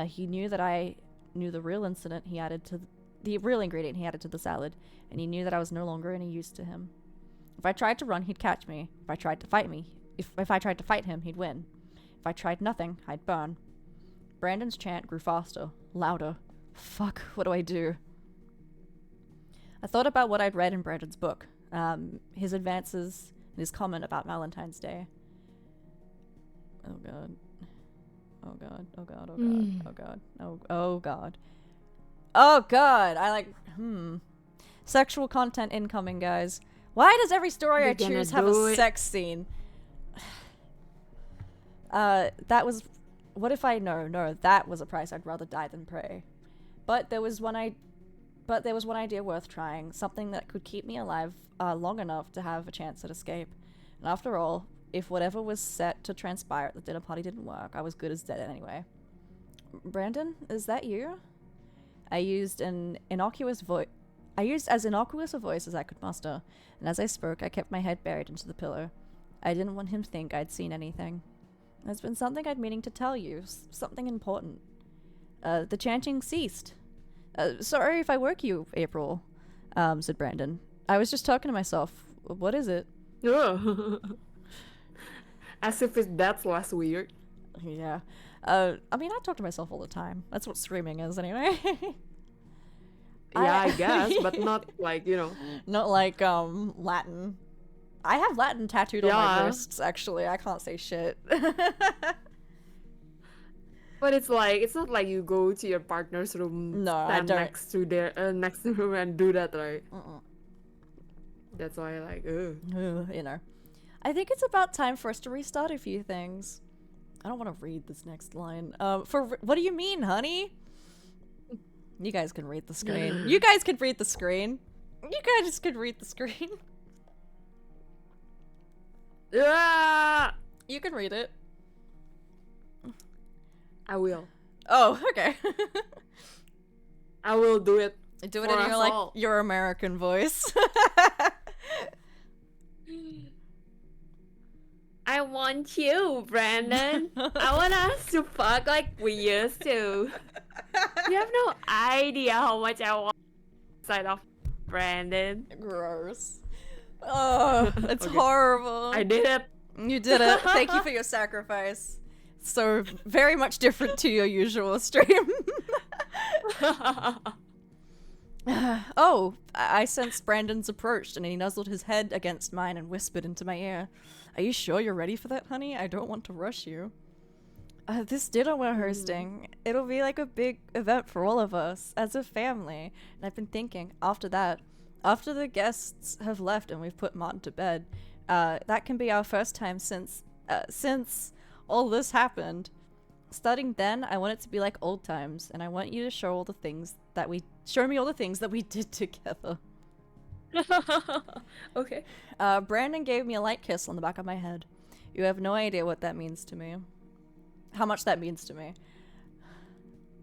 He knew that I knew the real ingredient he added to the salad, and he knew that I was no longer any use to him. If I tried to run, he'd catch me. If I tried to fight him, he'd win. If I tried nothing, I'd burn. Brandon's chant grew faster, louder. Fuck, what do I do? I thought about what I'd read in Brandon's book, his advances and his comment about Valentine's Day. Oh god. Oh god, oh god, oh god, oh god, oh god. Oh god, Sexual content incoming, guys. Why does every story I choose have a sex scene? That was... What if I... No, that was a price I'd rather die than pay. But there was one idea worth trying. Something that could keep me alive long enough to have a chance at escape. And after all, if whatever was set to transpire at the dinner party didn't work, I was good as dead anyway. Brandon, is that you? I used as innocuous a voice as I could muster, and as I spoke, I kept my head buried into the pillow. I didn't want him to think I'd seen anything. There's been something I'd meaning to tell you, something important. The chanting ceased. Sorry if I woke you, April, said Brandon. I was just talking to myself. What is it? As if that's less weird. Yeah. I talk to myself all the time. That's what screaming is, anyway. Yeah, I guess, but not like, Not like, Latin. I have Latin tattooed on my wrists, actually. I can't say shit. But it's not like you go to your partner's room, stand next to him and do that, right? That's why I think it's about time for us to restart a few things. I don't want to read this next line. What do you mean, honey? You guys can read the screen. You guys can read the screen. Yeah. You can read it. I will. Oh, okay. I will do it. Do it in your American voice. I want you, Brandon. I want us to fuck like we used to. You have no idea how much I want inside of Brandon. Gross. Oh, it's horrible. I did it. You did it. Thank you for your sacrifice. So very much different to your usual stream. Oh, I sensed Brandon's approached, and he nuzzled his head against mine and whispered into my ear, "Are you sure you're ready for that, honey? I don't want to rush you." This dinner we're hosting, it'll be like a big event for all of us, as a family. And I've been thinking, after the guests have left and we've put Martin to bed, that can be our first time since all this happened. Starting then, I want it to be like old times, and I want you to show me all the things that we did together. Okay. Brandon gave me a light kiss on the back of my head. You have no idea what that means to me. How much that means to me.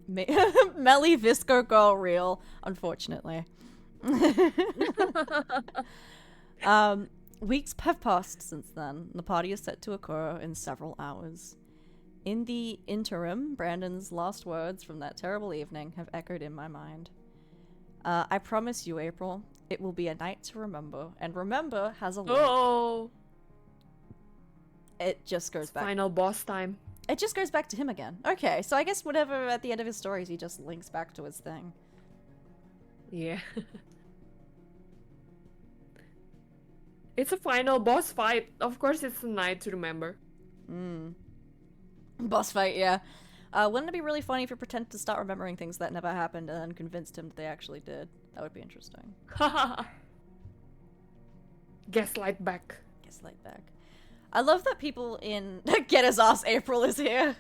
Melly Visco Girl real, unfortunately. Weeks have passed since then. The party is set to occur in several hours. In the interim, Brandon's last words from that terrible evening have echoed in my mind. I promise you, April, it will be a night to remember, and remember has a link. Oh! It just goes back. Final boss time. It just goes back to him again. Okay, so I guess whatever at the end of his stories, he just links back to his thing. Yeah. It's a final boss fight. Of course, it's a night to remember. Boss fight, yeah. Wouldn't it be really funny if you pretended to start remembering things that never happened and then convinced him that they actually did? That would be interesting. Gaslight back. Gaslight back. I love that people in Get His Ass April is here.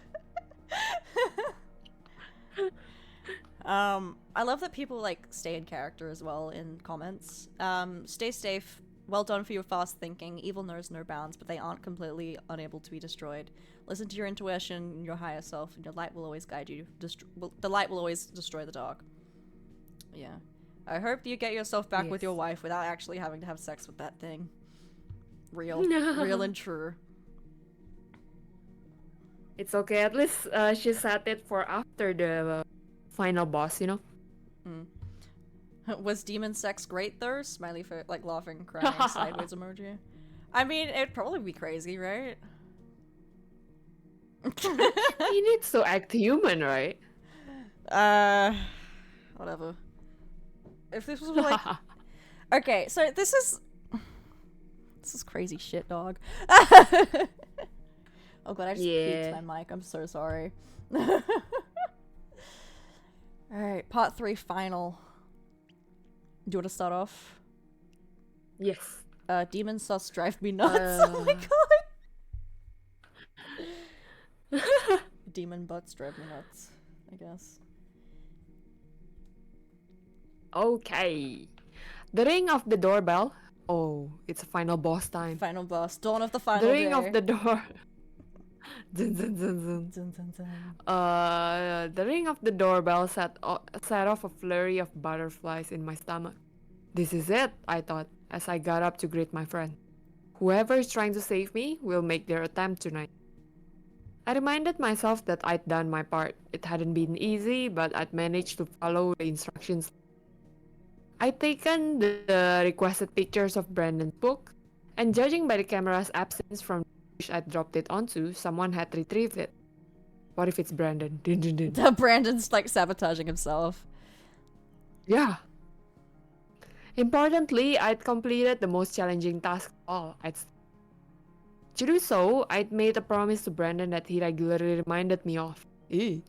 I love that people stay in character as well in comments. Stay safe. Well done for your fast thinking. Evil knows no bounds, but they aren't completely unable to be destroyed. Listen to your intuition and your higher self, and your light will always guide you. The light will always destroy the dark. Yeah. I hope you get yourself back with your wife without actually having to have sex with that thing. Real. Real and true. It's okay. At least she set it for after the final boss, you know? Was demon sex great though? Smiley for laughing, crying, sideways emoji. I mean, it'd probably be crazy, right? He needs to act human, right? Whatever. If this was like, okay, so this is crazy shit, dog. Oh god, I just peeked Yeah. my mic. I'm so sorry. Alright, part 3, final. Do you want to start off? Yes. Demon sus drive me nuts. Oh my god. Demon butts drive me nuts, I guess. Okay. The ring of the doorbell. Oh, it's final boss time. Final boss. Dawn of the final The ring day. of the door. Dun, dun, dun, dun. Dun, dun, dun. The ring of the doorbell set off a flurry of butterflies in my stomach. This is it, I thought, as I got up to greet my friend. Whoever is trying to save me will make their attempt tonight. I reminded myself that I'd done my part. It hadn't been easy, but I'd managed to follow the instructions. I'd taken the requested pictures of Brandon's book, and judging by the camera's absence from the bush I'd dropped it onto, someone had retrieved it. What if it's Brandon? Dun, dun, dun. Brandon's like sabotaging himself. Yeah. Importantly, I'd completed the most challenging task of all. To do so, I'd made a promise to Brandon that he regularly reminded me of. A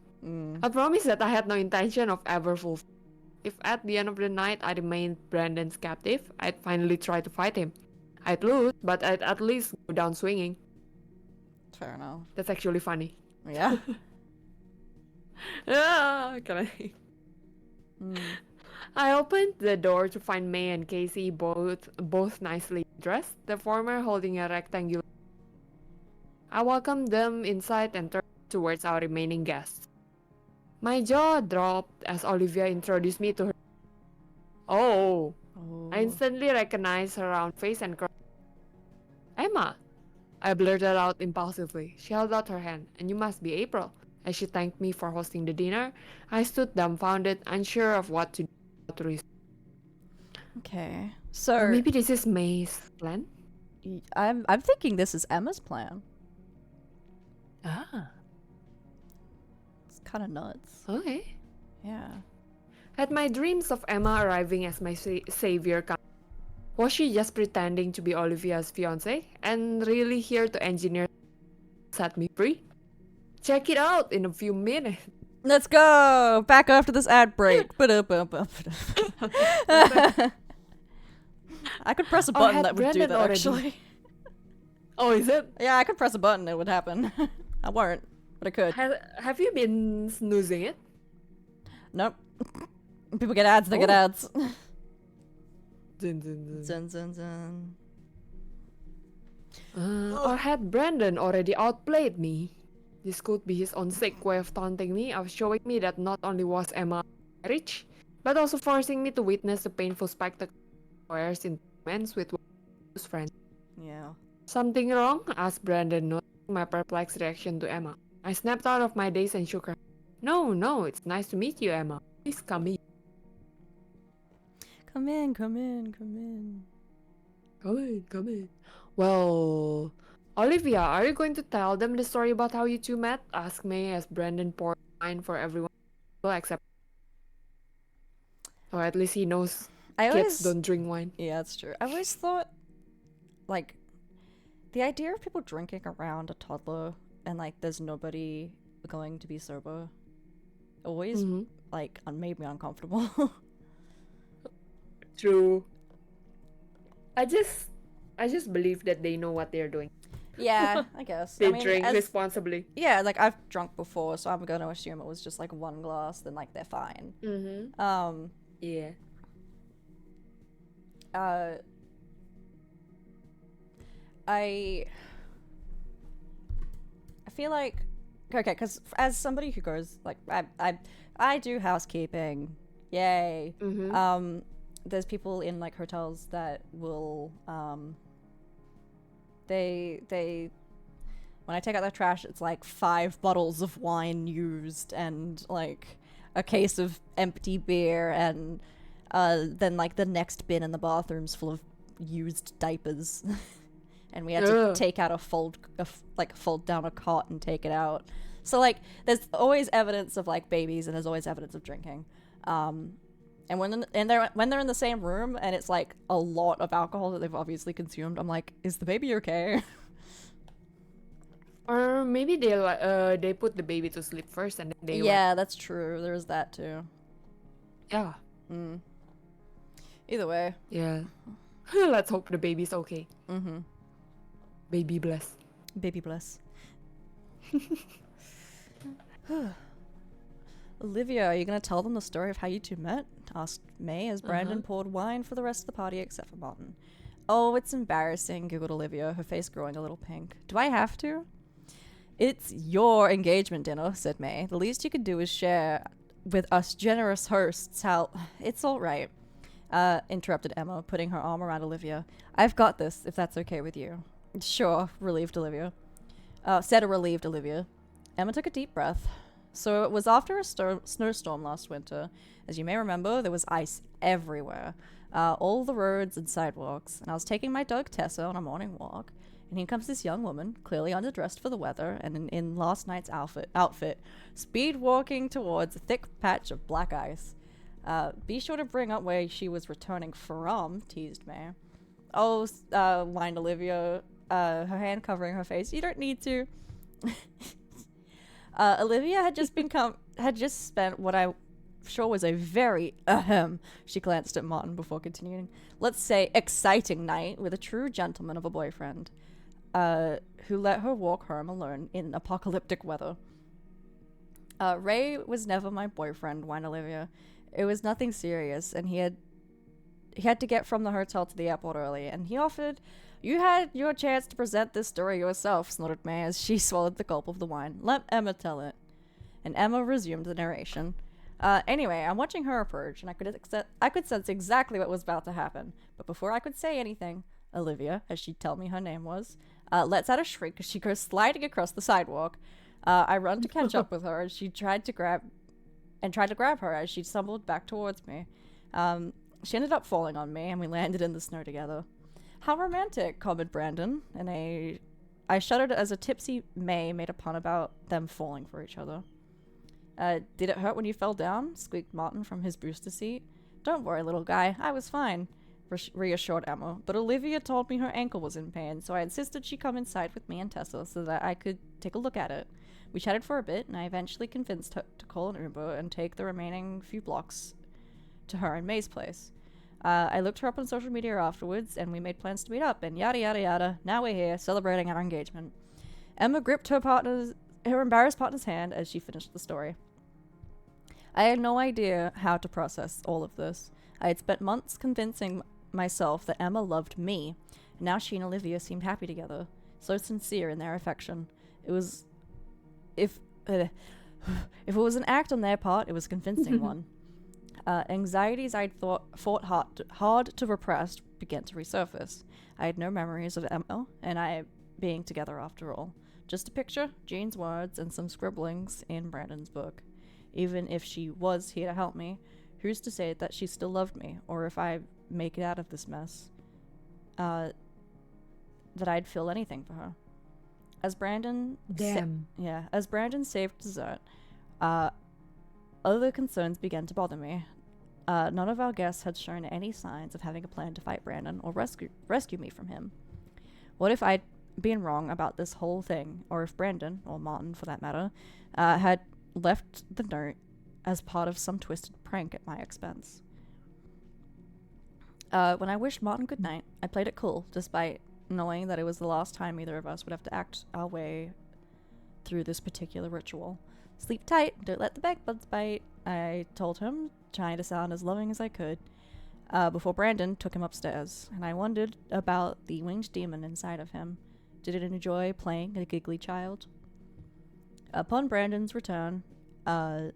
promise that I had no intention of ever fulfilling. If at the end of the night I remained Brandon's captive, I'd finally try to fight him. I'd lose, but I'd at least go down swinging. Fair enough. That's actually funny. Yeah. I opened the door to find May and Casey both nicely dressed, the former holding a rectangular. I welcomed them inside and turned towards our remaining guests. My jaw dropped as Olivia introduced me to her. Oh. I instantly recognized her round face and cried, Emma! I blurted out impulsively. She held out her hand, and you must be April. As she thanked me for hosting the dinner, I stood dumbfounded, unsure of what to do. Okay. So Or maybe this is May's plan? I'm thinking this is Emma's plan. Ah. It's kind of nuts. Okay. Yeah. Had my dreams of Emma arriving as my savior come? Was she just pretending to be Olivia's fiancé and really here to engineer set me free? Check it out in a few minutes. Let's go! Back after this ad break. I could press a button had that would do Brandon that, already? actually. Oh, is it? Yeah, I could press a button, it would happen. I won't, but I could. Have you been snoozing it? Nope. People get ads, they get Oh. ads. Dun, dun, dun. Dun, dun, dun. Or had Brandon already outplayed me? This could be his own sick way of taunting me, of showing me that not only was Emma rich, but also forcing me to witness the painful spectacle of warriors in romance with his friends. Yeah. Something wrong? Asked Brandon, noticing my perplexed reaction to Emma. I snapped out of my daze and shook her. No, it's nice to meet you, Emma. Please come in. Come in, come in, come in. Come in. Well, Olivia, are you going to tell them the story about how you two met? Asked May as Brandon poured wine for everyone except. Or at least he knows kids don't drink wine. Yeah, that's true. I always thought, like, the idea of people drinking around a toddler and, like, there's nobody going to be sober always, like, made me uncomfortable. True. I just believe that they know what they're doing. Yeah, I guess. They I mean, drink responsibly. Yeah, like, I've drunk before, so I'm gonna assume it was just, like, one glass, then, like, they're fine. Yeah. I feel like, okay, because as somebody who goes, like, I do housekeeping, yay. There's people in, like, hotels that will, they when I take out their trash, it's like 5 bottles of wine used and, like, a case of empty beer, and then, like, the next bin in the bathroom's full of used diapers and we had to take out fold down a cot and take it out. So like there's always evidence of like babies, and there's always evidence of drinking. And when they're in the same room and it's like a lot of alcohol that they've obviously consumed, I'm like, is the baby okay? Or maybe they put the baby to sleep first and then they Yeah, that's true. There's that too. Yeah. Either way. Yeah. Let's hope the baby's okay. Mm-hmm. Baby bless. Baby bless. Olivia, are you going to tell them the story of how you two met? Asked May as Brandon poured wine for the rest of the party except for Martin. Oh, it's embarrassing, giggled Olivia, her face growing a little pink. Do I have to? It's your engagement dinner, said May. The least you could do is share with us generous hosts how... It's all right, interrupted Emma, putting her arm around Olivia. I've got this, if that's okay with you. Sure, said a relieved Olivia. Emma took a deep breath. So it was after a snowstorm last winter. As you may remember, there was ice everywhere. All the roads and sidewalks. And I was taking my dog Tessa on a morning walk. And here comes this young woman, clearly underdressed for the weather and in last night's outfit, speed walking towards a thick patch of black ice. Be sure to bring up where she was returning from, teased May. Oh, whined Olivia, her hand covering her face. You don't need to. Olivia had just spent what I sure was a very she glanced at Martin before continuing, let's say exciting night with a true gentleman of a boyfriend, who let her walk home alone in apocalyptic weather. Ray was never my boyfriend, whined Olivia. It was nothing serious, and he had to get from the hotel to the airport early, and he offered. You had your chance to present this story yourself, snorted May as she swallowed the gulp of the wine. Let Emma tell it. And Emma resumed the narration. Anyway, I'm watching her approach, and I could sense exactly what was about to happen. But before I could say anything, Olivia, as she'd tell me her name was, lets out a shriek as she goes sliding across the sidewalk. I run to catch up with her, and she tried to grab her as she stumbled back towards me. She ended up falling on me, and we landed in the snow together. How romantic, commented Brandon, and I shuddered as a tipsy May made a pun about them falling for each other. Did it hurt when you fell down? Squeaked Martin from his booster seat. Don't worry, little guy, I was fine, reassured Emma, but Olivia told me her ankle was in pain, so I insisted she come inside with me and Tessa so that I could take a look at it. We chatted for a bit, and I eventually convinced her to call an Uber and take the remaining few blocks to her and May's place. I looked her up on social media afterwards, and we made plans to meet up, and yada yada yada. Now we're here, celebrating our engagement. Emma gripped her embarrassed partner's hand as she finished the story. I had no idea how to process all of this. I had spent months convincing myself that Emma loved me, and now she and Olivia seemed happy together, so sincere in their affection. It was... If it was an act on their part, it was a convincing one. Anxieties I'd fought hard to repress began to resurface. I had no memories of Emma and I being together after all. Just a picture, Jean's words, and some scribblings in Brandon's book. Even if she was here to help me, who's to say that she still loved me, or if I make it out of this mess, that I'd feel anything for her. As Brandon saved dessert, other concerns began to bother me. None of our guests had shown any signs of having a plan to fight Brandon or rescue me from him. What if I'd been wrong about this whole thing, or if Brandon, or Martin for that matter, had left the note as part of some twisted prank at my expense? When I wished Martin good night, I played it cool, despite knowing that it was the last time either of us would have to act our way through this particular ritual. Sleep tight, don't let the bedbugs bite, I told him, trying to sound as loving as I could, before Brandon took him upstairs, and I wondered about the winged demon inside of him. Did it enjoy playing a giggly child? Upon Brandon's return, Upon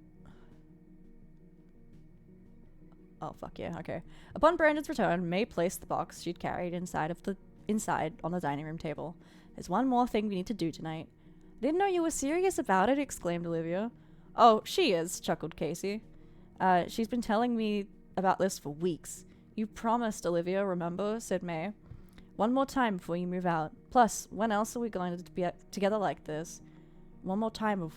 Brandon's return, May placed the box she'd carried inside on the dining room table. There's one more thing we need to do tonight. Didn't know you were serious about it, exclaimed Olivia. Oh, she is, chuckled Casey. She's been telling me about this for weeks. You promised, Olivia, remember, said May. One more time before you move out. Plus, when else are we going to be together like this? One more time of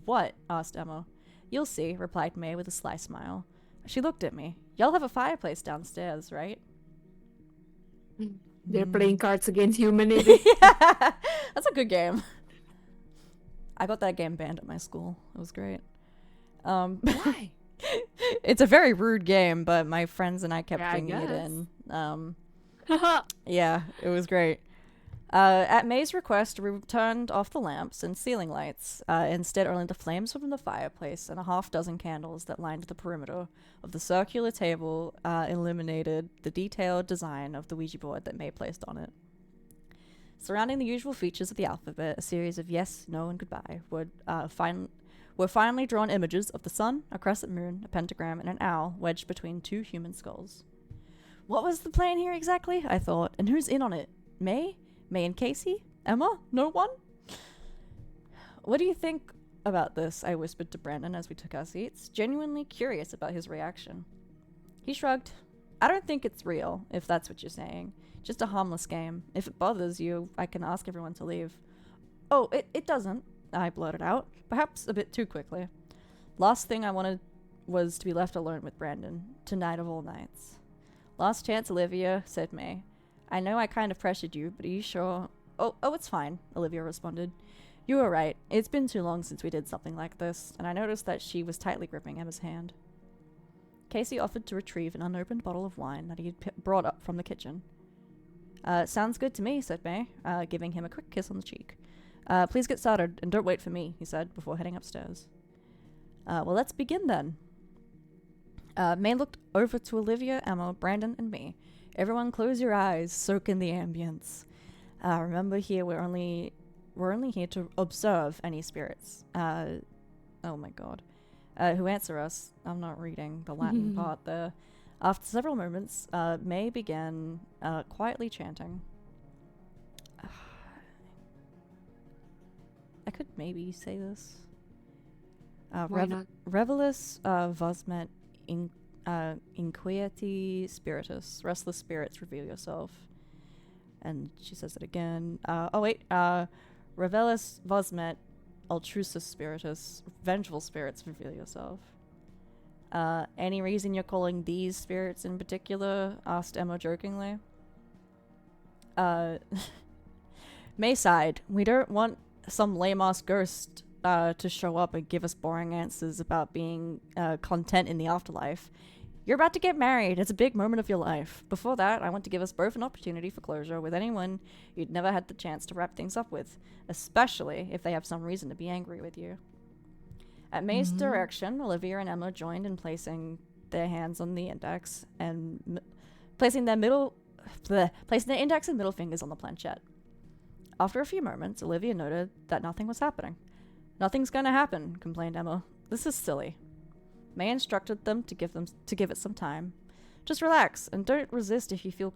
what? Asked Emma. You'll see, replied May with a sly smile. She looked at me. Y'all have a fireplace downstairs, right? They're playing Cards Against Humanity. Yeah, that's a good game. I got that game banned at my school. It was great. Why? It's a very rude game, but my friends and I kept Yeah, I bringing it guess. in. Yeah, it was great. At May's request, we turned off the lamps and ceiling lights. Instead, only the flames from the fireplace and a half-dozen candles that lined the perimeter of the circular table illuminated the detailed design of the Ouija board that May placed on it. Surrounding the usual features of the alphabet, a series of yes, no, and goodbye were finally drawn images of the sun, a crescent moon, a pentagram, and an owl wedged between two human skulls. What was the plan here exactly? I thought. And who's in on it? May? May and Casey? Emma? No one? What do you think about this? I whispered to Brandon as we took our seats, genuinely curious about his reaction. He shrugged. I don't think it's real, if that's what you're saying. Just a harmless game. If it bothers you, I can ask everyone to leave. Oh, it doesn't, I blurted out, perhaps a bit too quickly. Last thing I wanted was to be left alone with Brandon, tonight of all nights. Last chance, Olivia, said May. I know I kind of pressured you, but are you sure? Oh, it's fine, Olivia responded. You were right. It's been too long since we did something like this, and I noticed that she was tightly gripping Emma's hand. Casey offered to retrieve an unopened bottle of wine that he had brought up from the kitchen. Sounds good to me, said May, giving him a quick kiss on the cheek. Please get started, and don't wait for me, he said, before heading upstairs. Well, let's begin then. May looked over to Olivia, Emma, Brandon, and me. Everyone close your eyes, soak in the ambience. Remember here, we're only here to observe any spirits. Oh my god. Who answer us. I'm not reading the Latin part there. After several moments, May began quietly chanting. I could maybe say this. Why not? Revelus vosmet inquieti spiritus. Restless spirits, reveal yourself. And she says it again. Revelus vosmet altrusus spiritus. Vengeful spirits, reveal yourself. Any reason you're calling these spirits in particular? Asked Emma jokingly. May sighed. We don't want some lame-ass ghost to show up and give us boring answers about being content in the afterlife. You're about to get married. It's a big moment of your life. Before that, I want to give us both an opportunity for closure with anyone you'd never had the chance to wrap things up with, especially if they have some reason to be angry with you. At May's direction, Olivia and Emma joined in placing their hands on the index and placing their index and middle fingers on the planchette. After a few moments, Olivia noted that nothing was happening. Nothing's gonna happen, complained Emma. This is silly. May instructed them to give it some time. Just relax and don't resist if you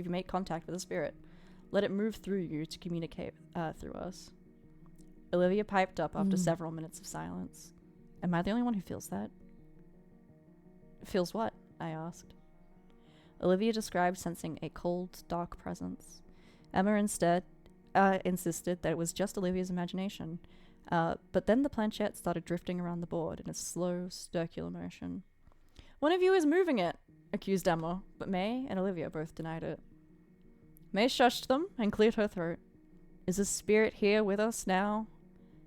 make contact with a spirit. Let it move through you to communicate through us. Olivia piped up after several minutes of silence. Am I the only one who feels that? Feels what? I asked. Olivia described sensing a cold, dark presence. Emma instead insisted that it was just Olivia's imagination. But then the planchette started drifting around the board in a slow, circular motion. One of you is moving it, accused Emma, but May and Olivia both denied it. May shushed them and cleared her throat. Is the spirit here with us now?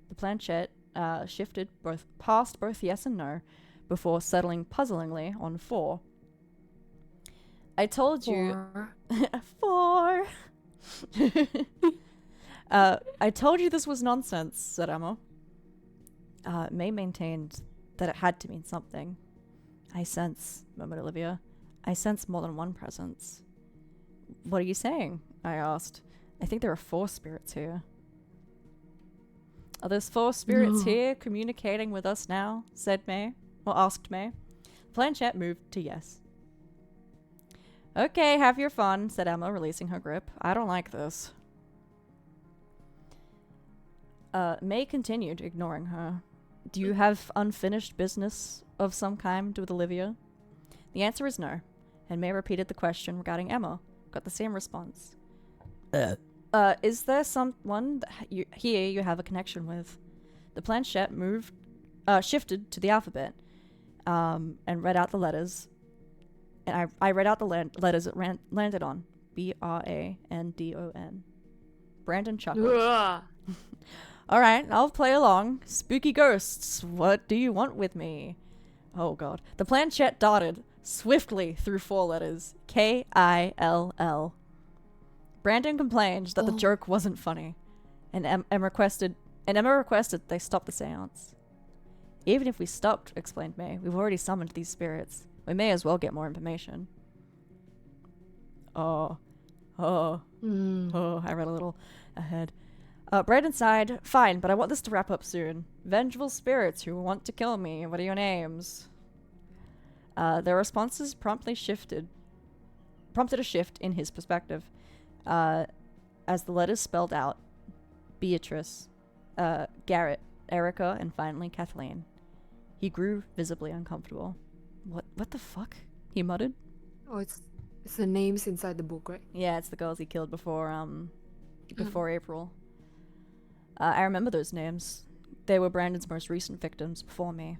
The planchette shifted past both yes and no before settling puzzlingly on 4. I told you... 4! I told you this was nonsense, said Emma. May maintained that it had to mean something. I sense, murmured Olivia. I sense more than one presence. What are you saying? I asked. I think there are 4 spirits here. Are there 4 spirits here communicating with us now? Said May. Or asked May. Planchette moved to yes. Okay, have your fun, said Emma, releasing her grip. I don't like this. May continued, ignoring her. Do you have unfinished business of some kind with Olivia? The answer is no. and May repeated the question regarding Emma. Got the same response. Is there someone that you have a connection with? The planchette shifted to the alphabet, and read out the letters. And I read out the letters it landed on. Brandon. Brandon chuckled. Alright, I'll play along. Spooky ghosts, what do you want with me? Oh god. The planchette darted swiftly through 4 letters. Kill. Brandon complained that the joke wasn't funny, and Emma requested they stop the seance. Even if we stopped, explained May, we've already summoned these spirits. We may as well get more information. I read a little ahead. Brandon sighed, fine, but I want this to wrap up soon. Vengeful spirits who want to kill me, what are your names? Their responses prompted a shift in his perspective. As the letters spelled out, Beatrice, Garrett, Erica, and finally Kathleen. He grew visibly uncomfortable. What the fuck? He muttered. Oh, it's the names inside the book, right? Yeah, it's the girls he killed before April. I remember those names. They were Brandon's most recent victims before me.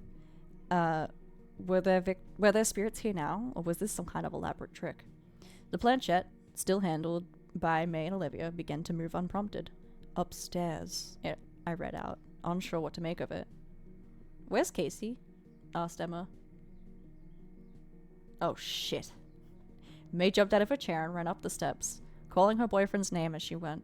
Were there spirits here now, or was this some kind of elaborate trick? The planchette, still handled by May and Olivia, began to move unprompted. Upstairs, I read out, unsure what to make of it. Where's Casey? Asked Emma. Oh shit. May jumped out of her chair and ran up the steps, calling her boyfriend's name as she went.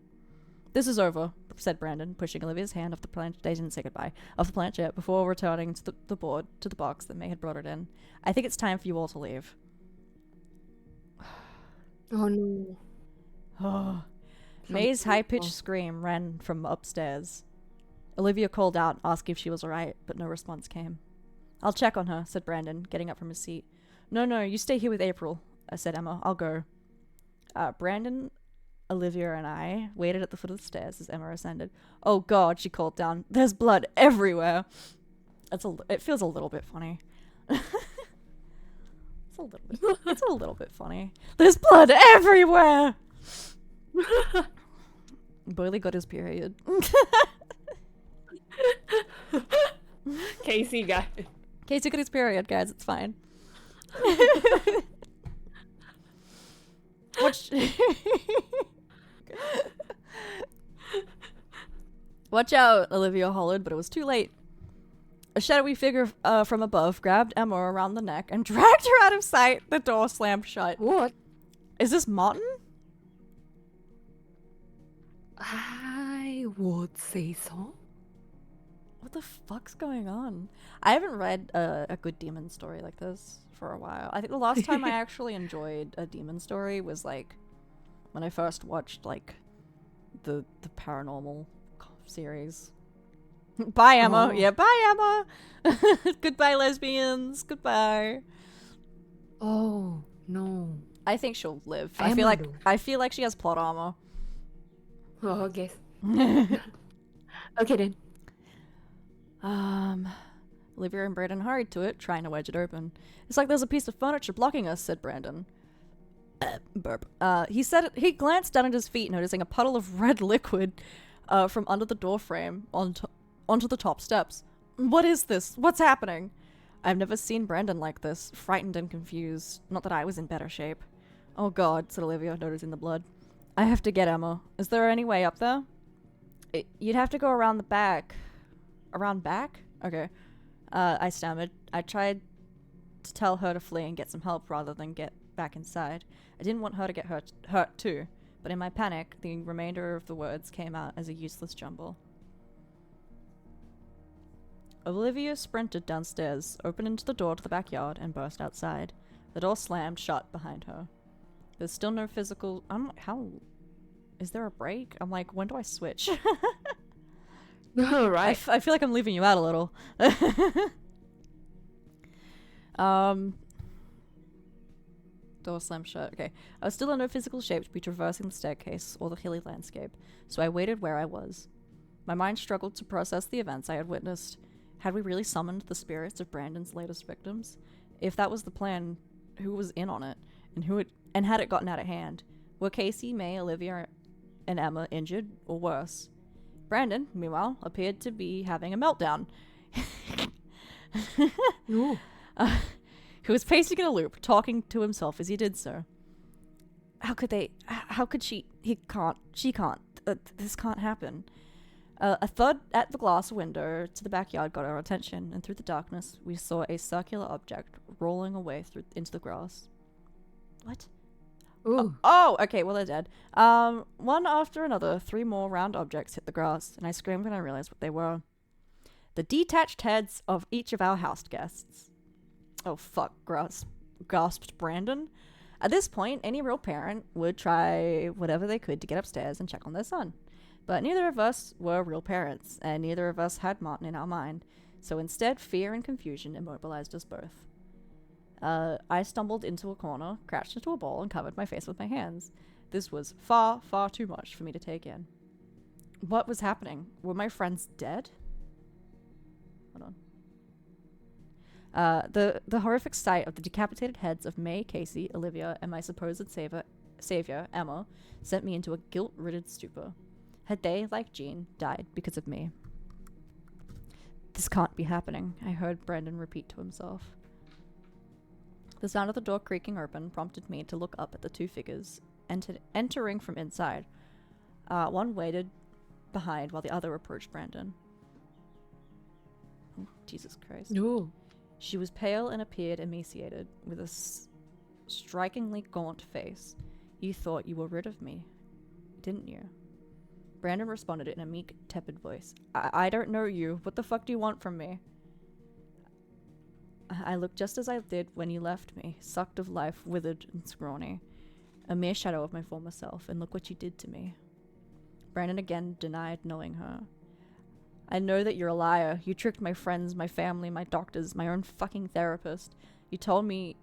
This is over, said Brandon, pushing Olivia's hand off the planchette. They didn't say goodbye. Off the planchette before returning to the box that May had brought it in. I think it's time for you all to leave. Oh no. Oh. May's high-pitched scream ran from upstairs. Olivia called out, asking if she was alright, but no response came. I'll check on her, said Brandon, getting up from his seat. No, you stay here with April, said Emma. I'll go. Brandon, Olivia, and I waited at the foot of the stairs as Emma ascended. Oh god, she called down. There's blood everywhere. It feels a little bit funny. It's a little bit funny. There's blood everywhere! Boyley got his period. Casey got his period, guys. It's fine. Watch out, Olivia hollered, but it was too late. A shadowy figure from above grabbed Emma around the neck and dragged her out of sight. The door slammed shut. What? Is this Martin? I would say so. What the fuck's going on? I haven't read a good demon story like this for a while. I think the last time I actually enjoyed a demon story was like when I first watched like the paranormal series. Bye, Emma. Oh. Yeah, bye, Emma. Goodbye, lesbians. Goodbye. Oh no. I think she'll live. Emma I feel like she has plot armor. Oh, okay. Okay then. Olivia and Brandon hurried to it, trying to wedge it open. It's like there's a piece of furniture blocking us, said Brandon. Burp. He glanced down at his feet, noticing a puddle of red liquid from under the door frame onto the top steps. What is this? What's happening? I've never seen Brandon like this, frightened and confused. Not that I was in better shape. Oh god, said Olivia, noticing the blood. I have to get Emma. Is there any way up there? You'd have to go around the back. Around back? Okay. I stammered. I tried to tell her to flee and get some help rather than get back inside. I didn't want her to get hurt too, but in my panic, the remainder of the words came out as a useless jumble. Olivia sprinted downstairs, opened into the door to the backyard, and burst outside. The door slammed shut behind her. There's still no physical... how... Is there a break? I'm like, when do I switch? Right. I feel like I'm leaving you out a little. Door slammed shut. Okay. I was still in no physical shape to be traversing the staircase or the hilly landscape, so I waited where I was. My mind struggled to process the events I had witnessed. Had we really summoned the spirits of Brandon's latest victims? If that was the plan, who was in on it? and had it gotten out of hand? Were Casey, May, Olivia, and Emma injured or worse? Brandon, meanwhile, appeared to be having a meltdown. No. He was pacing in a loop, talking to himself as he did so. How could she can't, this can't happen. A thud at the glass window to the backyard got our attention, and through the darkness, we saw a circular object rolling away into the grass. What? Ooh. Oh, okay, well, they're dead. One after another, 3 more round objects hit the grass, and I screamed when I realized what they were. The detached heads of each of our house guests. Oh, fuck, gasped Brandon. At this point, any real parent would try whatever they could to get upstairs and check on their son. But neither of us were real parents, and neither of us had Martin in our mind, so instead fear and confusion immobilized us both. I stumbled into a corner, crouched into a ball, and covered my face with my hands. This was far, far too much for me to take in. What was happening? Were my friends dead? Hold on. The horrific sight of the decapitated heads of May, Casey, Olivia, and my supposed savior, Emma, sent me into a guilt-ridden stupor. Had they, like Jean, died because of me? This can't be happening, I heard Brandon repeat to himself. The sound of the door creaking open prompted me to look up at the 2 figures, entering from inside. One waited behind while the other approached Brandon. Oh, Jesus Christ. No. She was pale and appeared emaciated, with a strikingly gaunt face. You thought you were rid of me, didn't you? Brandon responded in a meek, tepid voice. I don't know you. What the fuck do you want from me? I looked just as I did when you left me, sucked of life, withered and scrawny. A mere shadow of my former self, and look what you did to me. Brandon again denied knowing her. I know that you're a liar. You tricked my friends, my family, my doctors, my own fucking therapist. You told me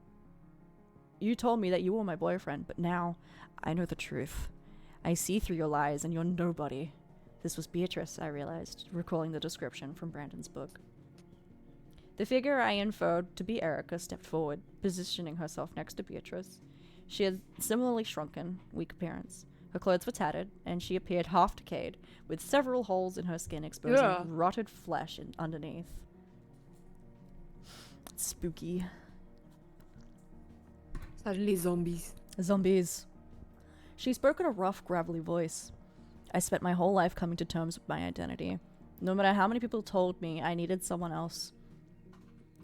that you were my boyfriend, but now I know the truth. I see through your lies, and you're nobody. This was Beatrice, I realized, recalling the description from Brandon's book. The figure I inferred to be Erica stepped forward, positioning herself next to Beatrice. She had similarly shrunken, weak appearance. Her clothes were tattered, and she appeared half decayed, with several holes in her skin exposing rotted flesh underneath. Spooky. Suddenly zombies. Zombies. She spoke in a rough, gravelly voice. I spent my whole life coming to terms with my identity. No matter how many people told me I needed someone else,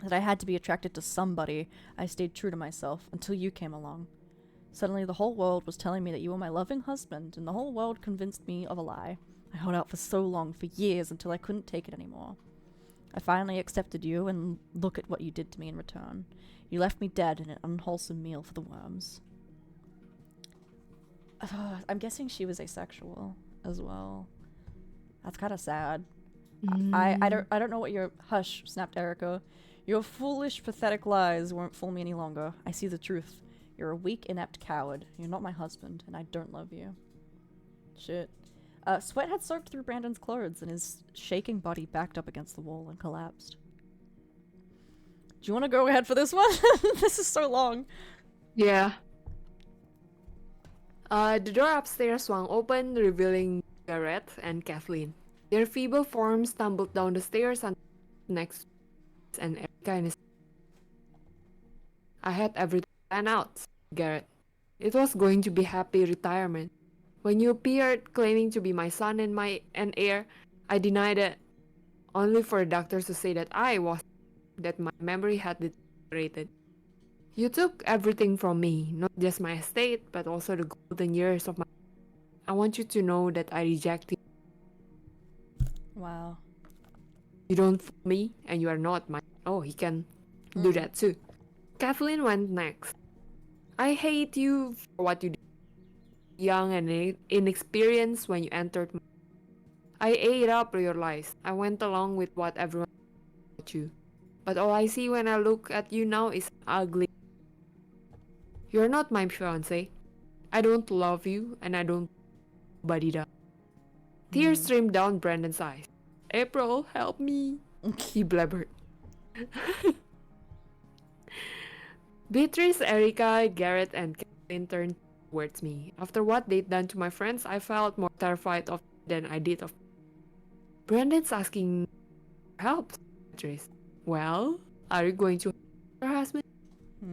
that I had to be attracted to somebody, I stayed true to myself until you came along. Suddenly the whole world was telling me that you were my loving husband, and the whole world convinced me of a lie. I held out for so long, for years, until I couldn't take it anymore. I finally accepted you, and look at what you did to me in return. You left me dead in an unwholesome meal for the worms. I'm guessing she was asexual as well. That's kind of sad. I don't know what your... Hush, snapped Erica. Your foolish, pathetic lies won't fool me any longer. I see the truth. You're a weak, inept coward. You're not my husband, and I don't love you. Shit. Sweat had soaked through Brandon's clothes, and his shaking body backed up against the wall and collapsed. Do you want to go ahead for this one? This is so long. Yeah. The door upstairs swung open, revealing Garrett and Kathleen. Their feeble forms stumbled down the stairs and next and Erica and his... I had everything planned out, Garrett. It was going to be happy retirement. When you appeared claiming to be my son and heir, I denied it, only for the doctors to say that my memory had deteriorated. You took everything from me, not just my estate, but also the golden years of my... I want you to know that I reject you. Wow. You don't fool me, and you are not my... Oh, he can do that too. Kathleen went next. I hate you for what you did. Young and inexperienced when you entered my... I ate up your lies. I went along with what everyone said about you. But all I see when I look at you now is ugly. You're not my fiancé. I don't love you, and I don't... Buddy does. Tears streamed down Brandon's eyes. April, help me. He blabbered. Beatrice, Erica, Garrett, and Kathleen turned towards me. After what they'd done to my friends, I felt more terrified of than I did of. Brandon's asking for help, Beatrice. Well, are you going to her husband?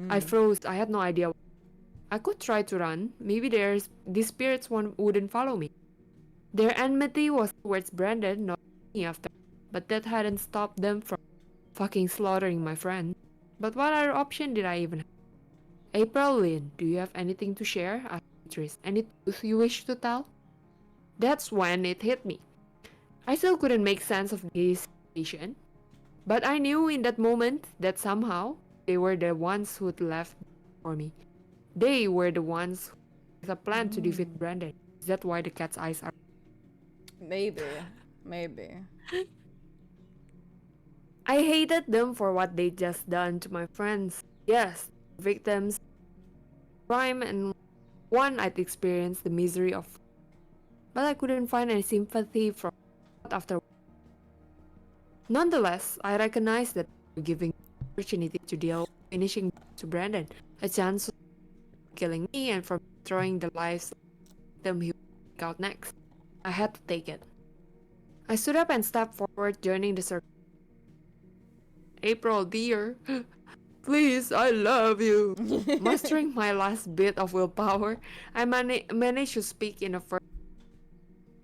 I froze. I had no idea. I could try to run. Maybe these spirits wouldn't follow me. Their enmity was towards Brandon, not me after. But that hadn't stopped them from fucking slaughtering my friend. But what other option did I even have? April Lynn, do you have anything to share? Asked Beatrice. Any truth you wish to tell? That's when it hit me. I still couldn't make sense of this situation. But I knew in that moment that somehow they were the ones who'd left for me. They were the ones with a plan to defeat Brandon. Is that why the cat's eyes are? Maybe. I hated them for what they just done to my friends. Yes, victims, crime, and one I'd experienced the misery of. But I couldn't find any sympathy from after. Nonetheless, I recognized that giving opportunity to deal finishing to Brandon, a chance of killing me and from throwing the lives of them he would take out next. I had to take it. I stood up and stepped forward, joining the circle. April, dear, please, I love you. Mustering my last bit of willpower, I managed to speak in a first.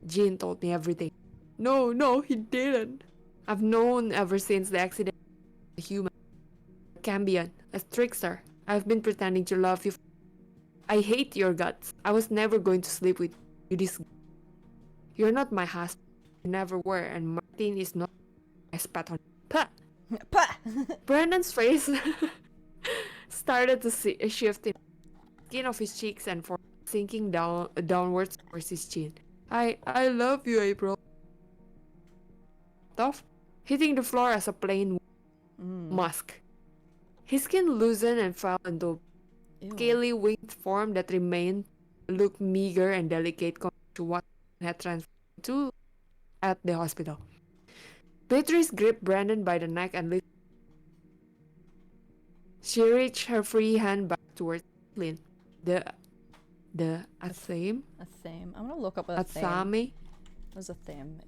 Jean told me everything. No, he didn't. I've known ever since the accident. A human, a Cambion, a trickster. I've been pretending to love you. I hate your guts. I was never going to sleep with you. You're not my husband. You never were, and Martin is not. I spat on. Pah! Pah! Brandon's face started to shift in the skin of his cheeks and for sinking downwards towards his chin. I love you, April. Off, hitting the floor as a plain musk. His skin loosened and fell into a scaly winged form that remained looked meager and delicate compared to what had transformed to at the hospital. Beatrice gripped Brandon by the neck and lifted. She reached her free hand back towards Lynn. The Athame? Athame. I'm gonna look up what Athame? What's a thame?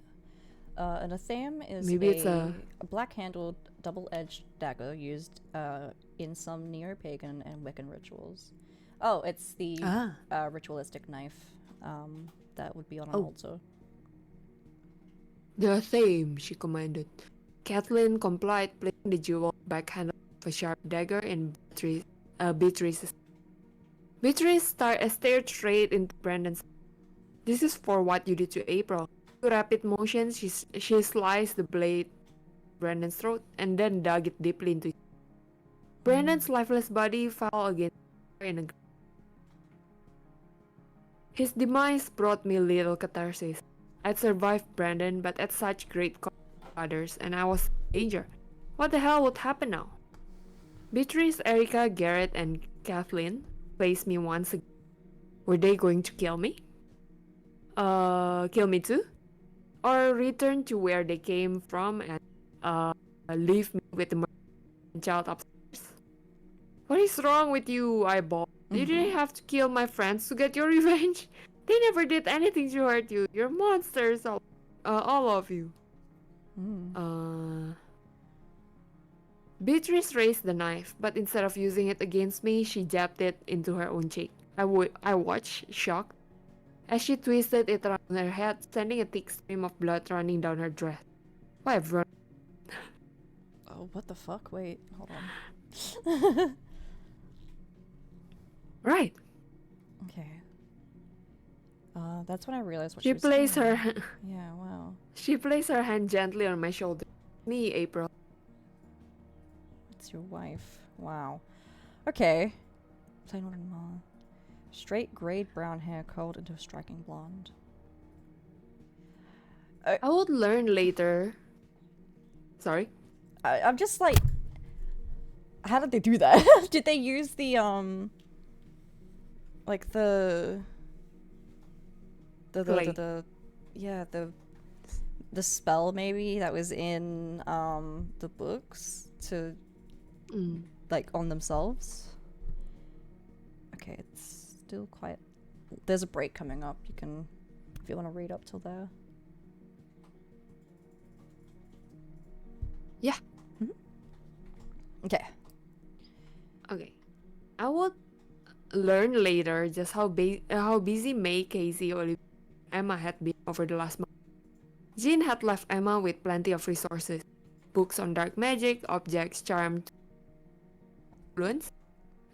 An athame is Maybe a black-handled, double-edged dagger used in some neo-pagan and Wiccan rituals. Oh, it's the ritualistic knife that would be on an altar. The Athame, she commanded. Kathleen complied, placing the jewel backhandle of a sharp dagger in Beatrice's. Beatrice stared straight into Brandon's. This is for what you did to April. With rapid motions, she sliced the blade Brandon's throat and then dug it deeply into it. Brandon's lifeless body fell against her in a. His demise brought me little catharsis. I'd survived Brandon, but at such great cost to others, and I was in danger. What the hell would happen now? Beatrice, Erica, Garrett, and Kathleen faced me once again. Were they going to kill me? Kill me too? Or return to where they came from and leave me with the child upstairs? What is wrong with you, I bawled? You didn't have to kill my friends to get your revenge. They never did anything to hurt you. You're monsters, all of you. Beatrice raised the knife, but instead of using it against me, she jabbed it into her own cheek. I watched, shocked, as she twisted it around her head, sending a thick stream of blood running down her dress. Why have run? Oh, what the fuck? Wait, hold on. Right. Okay. That's when I realized what She she was placed doing. her. Yeah, wow. She placed her hand gently on my shoulder. Me, April. It's your wife. Wow. Okay. Plain old mom. Straight grayed brown hair curled into a striking blonde. I would learn later. Sorry? I'm just like... How did they do that? Did they use the, like the spell maybe that was in the books to like on themselves? Okay, it's still quite... There's a break coming up. You can... If you want to read up till there. Yeah. Okay. Okay. I would learn later just how busy May, Casey, Olivia, Emma had been over the last month. Jean had left Emma with plenty of resources. Books on dark magic, objects charmed influence,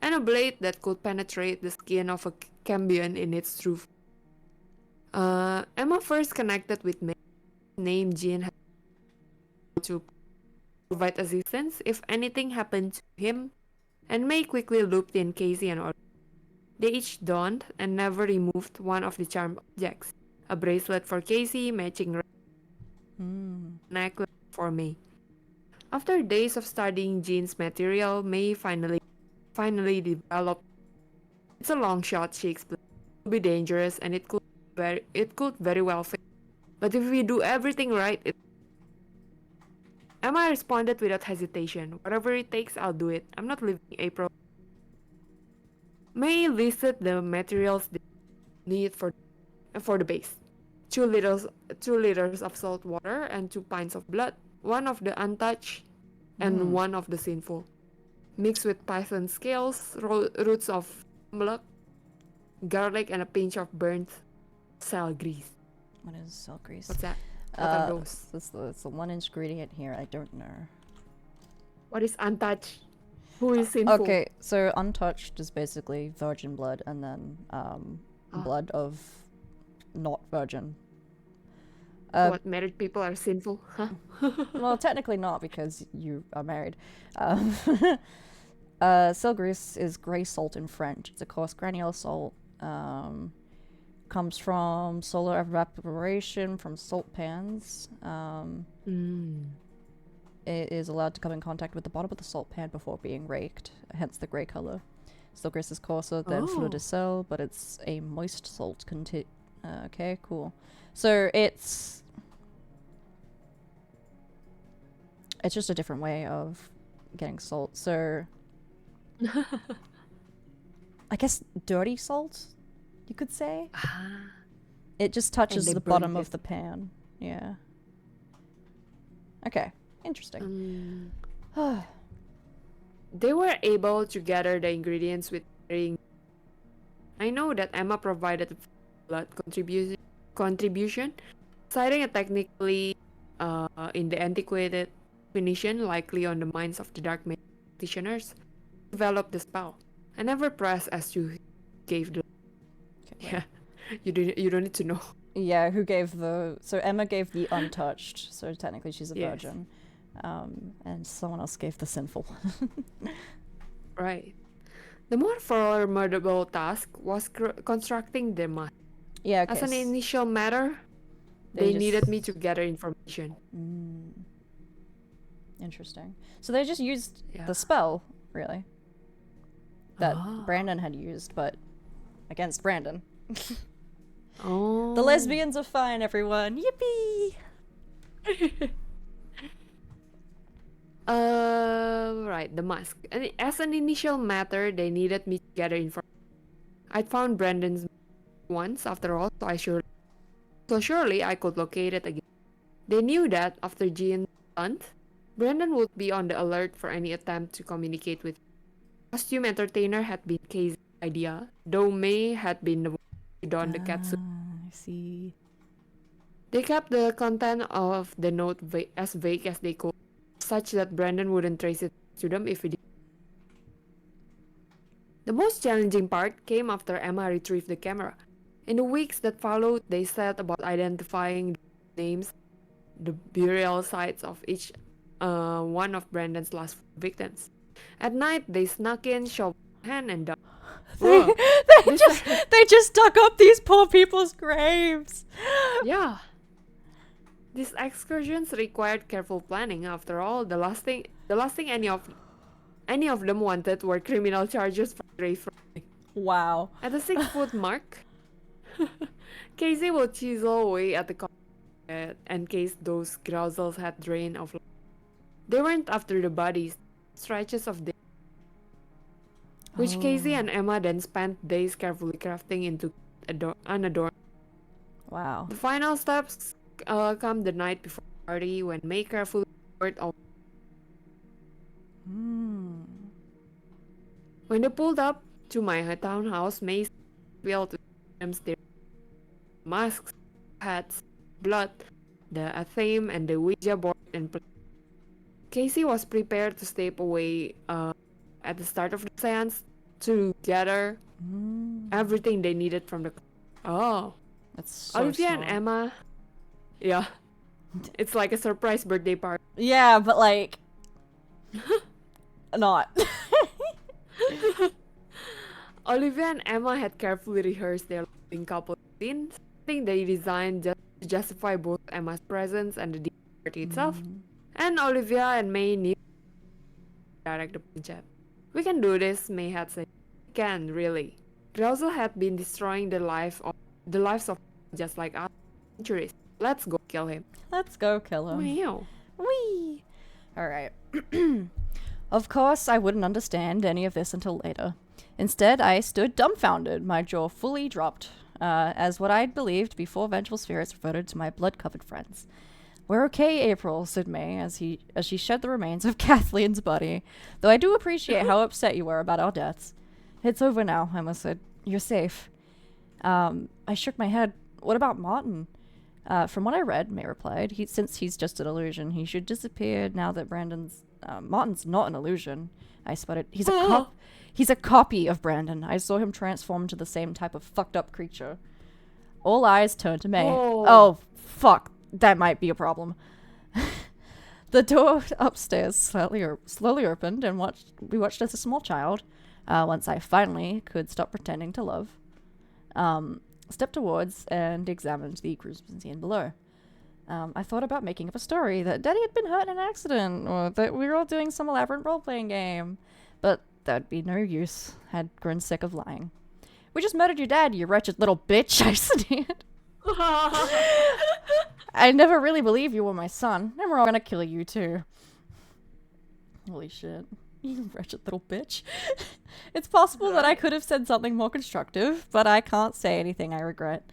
and a blade that could penetrate the skin of a cambion in its true form. Emma first connected with May, named Jean had to provide assistance if anything happened to him, and May quickly looped in Casey and Olivia. They each donned and never removed one of the charmed objects. A bracelet for Casey, matching necklace for May. After days of studying Jean's material, May finally developed. It's a long shot, she explained. It could be dangerous and it could very well fail. But if we do everything right, Emma responded without hesitation. Whatever it takes, I'll do it. I'm not leaving April. May listed the materials they need for the base. 2 liters of salt water and 2 pints of blood, one of the untouched and one of the sinful. Mixed with python scales, roots of mullock, garlic, and a pinch of burnt cell grease. What is cell grease? What's that? What are those? It's the one ingredient here. I don't know. What is untouched? Who is sinful? Okay, so untouched is basically virgin blood, and then blood of not virgin. What, married people are sinful? Huh? Well, technically not, because you are married. Cell grease is grey salt in French. It's a coarse granular salt. Comes from solar evaporation from salt pans. It is allowed to come in contact with the bottom of the salt pan before being raked, hence the grey colour. Cell grease is coarser than fleur de sel, but it's a moist salt. Okay, cool. So it's just a different way of getting salt. So I guess dirty salt, you could say. It just touches the bottom of the pan. Yeah. Okay. Interesting. They were able to gather the ingredients with varying. I know that Emma provided a blood contribution, citing a technically in the antiquated definition, likely on the minds of the dark magic practitioners, developed the spell. I never pressed as to who gave the. Yeah, you don't need to know. Yeah, who gave the... So Emma gave the untouched, so technically she's a virgin. And someone else gave the sinful. Right. The more formidable task was constructing the mask. Yeah, okay. As an initial matter, they needed me to gather information. Interesting. So they just used the spell, really, that Brandon had used, but against Brandon. The lesbians are fine, everyone. Yippee! Right, the mask. As an initial matter, they needed me to gather information. I'd found Brandon's once, after all, so surely I could locate it again. They knew that after Jean's stunt, Brandon would be on the alert for any attempt to communicate with him. Costume entertainer had been Casey's idea, though May had been the one who donned the catsuit. I see. They kept the content of the note as vague as they could, such that Brandon wouldn't trace it to them if he did. The most challenging part came after Emma retrieved the camera. In the weeks that followed, they set about identifying the names, the burial sites of each one of Brandon's last victims. At night, they snuck in, shoveled hand, and dug. They just dug up these poor people's graves. Yeah. These excursions required careful planning. After all, the last thing any of them wanted were criminal charges for grave robbing. Wow. At the 6-foot mark, Casey will chisel away at the carpet in case those grousels had drained of life. They weren't after the bodies, stretches of day. which Casey and Emma then spent days carefully crafting into unadorned. Wow. The final steps come the night before the party when May carefully poured all. When they pulled up to my townhouse, May revealed to them their masks, hats, blood, the theme, and the Ouija board. And Casey was prepared to step away at the start of the seance to gather everything they needed from the. Oh, That's so Olivia and smart. Emma. Yeah, it's like a surprise birthday party. Yeah, but like, not. Olivia and Emma had carefully rehearsed their loving couple scenes, something they designed just to justify both Emma's presence and the party itself. And Olivia and May knew direct the punjab. We can do this, May had said. We can, really. Drowsel had been destroying the lives of just like us for centuries. Let's go kill him. Let's go kill him. Meow. Whee! Alright. Of course, I wouldn't understand any of this until later. Instead, I stood dumbfounded, my jaw fully dropped, as what I'd believed before vengeful spirits reverted to my blood-covered friends. We're okay, April, said May, as she shed the remains of Kathleen's body, though I do appreciate how upset you were about our deaths. It's over now, Emma said. You're safe. I shook my head. What about Martin? From what I read, May replied, since he's just an illusion, he should disappear now that Martin's not an illusion. I sputtered. He's a copy of Brandon. I saw him transform into the same type of fucked up creature. All eyes turned to May. Oh, fuck. That might be a problem. The door upstairs slowly opened, and we watched as a small child, once I finally could stop pretending to love, stepped towards and examined the cruising scene below. I thought about making up a story that Daddy had been hurt in an accident, or that we were all doing some elaborate role-playing game, but that'd be no use. I'd grown sick of lying. We just murdered your dad, you wretched little bitch, I sneered. I never really believed you were my son, and we're all gonna kill you too. Holy shit. You wretched little bitch. It's possible that I could have said something more constructive, but I can't say anything I regret.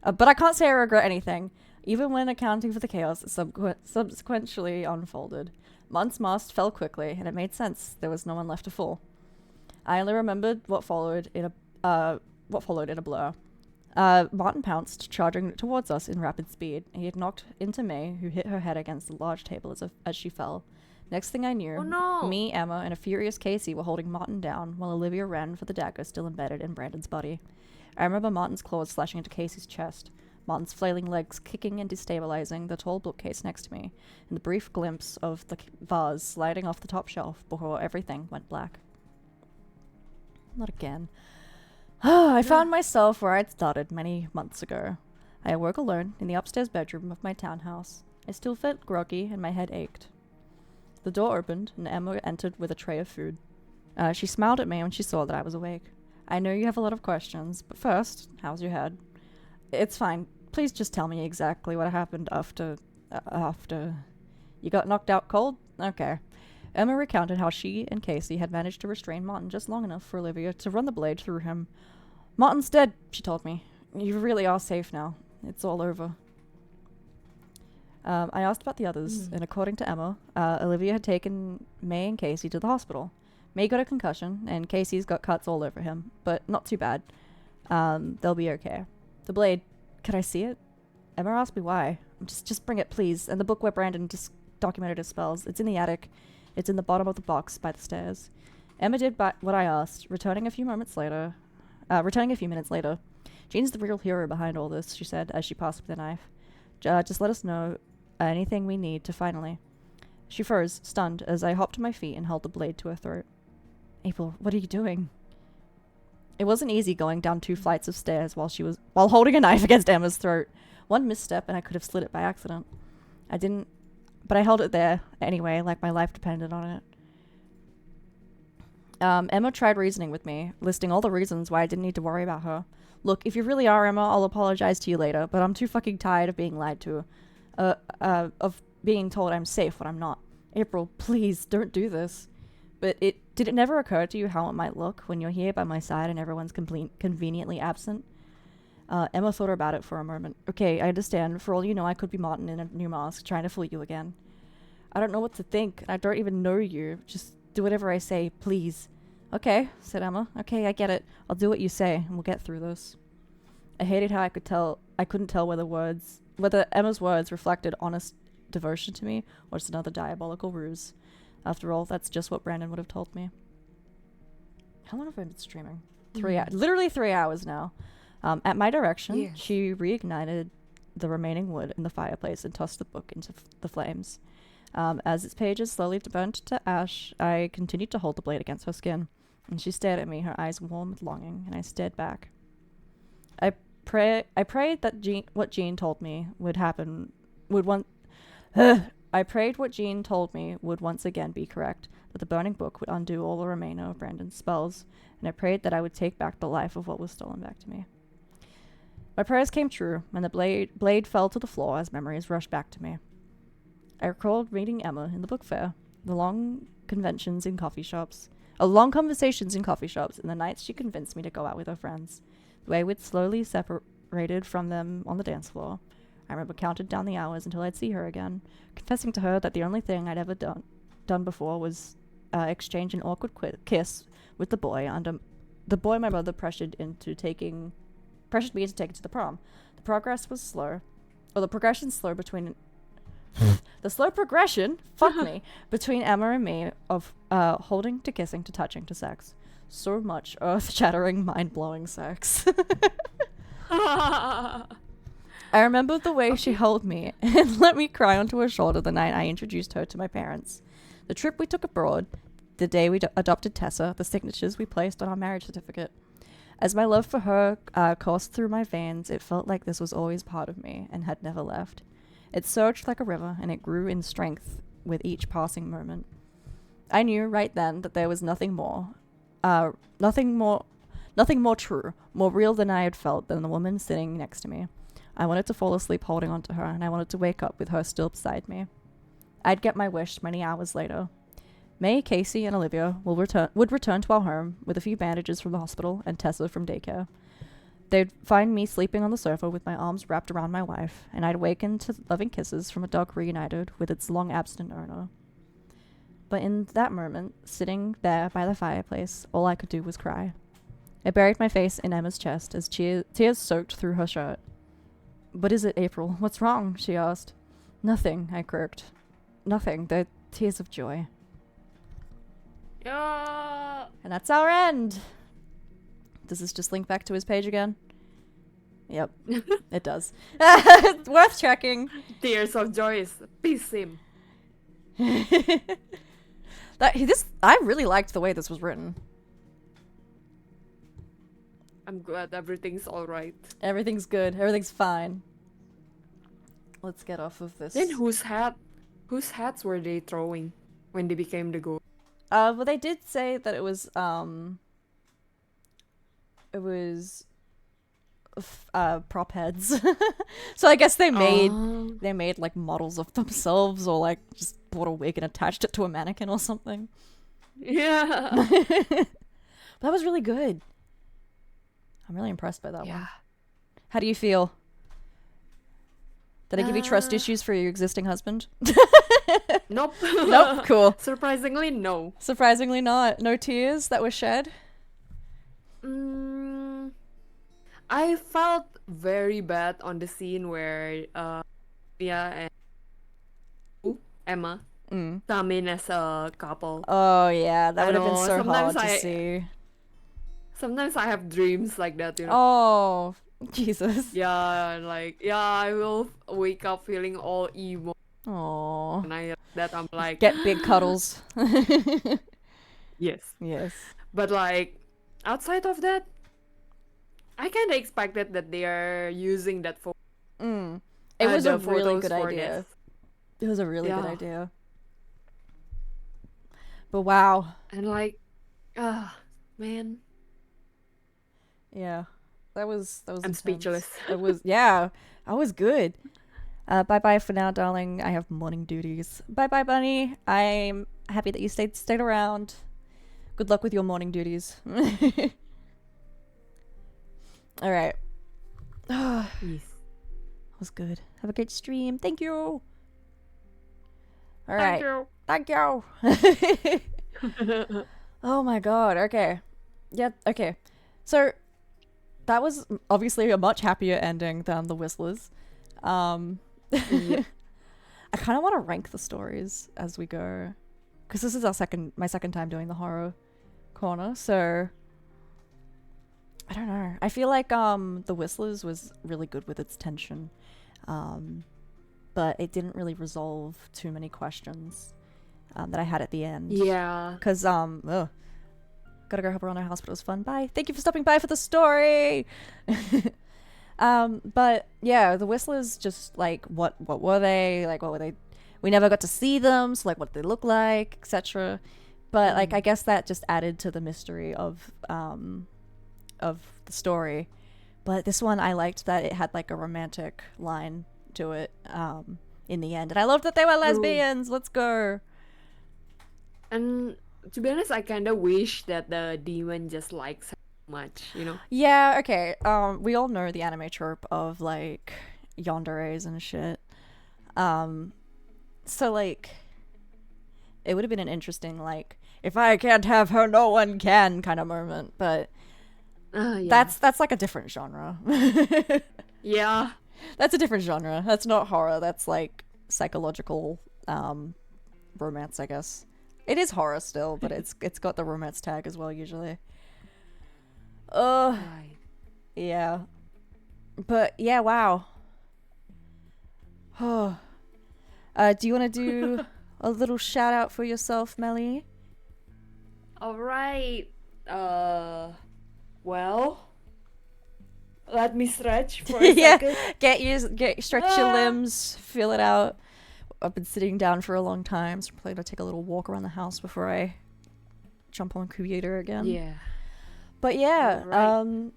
But I can't say I regret anything, even when accounting for the chaos that subsequently unfolded. Martin's mask fell quickly, and it made sense. There was no one left to fall. I only remembered what followed in a blur. Martin pounced, charging towards us in rapid speed. He had knocked into May, who hit her head against the large table as she fell. Next thing I knew, me, Emma, and a furious Casey were holding Martin down, while Olivia ran for the dagger still embedded in Brandon's body. I remember Martin's claws slashing into Casey's chest, Martin's flailing legs kicking and destabilizing the tall bookcase next to me, and the brief glimpse of the vase sliding off the top shelf before everything went black. Not again. I found myself where I'd started many months ago. I awoke alone in the upstairs bedroom of my townhouse. I still felt groggy and my head ached. The door opened and Emma entered with a tray of food. She smiled at me when she saw that I was awake. I know you have a lot of questions, but first, how's your head? It's fine. Please just tell me exactly what happened after... You got knocked out cold? Okay. Emma recounted how she and Casey had managed to restrain Martin just long enough for Olivia to run the blade through him. Martin's dead, she told me. You really are safe now. It's all over. I asked about the others, and according to Emma, Olivia had taken May and Casey to the hospital. May got a concussion, and Casey's got cuts all over him, but not too bad. They'll be okay. The blade, could I see it? Emma asked me why. Just bring it, please. And the book where Brandon just documented his spells. It's in the attic. It's in the bottom of the box by the stairs. Emma did what I asked, returning a few minutes later. Jean's the real hero behind all this, she said as she passed me the knife. Just let us know anything we need to finally. She froze, stunned, as I hopped to my feet and held the blade to her throat. April, what are you doing? It wasn't easy going down 2 flights of stairs while holding a knife against Emma's throat. One misstep and I could have slit it by accident. I didn't, but I held it there anyway, like my life depended on it. Emma tried reasoning with me, listing all the reasons why I didn't need to worry about her. Look, if you really are Emma, I'll apologize to you later, but I'm too fucking tired of being lied to. Of being told I'm safe when I'm not. April, please, don't do this. But did it never occur to you how it might look when you're here by my side and everyone's conveniently absent? Emma thought about it for a moment. Okay, I understand. For all you know, I could be Martin in a new mask, trying to fool you again. I don't know what to think. I don't even know you. Just do whatever I say, please. Okay, said Emma. Okay, I get it. I'll do what you say, and we'll get through this. I hated how I couldn't tell whether Emma's words reflected honest devotion to me, or just another diabolical ruse. After all, that's just what Brandon would have told me. How long have I been streaming? Literally 3 hours now. At my direction, she reignited the remaining wood in the fireplace and tossed the book into the flames. As its pages slowly burnt to ash, I continued to hold the blade against her skin, and she stared at me, her eyes warm with longing, and I stared back. I prayed that what Jean told me would happen I prayed what Jean told me would once again be correct, that the burning book would undo all the remainder of Brandon's spells, and I prayed that I would take back the life of what was stolen back to me. My prayers came true, and the blade fell to the floor as memories rushed back to me. I recalled meeting Emma in the book fair, the long conventions in coffee shops, long conversations in coffee shops, and the nights she convinced me to go out with her friends, the way we'd slowly separated from them on the dance floor. I remember counted down the hours until I'd see her again, confessing to her that the only thing I'd ever done before was exchange an awkward kiss with the boy my mother pressured me into taking to the prom. The progression slow between the slow progression, between Emma and me of holding to kissing to touching to sex. So much earth-shattering, mind-blowing sex. I remember the way she held me and let me cry onto her shoulder the night I introduced her to my parents. The trip we took abroad, the day we adopted Tessa, the signatures we placed on our marriage certificate. As my love for her coursed through my veins, it felt like this was always part of me and had never left. It surged like a river, and it grew in strength with each passing moment. I knew right then that there was nothing more true, more real than I had felt than the woman sitting next to me. I wanted to fall asleep holding onto her, and I wanted to wake up with her still beside me. I'd get my wish many hours later. May, Casey, and Olivia would return to our home with a few bandages from the hospital and Tessa from daycare. They'd find me sleeping on the sofa with my arms wrapped around my wife, and I'd awaken to loving kisses from a dog reunited with its long-absent owner. But in that moment, sitting there by the fireplace, all I could do was cry. I buried my face in Emma's chest as tears soaked through her shirt. "What is it, April? What's wrong?" she asked. "Nothing," I croaked. "Nothing. They're tears of joy." Yeah. And that's our end. Does this just link back to his page again? Yep, it does. Worth checking. Tears of joy is peace sim. I really liked the way this was written. I'm glad everything's alright. Everything's good. Everything's fine. Let's get off of this. Then whose hats were they throwing when they became the ghost? Well, they did say that it was prop heads. So I guess they made like models of themselves, or like just bought a wig and attached it to a mannequin or something. Yeah. But that was really good. I'm really impressed by that one. How do you feel? Did I give you trust issues for your existing husband? Nope. Nope. Cool. Surprisingly, no. Surprisingly not. No tears that were shed? I felt very bad on the scene where Mia and Emma come in as a couple. Oh yeah, that would have been so hard to see. Sometimes I have dreams like that, you know. Oh, Jesus. Yeah, I will wake up feeling all emo. Oh. And I'm like, get big cuddles. Yes. But like, outside of that, I kind of expected that they are using that for. It was a really good idea. It was a really good idea. But wow. And like, man. Yeah, that was. I'm intense. Speechless. It was. Yeah, I was good. Bye bye for now, darling. I have morning duties. Bye bye, bunny. I'm happy that you stayed around. Good luck with your morning duties. All right. Yes. Was good. Have a great stream. Thank you. All Thank right. you. Thank you. Oh my god. Okay. Yep. Okay. So that was obviously a much happier ending than the Whistlers. Yep. I kind of want to rank the stories as we go, because this is my second time doing the horror corner. So I don't know. I feel like the Whistlers was really good with its tension, but it didn't really resolve too many questions that I had at the end. Yeah. Because gotta go help her on her hospital. It was fun. Bye. Thank you for stopping by for the story. But yeah, the Whistlers, just like what were they? Like what were they? We never got to see them, so like what did they look like, etc. But like I guess that just added to the mystery of the story. But this one, I liked that it had like a romantic line to it in the end, and I loved that they were lesbians. Let's go. And to be honest, I kind of wish that the demon just likes her so much, you know? Yeah, okay. We all know the anime trope of like yanderes and shit. So like it would have been an interesting like if I can't have her, no one can kind of moment, but Yeah. that's like a different genre. Yeah. That's a different genre. That's not horror. That's like psychological romance, I guess. It is horror still, but it's got the romance tag as well usually. Right. Yeah. But yeah, wow. Oh. Do you want to do a little shout out for yourself, Melly? All right. Well, let me stretch for a Yeah. second. Stretch your limbs, feel it out. I've been sitting down for a long time, so I'm probably gonna take a little walk around the house before I jump on computer again. Yeah. But yeah, Alright.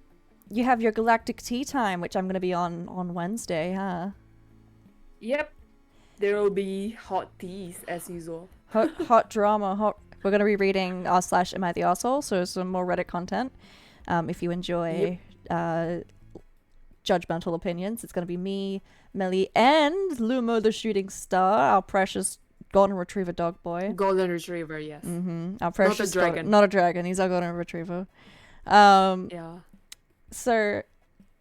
you have your Galactic Tea Time, which I'm gonna be on Wednesday, huh? Yep. There will be hot teas as usual. Hot drama. We're gonna be reading / Am I the Arsehole? So some more Reddit content. If you enjoy judgmental opinions, it's gonna be me, Melly, and Lumo the Shooting Star, our precious golden retriever dog boy. Golden retriever, yes. Our precious Not a dragon. not a dragon. He's our golden retriever. Yeah. So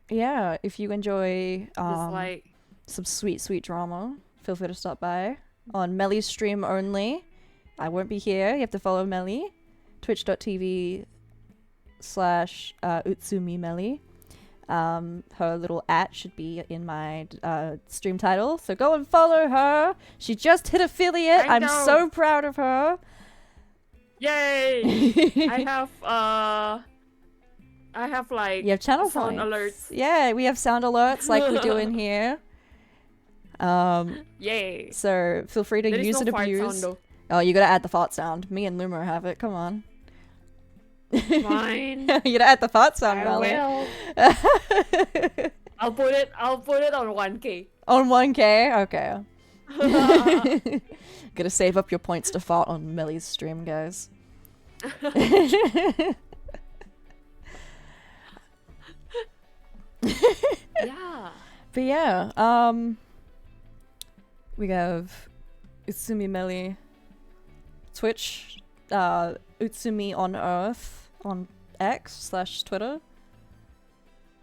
yeah, if you enjoy Just like some sweet drama, feel free to stop by on Melly's stream only. I won't be here. You have to follow Melly. Twitch.tv/Utsumi Melly. Her little @ should be in my stream title, so go and follow her. She just hit affiliate. I'm so proud of her. yay! I have like You have channel sound points. alerts. Yeah, we have sound alerts like we do in here. Yay! So feel free to There is use no and fart abuse. sound though. Oh, you gotta add the fart sound. Me and Lumo have it. Come on. Fine. You gotta add the fart sound, I Melly. will. I'll put it on 1K. On 1K? Okay. Gotta save up your points to fart on Melly's stream, guys. Yeah. But yeah, we have Utsumi Melly, Twitch, Utsumi on Earth on X/Twitter.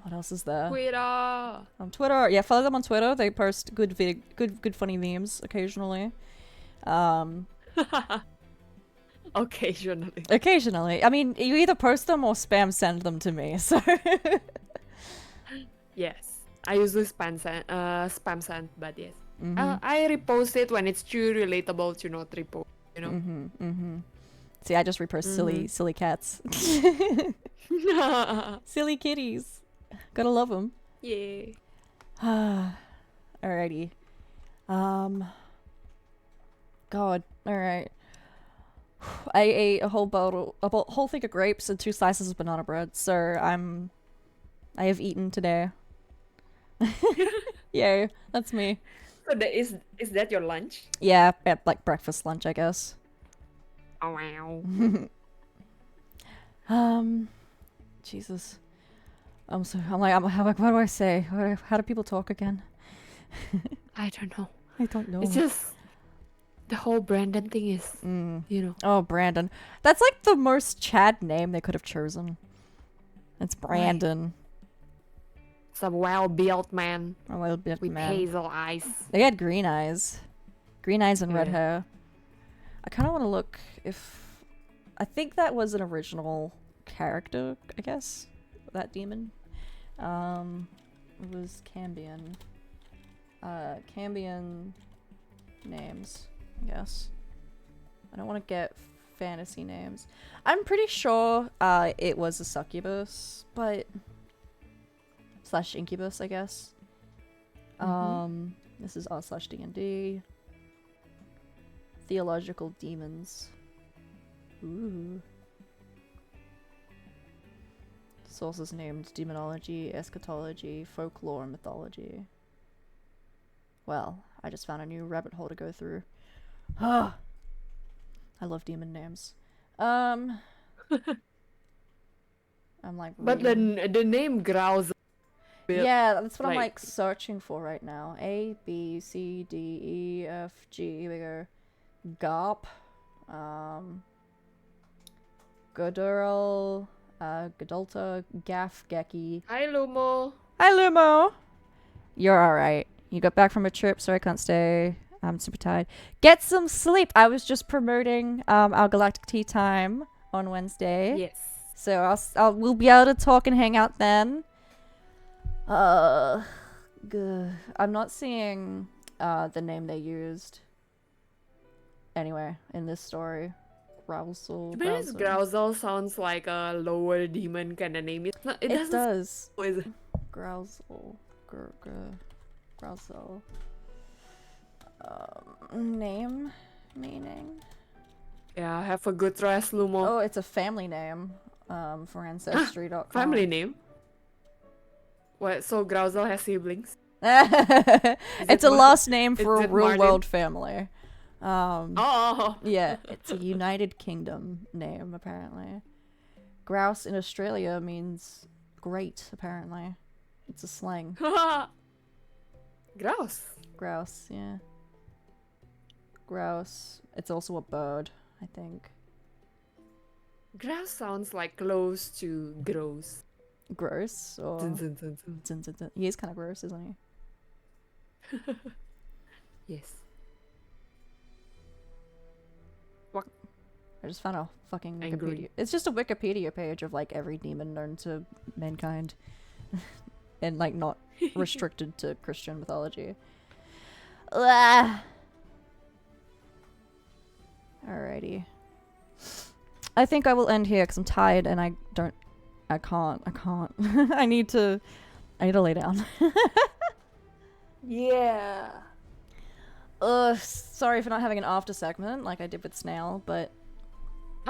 What else is there? Twitter. On Twitter, yeah, follow them on Twitter. They post good funny memes occasionally. Occasionally. Occasionally, I mean, you either post them or spam send them to me. So Yes. I usually spam send, but yes. I repost it when it's too relatable to not repost, you know? See, I just repost silly cats. Silly kitties. Gotta love them. Yay. Alrighty. God. Alright. I ate a whole thing of grapes and 2 slices of banana bread, so I have eaten today. Yay, that's me. So is that your lunch? Yeah, like breakfast, lunch, I guess. Oh wow. Jesus. What do I say? How do people talk again? I don't know. I don't know. It's just the whole Brandon thing is, you know. Oh, Brandon. That's like the most Chad name they could have chosen. It's Brandon. It's a well-built man A little bit, with man. hazel eyes. They had green eyes. Green eyes and red Yeah. hair. I kind of want to look if... I think that was an original character, I guess. That demon. It was Cambion. Cambion names, I guess. I don't want to get fantasy names. I'm pretty sure it was a succubus, but... / incubus, I guess. This is r/D&D. Theological demons. Ooh. Sources named demonology, eschatology, folklore, and mythology. Well, I just found a new rabbit hole to go through. I love demon names. I'm like, But reading. the name growls. Yeah, that's what I'm like- like searching for right now. A, B, C, D, E, F, G. Here we go. Garp. Godural. Godolta. Gaff. Geki. Hi, Lumo. Hi, Lumo. You're alright. You got back from a trip, so I can't stay. I'm super tired. Get some sleep. I was just promoting our Galactic Tea Time on Wednesday. Yes. So we'll be able to talk and hang out then. I'm not seeing the name they used anyway in this story. Grousel. To be honest, Grousel sounds like a lower demon kind of name. It's not. It It doesn't. does. Is it? Grousel. Grousel. Name? Meaning? Yeah, have a good rest, Lumo. Oh, it's a family name. For Ancestry.com. Family name. What? So Grousel has siblings? It's a Mar- last name for is a it real Martin? world family. Oh. Yeah, it's a United Kingdom name, apparently. Grouse in Australia means great, apparently. It's a slang. Grouse. Grouse, yeah. Grouse. It's also a bird, I think. Grouse sounds like close to gross. Gross, or... Dun, dun, dun, dun. Dun, dun, dun. He is kind of gross, isn't he? Yes. I just found a fucking Angry. Wikipedia. It's just a Wikipedia page of like every demon known to mankind, and like not restricted to Christian mythology. Ugh. Alrighty. I think I will end here because I'm tired and I can't. I need to lay down. Yeah. Sorry for not having an after segment like I did with Snail, but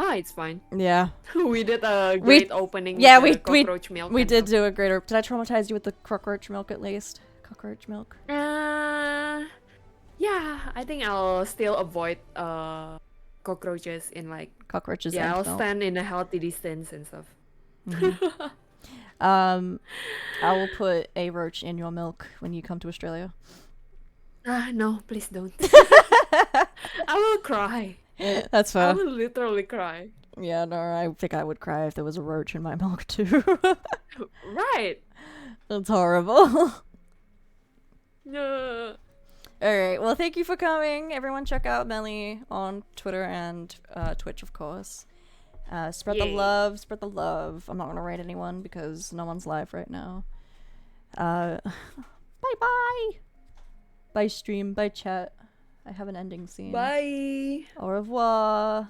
Ah, it's fine. yeah. We did a great opening. Yeah, with the cockroach milk. we and did stuff. do a greater. Did I traumatize you with the cockroach milk at least? Cockroach milk. Yeah, I think I'll still avoid cockroaches in like. Cockroaches. Yeah, I'll and milk. stand in a healthy distance and stuff. I will put a roach in your milk when you come to Australia. No, please don't. I will cry. That's I fair. will literally cry. Yeah, no, I think I would cry if there was a roach in my milk too. Right. That's horrible. No. Alright, well thank you for coming. Everyone check out Melly on Twitter and Twitch, of course. Spread the Yay. love, spread the love. I'm not gonna rate anyone because no one's live right now. Bye-bye! Bye stream, bye chat. I have an ending scene. Bye. Au revoir.